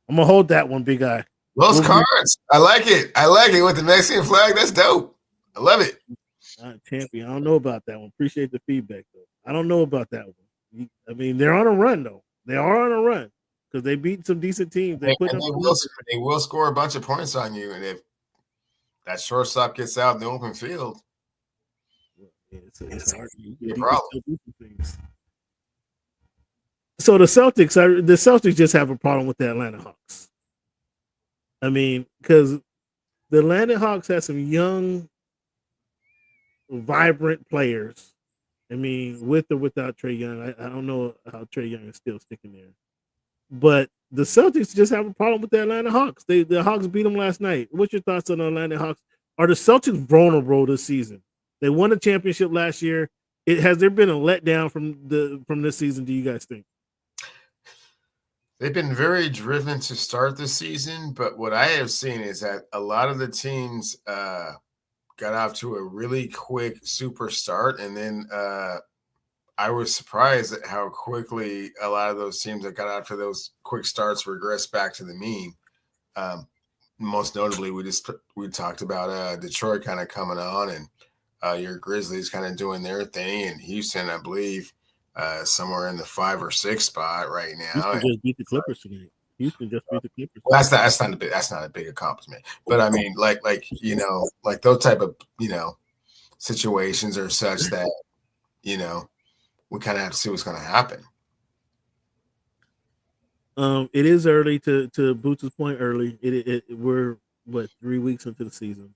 I'm going to hold that one, big guy. Those cards. I like it. With the Mexican flag. That's dope. I love it. Champy, I don't know about that one. Appreciate the feedback, though. I don't know about that one. I mean, they're on a run, though. They are on a run because they beat some decent teams. They will score a bunch of points on you, and if that shortstop gets out in the open field, it's hard. A problem. So the Celtics just have a problem with the Atlanta Hawks. I mean, because the Atlanta Hawks have some young, vibrant players. I mean, with or without Trae Young, I don't know how Trae Young is still sticking there. But the Celtics just have a problem with the Atlanta Hawks. The Hawks beat them last night. What's your thoughts on the Atlanta Hawks? Are the Celtics vulnerable this season? They won a championship last year. Has there been a letdown from this season, do you guys think? They've been very driven to start the season, but what I have seen is that a lot of the teams got off to a really quick super start, and then I was surprised at how quickly a lot of those teams that got out to those quick starts regressed back to the mean. Most notably, we talked about Detroit kind of coming on, and your Grizzlies kind of doing their thing, and Houston, I believe, somewhere in the 5 or 6 spot right now. Houston just beat the Clippers today. Well, that's not a big accomplishment, but I mean, like those type of situations are such that we kind of have to see what's going to happen. It is early to Boots' point. Early. We're 3 weeks into the season.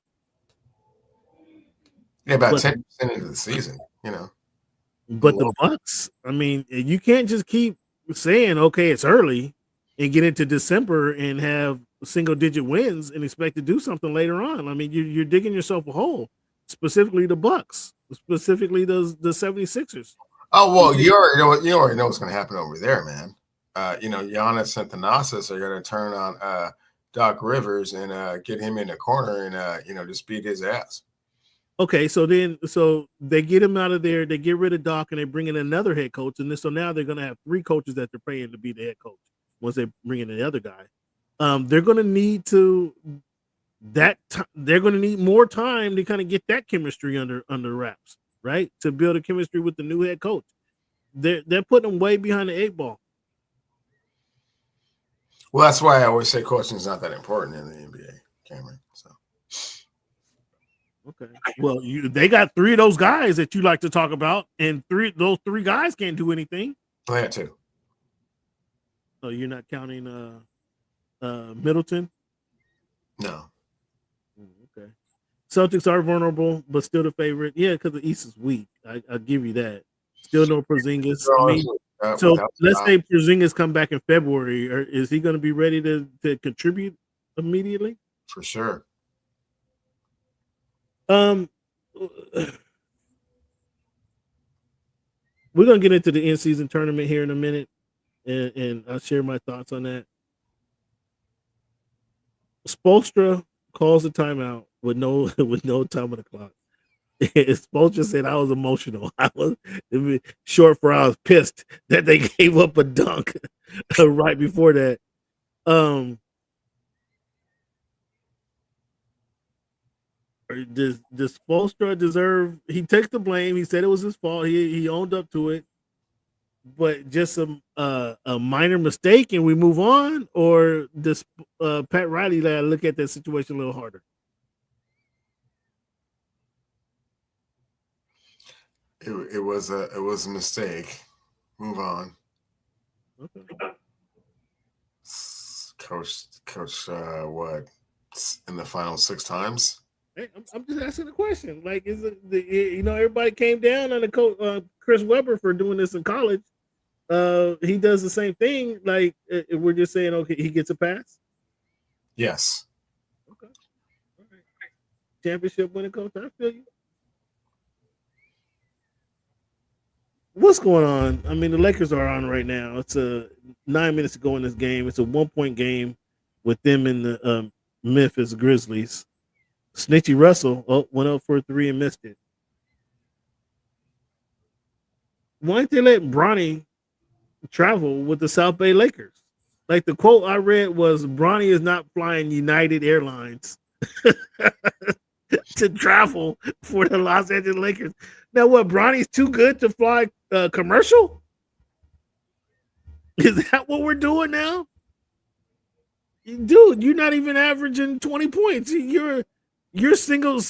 Yeah, about 10% into the season. But the Bucks, I mean, you can't just keep saying, okay, it's early and get into December and have single-digit wins and expect to do something later on. I mean, you're digging yourself a hole, specifically the Bucks, specifically the 76ers. Oh, well, you already know what's going to happen over there, man. Giannis and Thanasis are going to turn on Doc Rivers and get him in the corner and, just beat his ass. Okay, so they get him out of there, they get rid of Doc, and they bring in another head coach, and so now they're going to have 3 coaches that they're paying to be the head coach once they bring in the other guy. They're going to need they're going to need more time to kind of get that chemistry under wraps, right? To build a chemistry with the new head coach. They're putting them way behind the 8 ball. Well, that's why I always say coaching is not that important in the NBA, Cameron. So. Okay. Well, they got 3 of those guys that you like to talk about, and those 3 guys can't do anything. I had 2. So you're not counting Middleton? No. Okay. Celtics are vulnerable, but still the favorite. Yeah, because the East is weak. I'll give you that. Still no Porzingis. So let's say Porzingis come back in February. Is he going to be ready to contribute immediately? For sure. We're gonna get into the in-season tournament here in a minute, and I'll share my thoughts on that. Spoelstra calls a timeout with no time on the clock. Spoelstra said I was emotional. I was pissed that they gave up a dunk right before that. Does Spoelstra deserve? He takes the blame. He said it was his fault. He owned up to it, but just a minor mistake and we move on, or does Pat Riley look at that situation a little harder? It was a mistake. Move on. Okay. Coach, what in the final 6 times? Hey, I'm just asking the question. Like, is it everybody came down on the coach Chris Webber for doing this in college? He does the same thing. Like, we're just saying, okay, he gets a pass. Yes. Okay. championship winning coach. I feel you. What's going on? I mean, the Lakers are on right now. It's 9 minutes to go in this game. It's a 1-point game with them in the Memphis Grizzlies. Snitchy Russell went up for a 3 and missed it. Why didn't they let Bronny travel with the South Bay Lakers? Like the quote I read was, Bronny is not flying United Airlines to travel for the Los Angeles Lakers. Now what, Bronny's too good to fly commercial? Is that what we're doing now? Dude, you're not even averaging 20 points. You're single,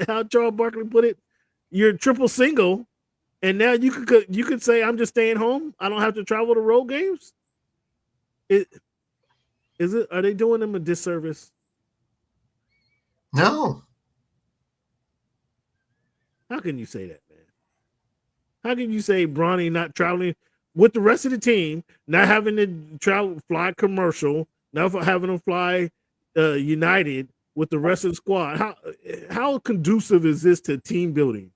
how Charles Barkley put it, you're triple single, and now you could say, I'm just staying home. I don't have to travel to road games. Are they doing them a disservice? No. How can you say that, man? How can you say Bronny not traveling with the rest of the team, not having to fly commercial, not having to fly United with the rest of the squad? How conducive is this to team building?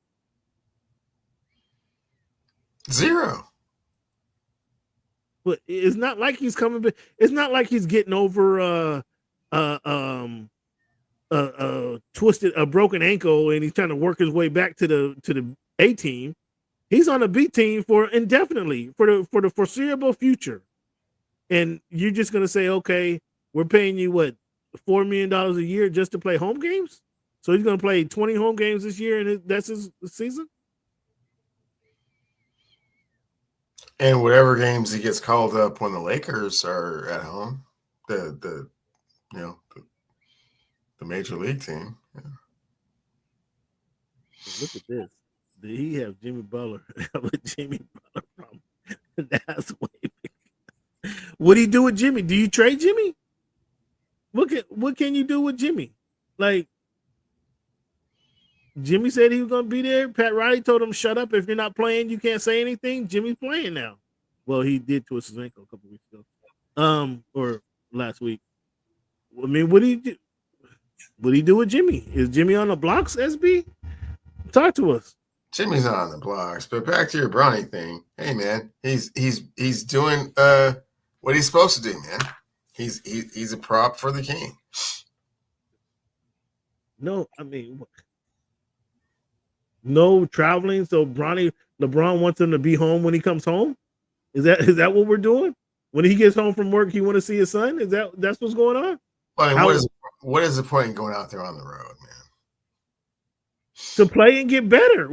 0. But it's not like he's coming. It's not like he's getting over a broken ankle and he's trying to work his way back to the A team. He's on the B team for indefinitely for the foreseeable future. And you're just gonna say, okay, we're paying you what, $4 million a year just to play home games? So he's gonna play 20 home games this year, and that's his season. And whatever games he gets called up when the Lakers are at home, the major league team. Yeah. Look at this. Did he have Jimmy Butler? Jimmy Butler problem. That's way big. What do you do with Jimmy? Do you trade Jimmy? What can you do with Jimmy? Like, Jimmy said he was going to be there. Pat Riley told him, shut up. If you're not playing, you can't say anything. Jimmy's playing now. Well, he did twist his ankle a couple weeks ago. Or last week. I mean, what do you do? What do you do with Jimmy? Is Jimmy on the blocks, SB? Talk to us. Jimmy's not on the blocks, but back to your Bronny thing. Hey, man, he's doing what he's supposed to do, man. He's a prop for the king. No, I mean, no traveling. So LeBron wants him to be home when he comes home. Is that what we're doing? When he gets home from work, he want to see his son. That's what's going on? I mean, what is the point in going out there on the road, man? To play and get better.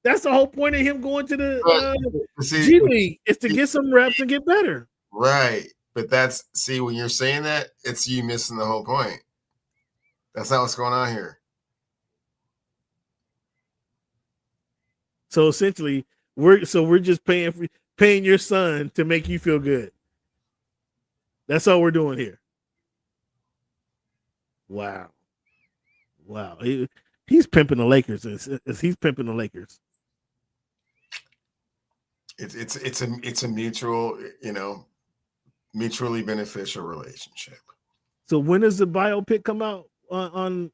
That's the whole point of him going to the G League, is to get some reps and get better. Right. But when you're saying that, it's you missing the whole point. That's not what's going on here. So essentially, we're just paying your son to make you feel good. That's all we're doing here. Wow. He's pimping the Lakers. He's pimping the Lakers. It's a mutual, mutually beneficial relationship. So when does the biopic come out on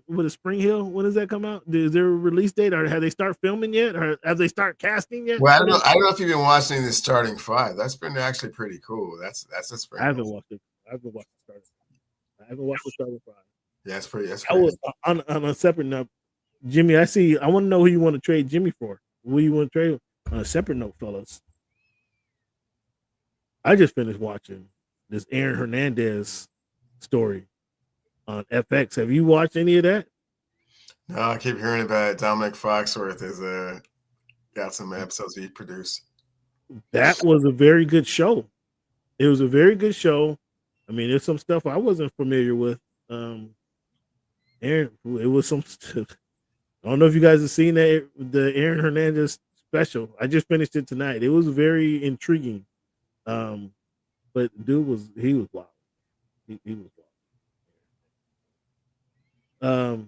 with a Spring Hill? When does that come out? Is there a release date, or have they start filming yet, or have they start casting yet? Well, I don't know if you've been watching the starting five. That's been actually pretty cool. That's a Spring. I haven't watched it. I haven't watched the starting five. Yeah, that's pretty. I was on a separate note, Jimmy. I want to know who you want to trade Jimmy for. Who you want to trade? On a separate note, fellas, I just finished watching this Aaron Hernandez story on FX. Have you watched any of that? No, I keep hearing about it. Dominic Foxworth has got some episodes he produced. That was a very good show. It was a very good show. I mean, there's some stuff I wasn't familiar with. Aaron, it was some. I don't know if you guys have seen the Aaron Hernandez special. I just finished it tonight. It was very intriguing. But dude was wild. He was wild.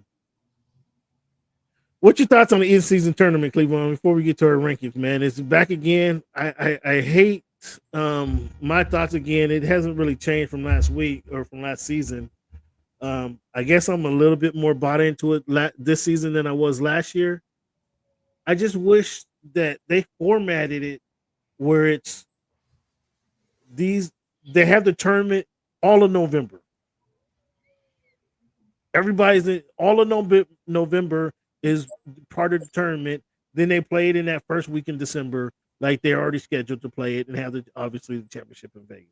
What's your thoughts on the in-season tournament, Cleveland? Before we get to our rankings, man, it's back again. I hate my thoughts again. It hasn't really changed from last week or from last season. I guess I'm a little bit more bought into it this season than I was last year. I just wish that they formatted it where it's they have the tournament all of November. Everybody's in all of November is part of the tournament. Then they play it in that first week in December, like they're already scheduled to play it and have obviously the championship in Vegas.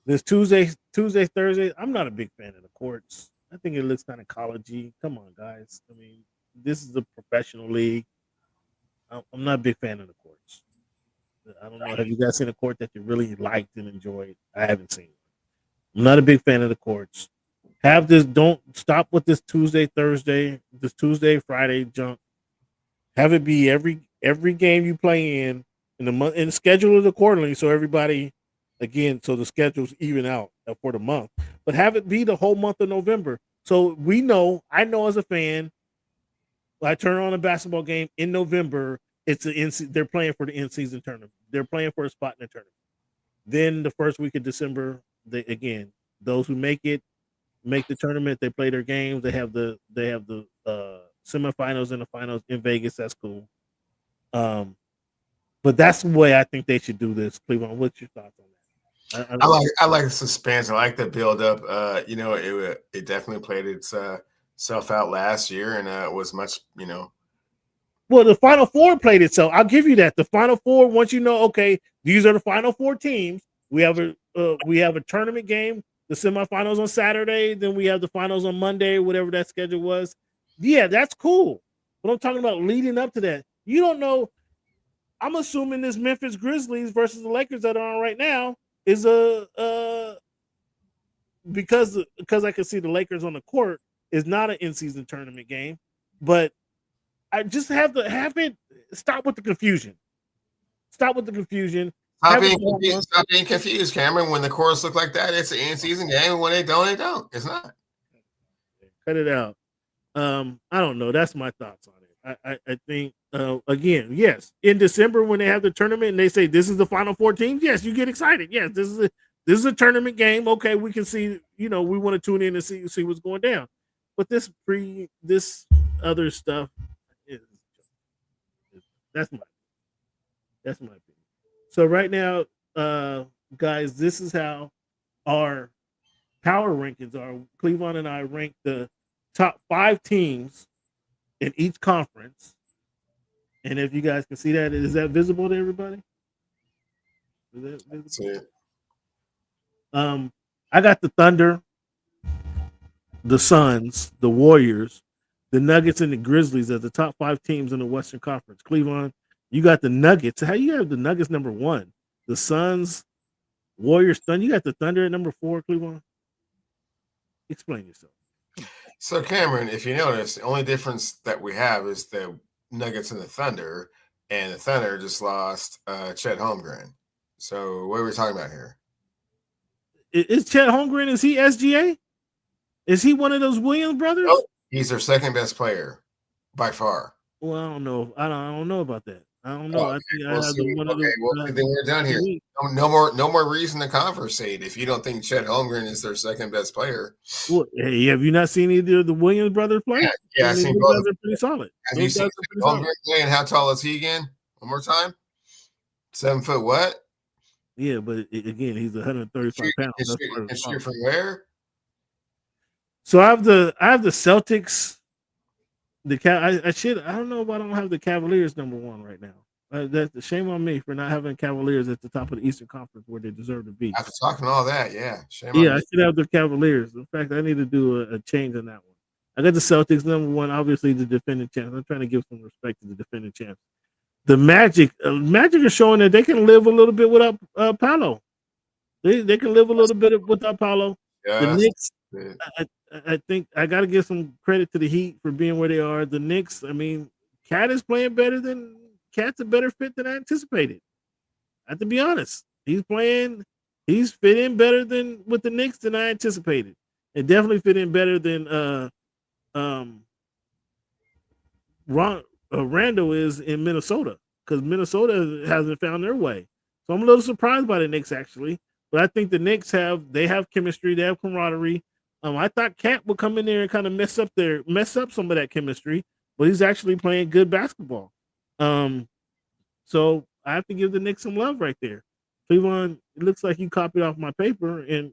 This Tuesday, Thursday. I'm not a big fan of the courts. I think it looks kind of collegey. Come on, guys. I mean, this is a professional league. I'm not a big fan of the courts. I don't know. Have you guys seen a court that you really liked and enjoyed? I haven't seen it. I'm not a big fan of the courts. Have this. Don't stop with this Tuesday, Thursday, this Tuesday, Friday junk. Have it be every game you play in the month and schedule it accordingly so everybody, again, so the schedules even out for the month. But have it be the whole month of November. So we know, I know as a fan, I turn on a basketball game in November, they're playing for the in-season tournament. They're playing for a spot in the tournament. Then the first week of December, those who make the tournament, they play their games. They have the semifinals and the finals in Vegas. That's cool. But that's the way I think they should do this. Cleveland, what's your thoughts on that? I like the suspense. I like the build up. It definitely played itself out last year, and it was much. Well, the Final Four played itself. I'll give you that. The Final Four, once you know, okay, these are the Final Four teams. We have a tournament game. The semifinals on Saturday, then we have the finals on Monday, whatever that schedule was. Yeah, that's cool. But I'm talking about leading up to that. You don't know. I'm assuming this Memphis Grizzlies versus the Lakers that are on right now is because I can see the Lakers on the court is not an in-season tournament game. But I just have it stop with the confusion. Stop with the confusion. Stop being confused, Cameron. When the courts look like that, it's an in-season game. And when they don't, they don't. It's not. Cut it out. I don't know. That's my thoughts on it. I think, again, yes, in December when they have the tournament and they say this is the Final Four teams, yes, you get excited. Yes, this is a tournament game. Okay, we can see, we want to tune in and see what's going down. But this other stuff that's my opinion. So right now, guys, this is how our power rankings are. Cleveland and I rank the top 5 teams in each conference. And if you guys can see that, is that visible to everybody? Is that visible? I got the Thunder, the Suns, the Warriors, the Nuggets, and the Grizzlies as the top 5 teams in the Western Conference. Cleveland, you got the Nuggets. How you have the Nuggets number 1? The Suns, Warriors, Thunder. You got the Thunder at number 4, Cleveland. Explain yourself. So, Cameron, if you notice, the only difference that we have is the Nuggets and the Thunder just lost Chet Holmgren. So, what are we talking about here? Is Chet Holmgren, is he SGA? Is he one of those Williams brothers? Oh, he's their second best player by far. Well, I don't know. I don't know about that. I don't know. Okay, then we're done here. No more reason to conversate if you don't think Chet Holmgren is their second best player. Well, hey, have you not seen either of the Williams brothers play? Yeah, I've seen both. They're pretty solid. Have you seen Holmgren play? And how tall is he again? One more time. 7 foot what? Yeah, but again, he's 135 pounds. And shoot from where? So I have the Celtics. I don't know if I don't have the Cavaliers number 1 right now. That's a shame on me for not having Cavaliers at the top of the Eastern Conference where they deserve to be. After talking all that, yeah. Shame on me. I should have the Cavaliers. In fact, I need to do a change on that one. I got the Celtics number 1, obviously the defending champs. I'm trying to give some respect to the defending champs. The Magic are showing that they can live a little bit without Paolo. They can live a little bit without Paolo. Yes. The Knicks, I think I got to give some credit to the Heat for being where they are. The Knicks, I mean, Cat's a better fit than I anticipated. I have to be honest. He's fit in better than with the Knicks than I anticipated. It definitely fit in better than Randall is in Minnesota because Minnesota hasn't found their way. So I'm a little surprised by the Knicks actually. But I think the Knicks have chemistry, they have camaraderie. I thought Cat would come in there and kind of mess up some of that chemistry, but he's actually playing good basketball. So I have to give the Knicks some love right there. Cleveland, it looks like you copied off my paper and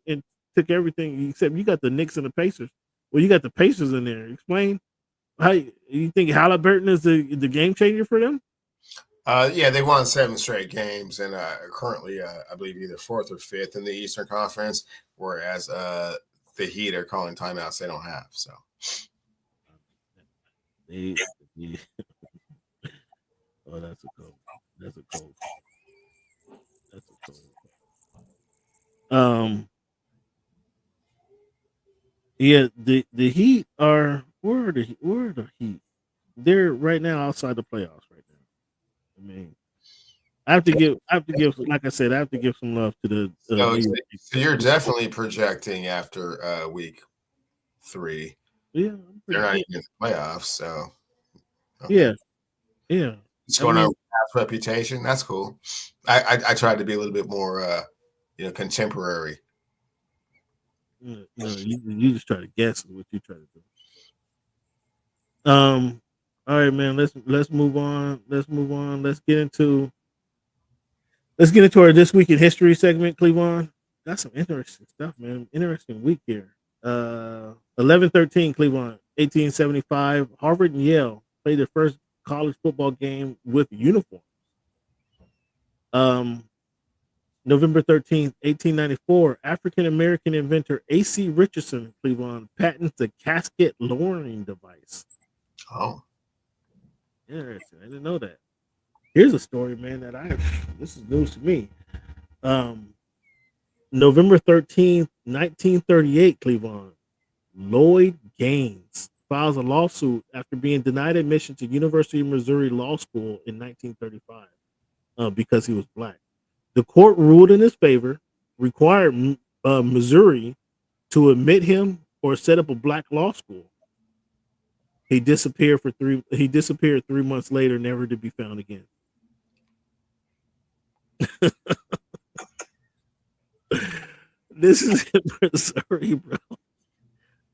took everything except you got the Knicks and the Pacers. Well, you got the Pacers in there. Explain how you think Halliburton is the game changer for them? Yeah, they won 7 straight games and currently, I believe, either 4th or 5th in the Eastern Conference, whereas the Heat are calling timeouts they don't have. So, oh, that's a cold. Yeah, the Heat are where are the Heat? They're right now outside the playoffs right now. I mean, I have to give, like I said, I have to give some love to the. So you're definitely projecting after week 3. Yeah, they're not even in the playoffs. So okay. Yeah. It's going over past reputation. That's cool. I tried to be a little bit more, contemporary. You just try to guess what you try to do. All right, man. Let's move on. Let's get into our This Week in History segment. Cleveland got some interesting stuff, man. Interesting week here. 11-13 Cleveland, 1875. Harvard and Yale played their first college football game with uniforms. November 13th, 1894, African-American inventor A.C. Richardson, Cleveland, patents the casket lowering device. Oh. Interesting. I didn't know that. Here's a story, man, this is news to me. November 13th, 1938, Cleveland, Lloyd Gaines files a lawsuit after being denied admission to University of Missouri Law School in 1935 because he was black. The court ruled in his favor, required Missouri to admit him or set up a black law school. He disappeared 3 months later, never to be found again. This is in Missouri, bro.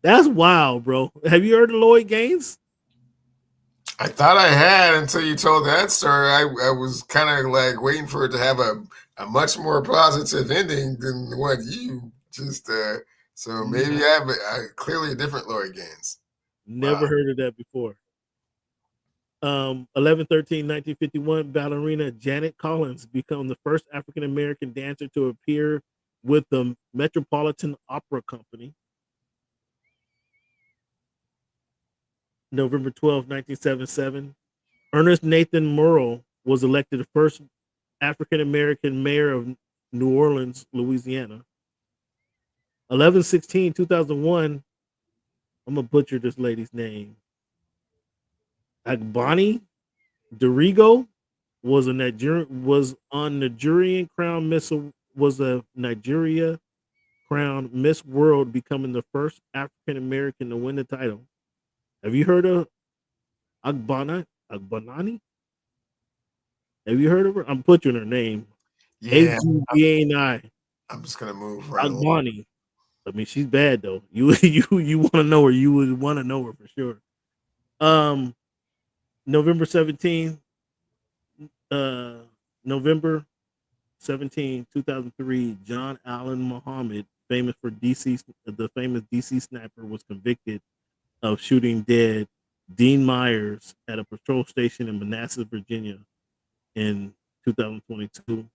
That's wild, bro. Have you heard of Lloyd Gaines? I thought I had until you told that story. I was kind of like waiting for it to have a much more positive ending than what you just. So maybe I have clearly a different Lloyd Gaines. Never heard of that before. 11-13-1951, ballerina Janet Collins became the first African American dancer to appear with the Metropolitan Opera Company. November 12, 1977, Ernest Nathan Murrell was elected the first African American mayor of New Orleans, Louisiana. 11-16-2001, I'm gonna butcher this lady's name. Agbani Dorigo was a Nigerian crown Miss World, becoming the first African American to win the title. Have you heard of Agbanani? Have you heard of her? I'm butchering her name. Yeah. Agbani. I'm just gonna move right. Agbani. I mean, she's bad though. You want to know her? You would want to know her for sure. November 17, 2003, John Allen Muhammad, the famous DC sniper, was convicted of shooting dead Dean Myers at a patrol station in Manassas, Virginia in 2022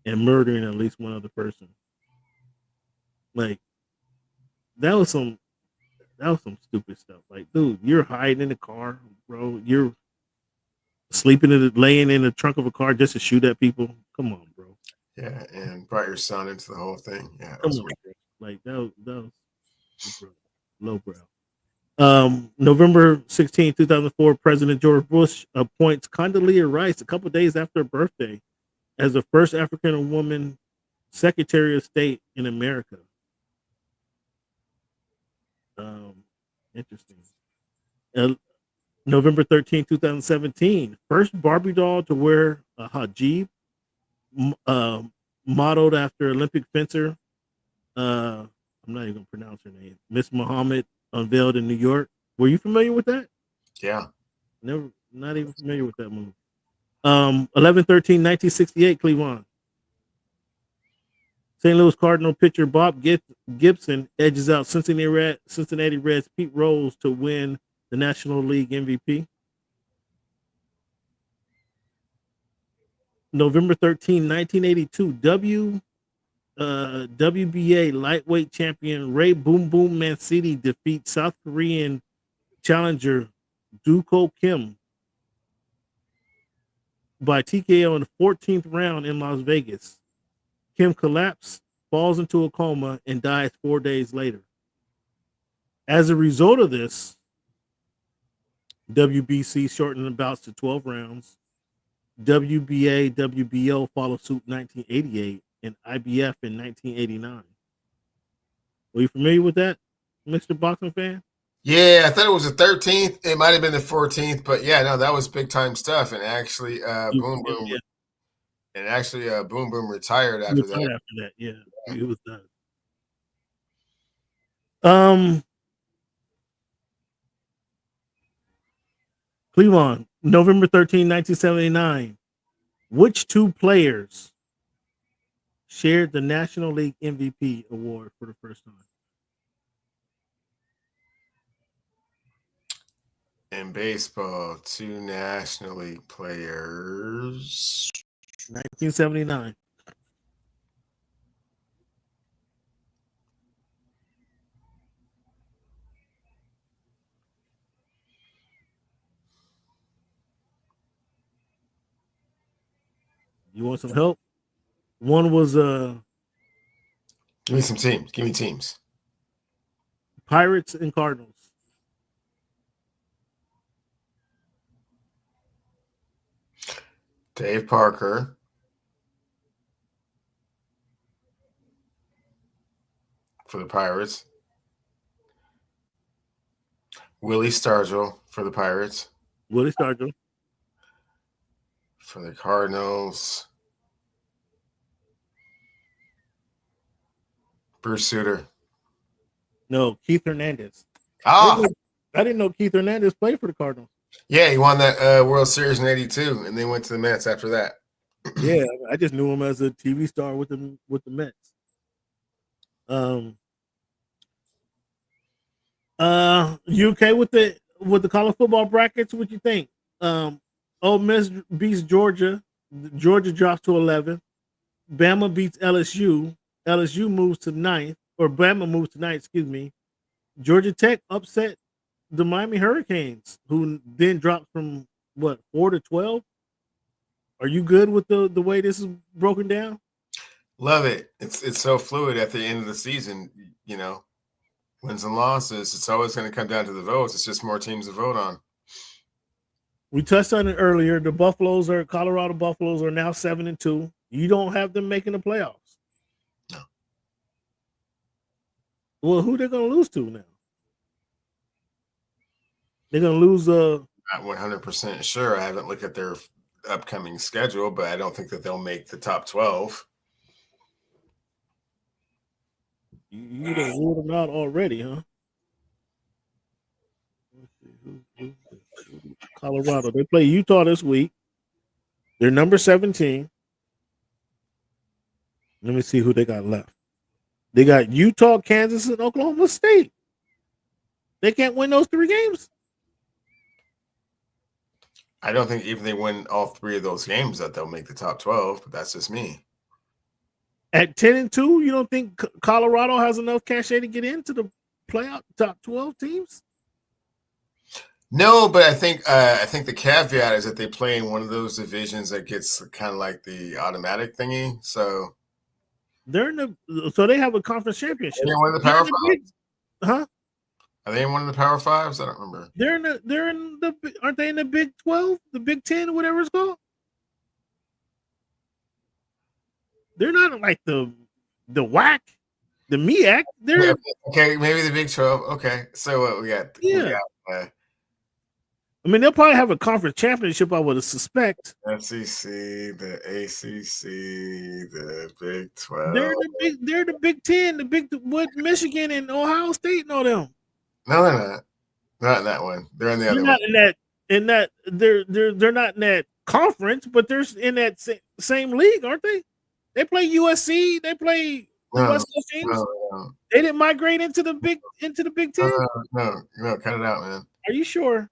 and murdering at least one other person. Like, that was some stupid stuff. Like, dude, you're hiding in the car, bro. You're laying in the trunk of a car just to shoot at people. Come on, bro. Yeah, and brought your son into the whole thing. Yeah, come on, bro. Like that was lowbrow. November 16, 2004, President George Bush appoints Condoleezza Rice a couple days after her birthday as the first African woman Secretary of State in America. Interesting. November 13, 2017, first Barbie doll to wear a hijab, modeled after Olympic fencer I'm not even gonna pronounce her name. Miss Muhammad unveiled in New York. Were you familiar with that? Yeah. Never, not even familiar with that movie. 11/13/1968, Cleveland. St. Louis Cardinal pitcher Bob Gibson edges out Cincinnati Reds Pete Rose to win the National League MVP. November 13, 1982, WBA lightweight champion Ray Boom Boom Mancini defeats South Korean challenger Doo-Ko Kim by TKO in the 14th round in Las Vegas. Kim collapsed, falls into a coma, and dies 4 days later. As a result of this, WBC shortened the bouts to 12 rounds. WBA, WBO followed suit in 1988 and IBF in 1989. Were you familiar with that, Mr. Boxing fan? Yeah, I thought it was the 13th. It might have been the 14th, but yeah, no, that was big time stuff. And actually, Boom Boom, yeah. and actually, Boom Boom retired after that. After that, yeah, he was done. Cleveland, November 13, 1979. Which two players shared the National League MVP award for the first time? In baseball, two National League players. 1979. You want some help? One was Give me some teams. Give me teams. Pirates and Cardinals. Dave Parker. For the Pirates. Willie Stargell for the Pirates. Willie Stargell. For the Cardinals. Bruce Sutter. No, Keith Hernandez. Oh, I didn't know Keith Hernandez played for the Cardinals. Yeah, he won that World Series in '82, and then went to the Mets after that. Yeah, I just knew him as a TV star with the Mets. You okay with the college football brackets? What you think? Ole Miss beats Georgia. Georgia drops to 11. Bama beats LSU. LSU moves to 9th, or Bama moves to 9th, excuse me. Georgia Tech upset the Miami Hurricanes, who then dropped from 4 to 12. Are you good with the way this is broken down? Love it. It's so fluid at the end of the season, you know. Wins and losses, it's always going to come down to the votes. It's just more teams to vote on. We touched on it earlier. The Colorado Buffaloes are now 7-2. You don't have them making the playoffs. No. Well, who they're going to lose to now? They're going to lose. Not 100% sure. I haven't looked at their upcoming schedule, but I don't think that they'll make the top 12. You done ruled them out already, huh? Colorado. They play Utah this week. They're number 17. Let me see who they got left. They got Utah, Kansas, and Oklahoma State. They can't win those 3 games. I don't think even they win all 3 of those games that they'll make the top 12, but that's just me. At 10-2, you don't think Colorado has enough cachet to get into the playoff top 12 teams? No, but I think the caveat is that they play in one of those divisions that gets kind of like the automatic thingy. So they're in so they have a conference championship. They're one of the Power Fives. Huh? Are they in one of the Power Fives? I don't remember. Aren't they in the Big 12, the Big 10, whatever it's called? They're not like the WAC, the MEAC. They're okay. Maybe the Big 12. Okay, so what we got? Yeah. I mean, they'll probably have a conference championship, I would suspect. SEC, the ACC, the Big 12. They're the Big 10, the Big what Michigan and Ohio State and all them. No, they're not. Not in that one. They're in the other one. They're not in that conference, but they're in that same league, aren't they? They play USC. They play West Coast teams. No. They didn't migrate into the Big 10. No, cut it out, man. Are you sure?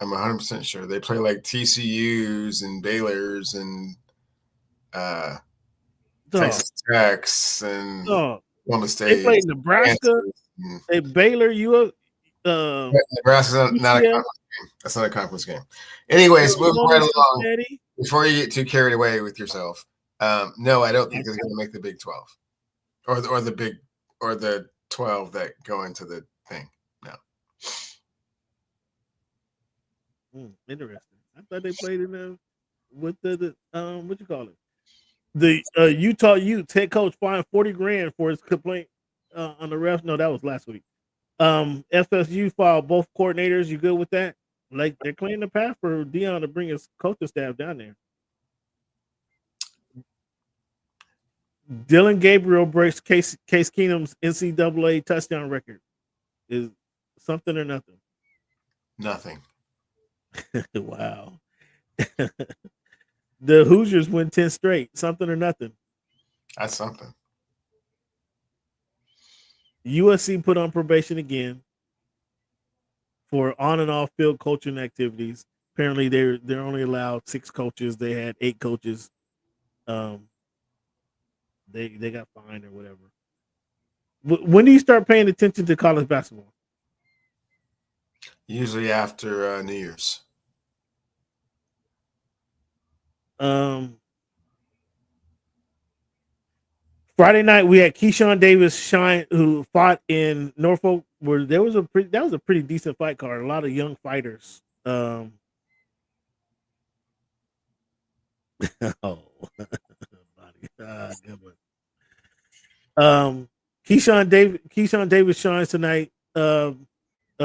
I'm 100% sure. They play like TCU's and Baylor's and Texas Tech's and Oklahoma State. They play Nebraska. They Baylor. Nebraska's not a conference game. That's not a conference game. Anyways, moving right along. Before you get too carried away with yourself, no, I don't think it's going to make the Big 12 or the 12 that go into the thing. No. Interesting. I thought they played in with the what you call it? The Utah Utes head coach fined $40,000 for his complaint on the refs. No, that was last week. FSU filed both coordinators. You good with that? Like they're clearing the path for Deion to bring his coaching staff down there. Dylan Gabriel breaks Case Keenum's NCAA touchdown record. Is something or nothing? Nothing. Wow. The Hoosiers win 10 straight. Something or nothing? That's something. USC put on probation again for on and off field coaching activities. Apparently, they're only allowed 6 coaches. They had 8 coaches. They got fined or whatever. When do you start paying attention to college basketball? Usually after New Year's. Friday night we had Keyshawn Davis Shine, who fought in Norfolk, where that was a pretty decent fight card. A lot of young fighters. Good one. Keyshawn Davis shines tonight.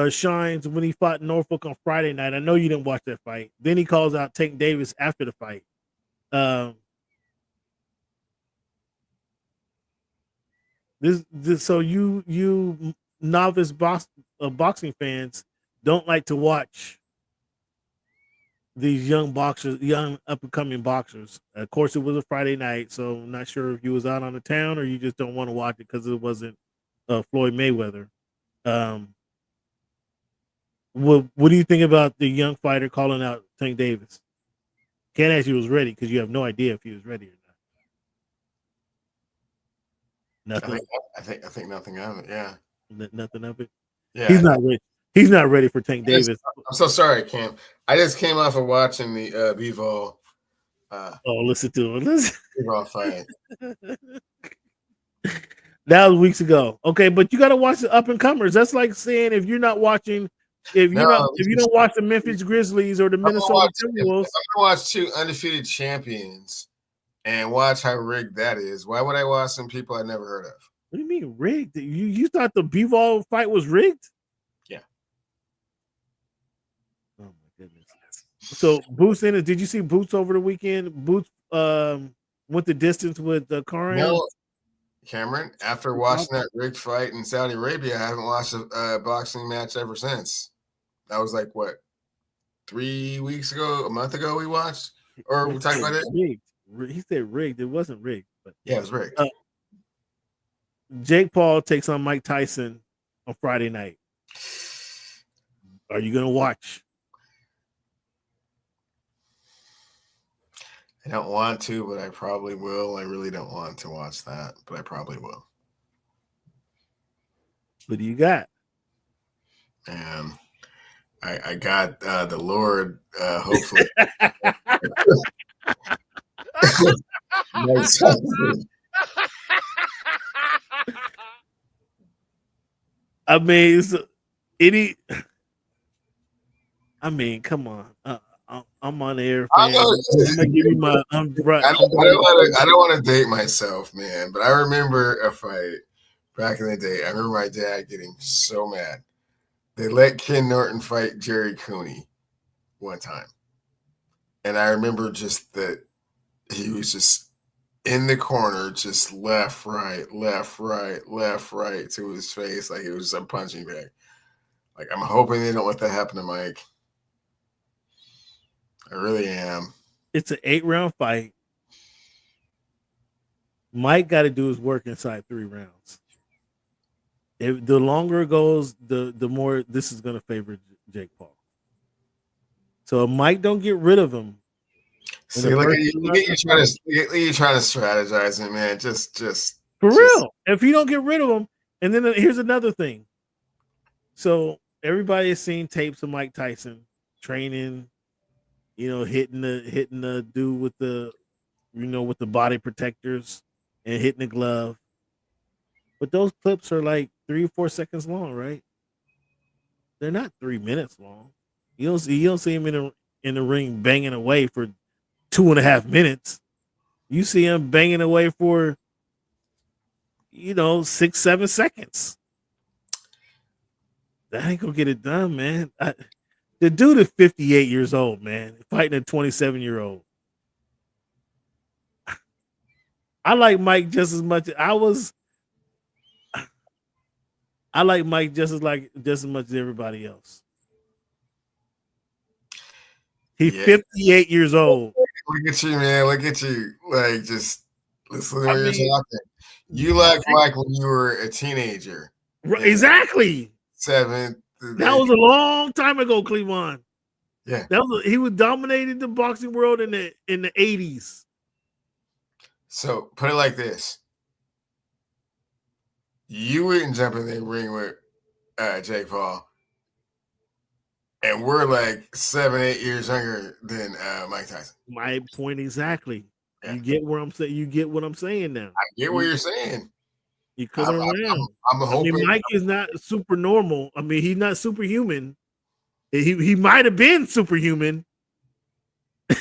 Shines when he fought in Norfolk on Friday night. I know you didn't watch that fight. Then he calls out Tank Davis after the fight. So you novice boxing fans don't like to watch these young boxers, young up and coming boxers. Of course, it was a Friday night, so I'm not sure if you was out on the town or you just don't want to watch it because it wasn't Floyd Mayweather. What do you think about the young fighter calling out Tank Davis? Can't ask you was ready because you have no idea if he was ready or not. Nothing. I think nothing of it. Yeah. Nothing of it. Yeah. He's not ready. He's not ready for Tank Davis. I'm so sorry, Cam. I just came off of watching the Bivol. Listen to him. Listen. Bivol fight. That was weeks ago. Okay, but you got to watch the up and comers. That's like saying if you're not watching. If you don't watch the Memphis Grizzlies or the Minnesota Timberwolves, I'm gonna watch 2 undefeated champions and watch how rigged that is. Why would I watch some people I never heard of? What do you mean rigged? You thought the Bivol fight was rigged? Yeah. Oh my goodness. So Boots in it. Did you see Boots over the weekend? Boots went the distance with Karan. No, Cameron. After watching that rigged fight in Saudi Arabia, I haven't watched a boxing match ever since. That was like what, 3 weeks ago, a month ago we watched, or we talking about it. Rigged. He said rigged. It wasn't rigged, but yeah, it was rigged. Jake Paul takes on Mike Tyson on Friday night. Are you gonna watch? I don't want to, but I probably will. I really don't want to watch that, but I probably will. What do you got? I got the Lord, hopefully. I mean, come on. I'm on air. I don't want to date myself, man, but I remember a fight back in the day. I remember my dad getting so mad. They let Ken Norton fight Jerry Cooney. one time. And I remember just that he was just in the corner, just left, right to his face, like it was some punching bag. Like, I'm hoping they don't let that happen to Mike. I really am. It's an 8-round fight. Mike got to do his work inside 3 rounds. If the longer it goes, the more this is going to favor Jake Paul. So if Mike don't get rid of him. See, look at you trying to strategize it, man. Just for real. If you don't get rid of him, and then here's another thing. So everybody has seen tapes of Mike Tyson training, hitting the dude with the, with the body protectors and hitting the glove. But those clips are like 3 or 4 seconds long, right? They're not 3 minutes long. You don't see him in the ring banging away for 2.5 minutes. You see him banging away for 6-7 seconds. That ain't gonna get it done, man. The dude is 58 years old, man, fighting a 27-year-old. I like Mike just as much. I like Mike just as much as everybody else. He's 58 years old. Look at you, man. Look at you. Like, just listen to what you're talking. You look like when you were a teenager. Exactly. 7th. That was a long time ago, Cleveland. Yeah. He was dominating the boxing world in the 80s. So put it like this. You wouldn't jump in the ring with Jake Paul. And we're like 7-8 years younger than Mike Tyson. My point exactly. Yeah. You get where I'm saying. You get what I'm saying now. I get what you're saying. You come around. I'm hoping. Mike is not super normal. He's not superhuman. He might have been superhuman.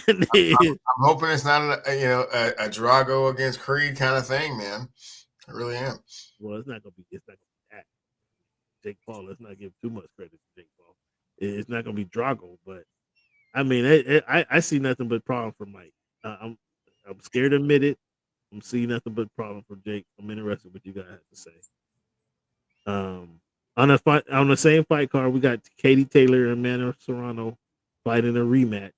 I'm hoping it's not a Drago against Creed kind of thing, man. I really am. Well, it's not gonna be that. Jake Paul. Let's not give too much credit to Jake Paul. It's not gonna be Drago, but I see nothing but problem for Mike. I'm scared to admit it. I'm seeing nothing but problem for Jake. I'm interested in what you guys have to say. On the same fight card, we got Katie Taylor and Mano Serrano fighting a rematch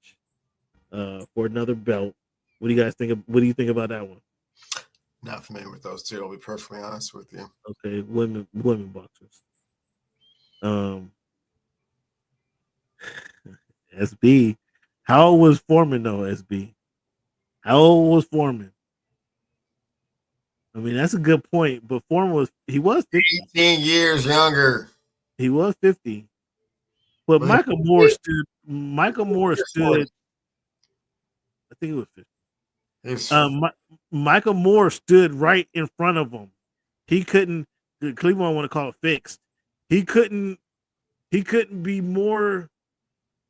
for another belt. What do you guys think? What do you think about that one? Not familiar with those two. I'll be perfectly honest with you. Okay, women boxers. SB, how old was Foreman though? SB, how old was Foreman? That's a good point, but Foreman was 50. 18 years younger. He was 50, but Michael Moore stood. I think he was 50. Michael Moore stood right in front of him. He couldn't. Cleveland want to call it fixed. He couldn't be more.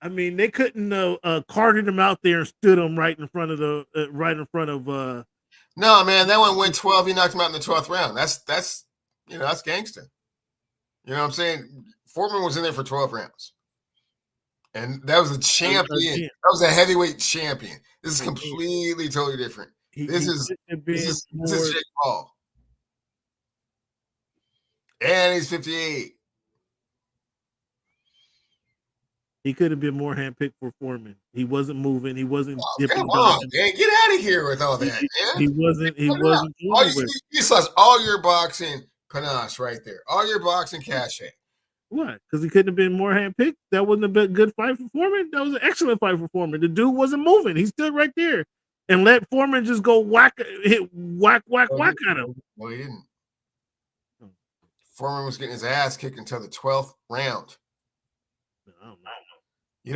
They couldn't carted him out there and stood him right in front of. No, man, that one went 12. He knocked him out in the 12th round. That's gangster. You know what I'm saying? Foreman was in there for 12 rounds. And that was a champion. That was a heavyweight champion. This is completely, totally different. This is Jake Paul. And he's 58. He could have been more handpicked for Foreman. He wasn't moving. He wasn't dipping. Come on, man. Get out of here with all that, man. He wasn't. You lost all your boxing panache right there. All your boxing cachet. What? Because he couldn't have been more handpicked? That wasn't a good fight for Foreman? That was an excellent fight for Foreman. The dude wasn't moving. He stood right there and let Foreman just go whack at him. Well, he didn't. Foreman was getting his ass kicked until the 12th round. I don't know. You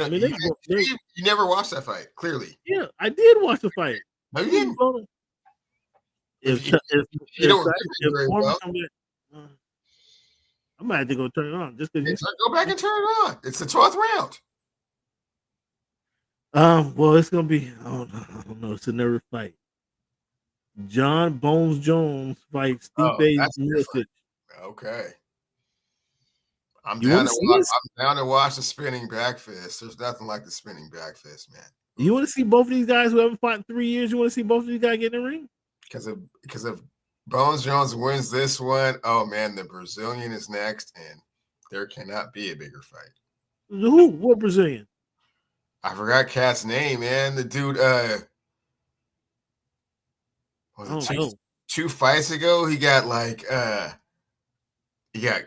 never watched that fight, clearly. Yeah, I did watch the fight. No, you didn't. If Foreman I might have to go turn it on just because. Go back and turn it on. It's the 12th round. Well, it's gonna be. I don't know. It's another fight. John Bones Jones fights Stipe Miocic. Okay. I'm down to watch the spinning back fist. There's nothing like the spinning back fist, man. You want to see both of these guys who haven't fought in 3 years? You want to see both of these guys get in the ring? Because if Bones Jones wins this one, oh man, the Brazilian is next, and there cannot be a bigger fight. Who? What Brazilian? I forgot Cat's name, man. The dude, two fights ago, he got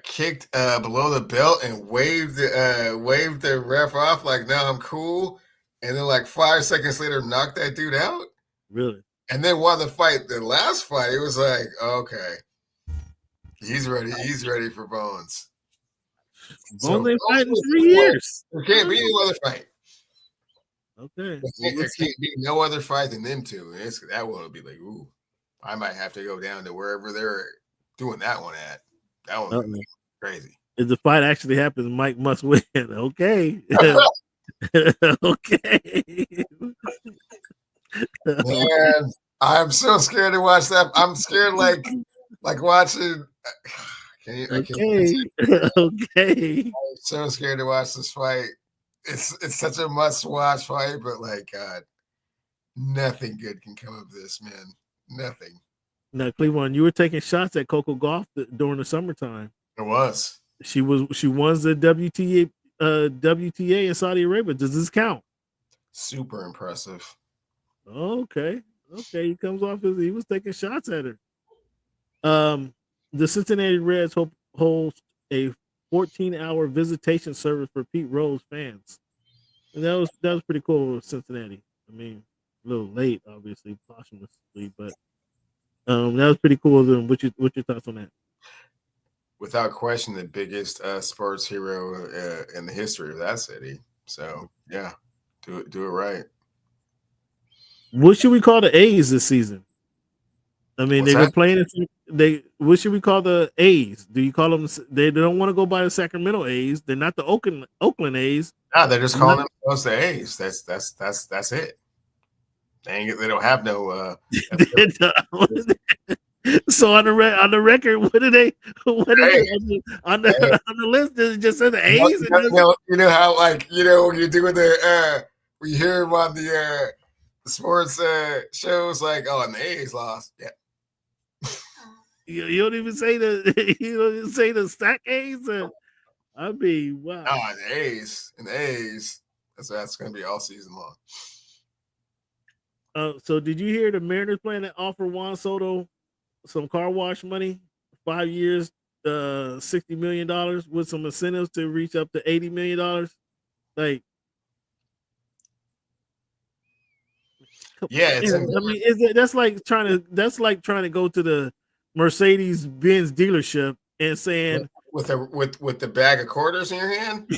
kicked below the belt and waved the ref off like, no, I'm cool. And then like 5 seconds later, knocked that dude out. Really? And then won the fight. The last fight, it was like, okay, he's ready. He's ready for Bones. Bones ain't fighting in 3 years. There can't be no other fight. Okay. There can't be no other fight than them two. And that one will be like, ooh, I might have to go down to wherever they're doing that one at. That one would be crazy. If the fight actually happens, Mike must win. Okay. Okay. Man, I'm so scared to watch that. I'm scared like watching. Okay. I'm so scared to watch this fight. It's such a must-watch fight, but like God, nothing good can come of this, man. Nothing. Now, Cleveland, you were taking shots at Coco Gauff during the summertime. It was. She won the WTA in Saudi Arabia. Does this count? Super impressive. Okay. He comes off he was taking shots at her. The Cincinnati Reds host a 14-hour visitation service for Pete Rose fans, and that was pretty cool with Cincinnati. I mean, a little late, obviously, posthumously, but that was pretty cool of them. What's your thoughts on that? Without question, the biggest sports hero in the history of that city. So yeah, do it right. What should we call the A's this season? I mean, they've been playing it. What should we call the A's? Do you call them? They don't want to go by the Sacramento A's. They're not the Oakland A's. No, they're just calling themselves the A's. That's it. They don't have no. So on the record, what are they on the list? Does it just say the A's? You know how when you're doing we hear them on the sports shows like, oh, and the A's lost. Yeah. You don't even say the stack A's. I mean, wow. Oh, the A's. That's going to be all season long. So did you hear the Mariners plan to offer Juan Soto some car wash money, 5 years, $60 million with some incentives to reach up to $80 million? Like, yeah, that's like trying to go to the Mercedes-Benz dealership and saying with the bag of quarters in your hand.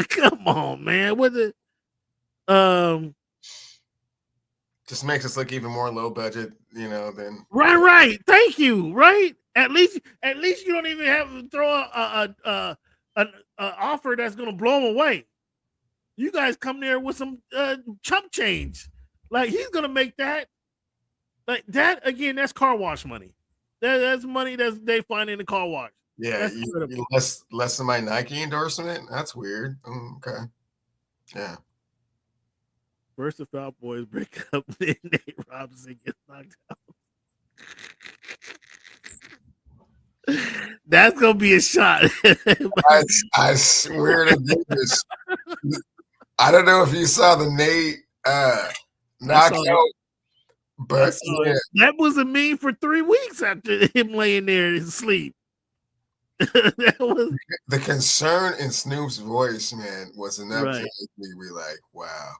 Come on, man. What the just makes us look even more low budget, than right. Thank you. Right. At least you don't even have to throw an offer that's gonna blow them away. You guys come there with some chump change. Like he's gonna make that. Like that again, that's car wash money. That's money that they find in the car wash. Yeah, less than my Nike endorsement. That's weird. Okay. Yeah. First the Foul Boys break up, then Nate Robinson gets knocked out. That's gonna be a shot. I swear to goodness. I don't know if you saw the Nate knockout, but that was a meme for 3 weeks after him laying there in sleep. That was the concern in Snoop's voice, man, was enough to make me be like, wow.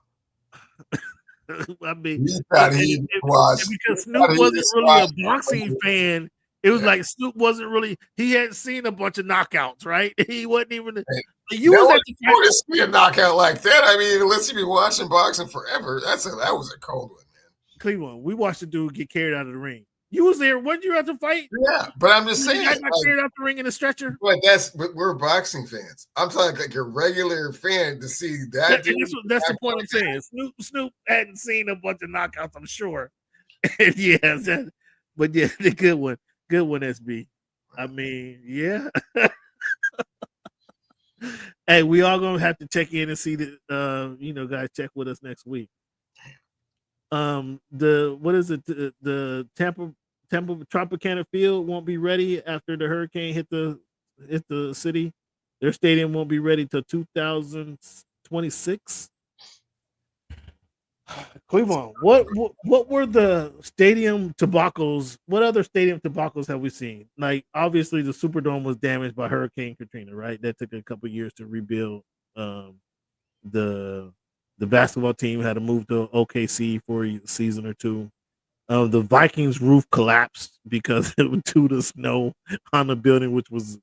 I mean, because Snoop wasn't really a boxing fan. It was like Snoop wasn't really. He hadn't seen a bunch of knockouts, right? He wasn't even. You was to see a knockout like that. I mean, unless you've been watching boxing forever, that was a cold one, man. Cleveland, we watched the dude get carried out of the ring. You was there. Weren't you at the fight? Yeah, but I'm just saying. You got carried out the ring in a stretcher. But we're boxing fans. I'm talking like a regular fan to see that. That's the point I'm saying. Snoop hadn't seen a bunch of knockouts, I'm sure. But yeah, the good one, SB. I mean, yeah. Hey, we all gonna have to check in and see the guys check with us next week. What is it? The Tampa Tropicana Field won't be ready after the hurricane hit the city. Their stadium won't be ready till 2026. Cleveland, what were the stadium debacles? What other stadium debacles have we seen? Like, obviously the Superdome was damaged by Hurricane Katrina, right? That took a couple years to rebuild. The basketball team had to move to OKC for a season or two. The Vikings roof collapsed because it was due to snow on the building, which was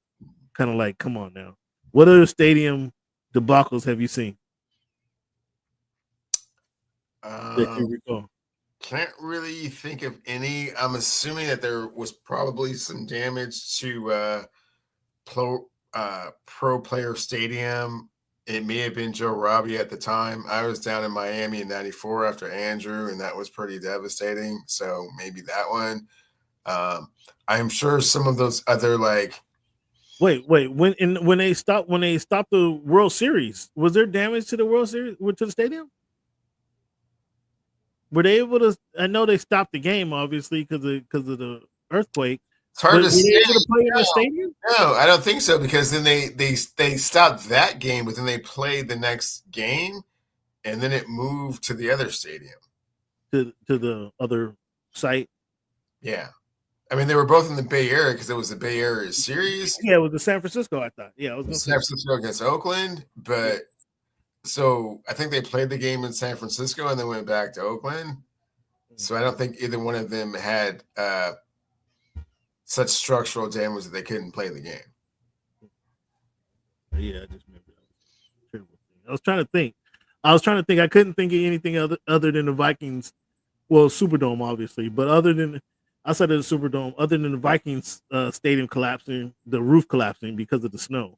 kind of like, come on now. What other stadium debacles have you seen? That you recall? Can't really think of any. I'm assuming that there was probably some damage to Pro Player Stadium. It may have been Joe Robbie at the time. I was down in Miami in '94 after Andrew, and that was pretty devastating. So maybe that one. I'm sure some of those other Wait. When they stopped the World Series, was there damage to the World Series to the stadium? Were they able to? I know they stopped the game obviously because of the earthquake. It's hard to say. Able to play in the stadium? No, I don't think so because then they stopped that game, but then they played the next game, and then it moved to the other stadium, to the other site. Yeah, I mean they were both in the Bay Area because it was the Bay Area series. Yeah, it was the San Francisco. I thought. Yeah, it was San Francisco against Oakland, but so I think they played the game in San Francisco and then went back to Oakland. So I don't think either one of them had such structural damage that they couldn't play the game. Yeah, I just remember that. Terrible thing. I was trying to think. I couldn't think of anything other than the Vikings. Well, Superdome, obviously, but outside of the Superdome, other than the Vikings stadium collapsing, the roof collapsing because of the snow.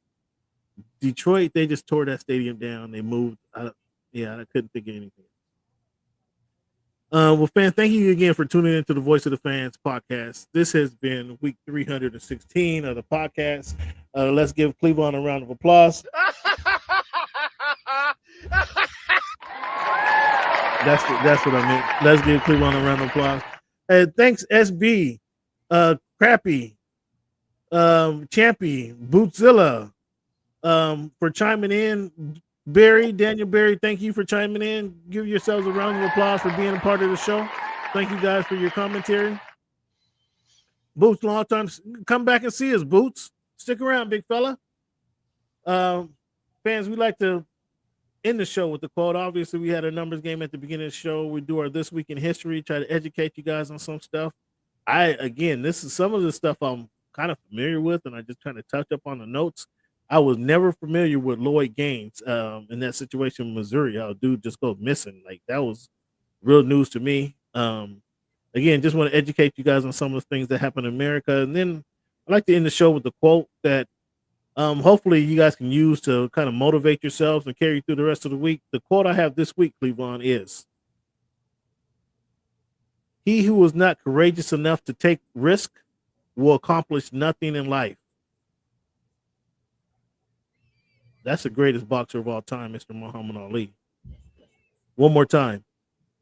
Detroit, they just tore that stadium down. They moved. I couldn't think of anything. Well, fans, thank you again for tuning into the Voice of the Fans podcast. This has been week 316 of the podcast. Let's give Cleveland a round of applause. That's what I meant. Let's give Cleveland a round of applause. Thanks, SB, Crappy, Champy, Bootzilla, for chiming in. Daniel Barry, thank you for chiming in. Give yourselves a round of applause for being a part of the show. Thank you guys for your commentary. Boots, long time. Come back and see us, Boots. Stick around, big fella. Fans, we like to end the show with the quote. Obviously, we had a numbers game at the beginning of the show. We do our This Week in History, try to educate you guys on some stuff. This is some of the stuff I'm kind of familiar with, and I just trying to touch up on the notes. I was never familiar with Lloyd Gaines in that situation in Missouri. How a dude just goes missing. Like, that was real news to me. Again, just want to educate you guys on some of the things that happen in America. And then I'd like to end the show with the quote that hopefully you guys can use to kind of motivate yourselves and carry you through the rest of the week. The quote I have this week, Cleveland, is, "He who is not courageous enough to take risk will accomplish nothing in life." That's the greatest boxer of all time, Mr. Muhammad Ali. One more time.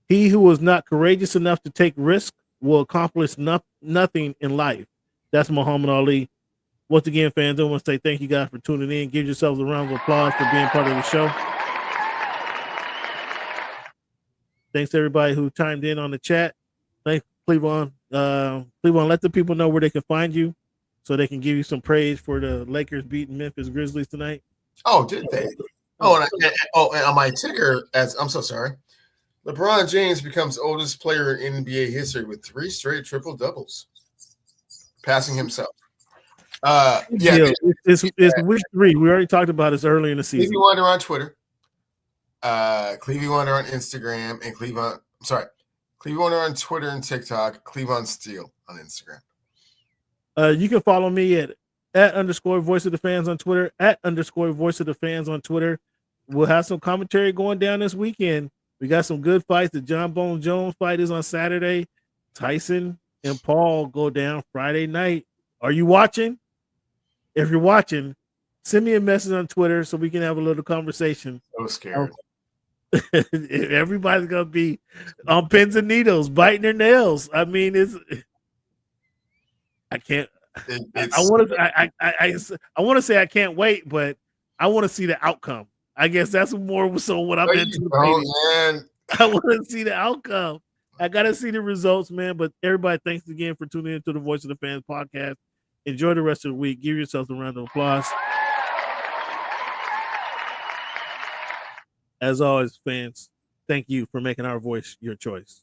He who is not courageous enough to take risk will accomplish nothing in life. That's Muhammad Ali. Once again, fans, I want to say thank you guys for tuning in. Give yourselves a round of applause for being part of the show. Thanks to everybody who chimed in on the chat. Thanks, Cleveland. Cleveland, let the people know where they can find you so they can give you some praise for the Lakers beating Memphis Grizzlies tonight. Oh, did they? Oh, and on my ticker, I'm so sorry. LeBron James becomes oldest player in NBA history with 3 straight triple doubles, passing himself. It's week 3. We already talked about this early in the season. Clevie Wonder on Twitter, Clevie Wonder on Instagram, and Clevie Wonder on Twitter and TikTok. Cleveland Steele on Instagram. You can follow me at @_Voice of the Fans on Twitter, @_Voice of the Fans on Twitter. We'll have some commentary going down this weekend. We got some good fights. The John Bone Jones fight is on Saturday. Tyson and Paul go down Friday night. Are you watching? If you're watching, Send me a message on Twitter so we can have a little conversation. So scared. Everybody's gonna be on pins and needles, biting their nails. I mean, I can't. I want to say I can't wait, but I want to see the outcome. I guess that's more so what I'm anticipating. Man. I want to see the outcome. I got to see the results, man. But everybody, thanks again for tuning into the Voice of the Fans podcast. Enjoy the rest of the week. Give yourself a round of applause. As always, fans, thank you for making our voice your choice.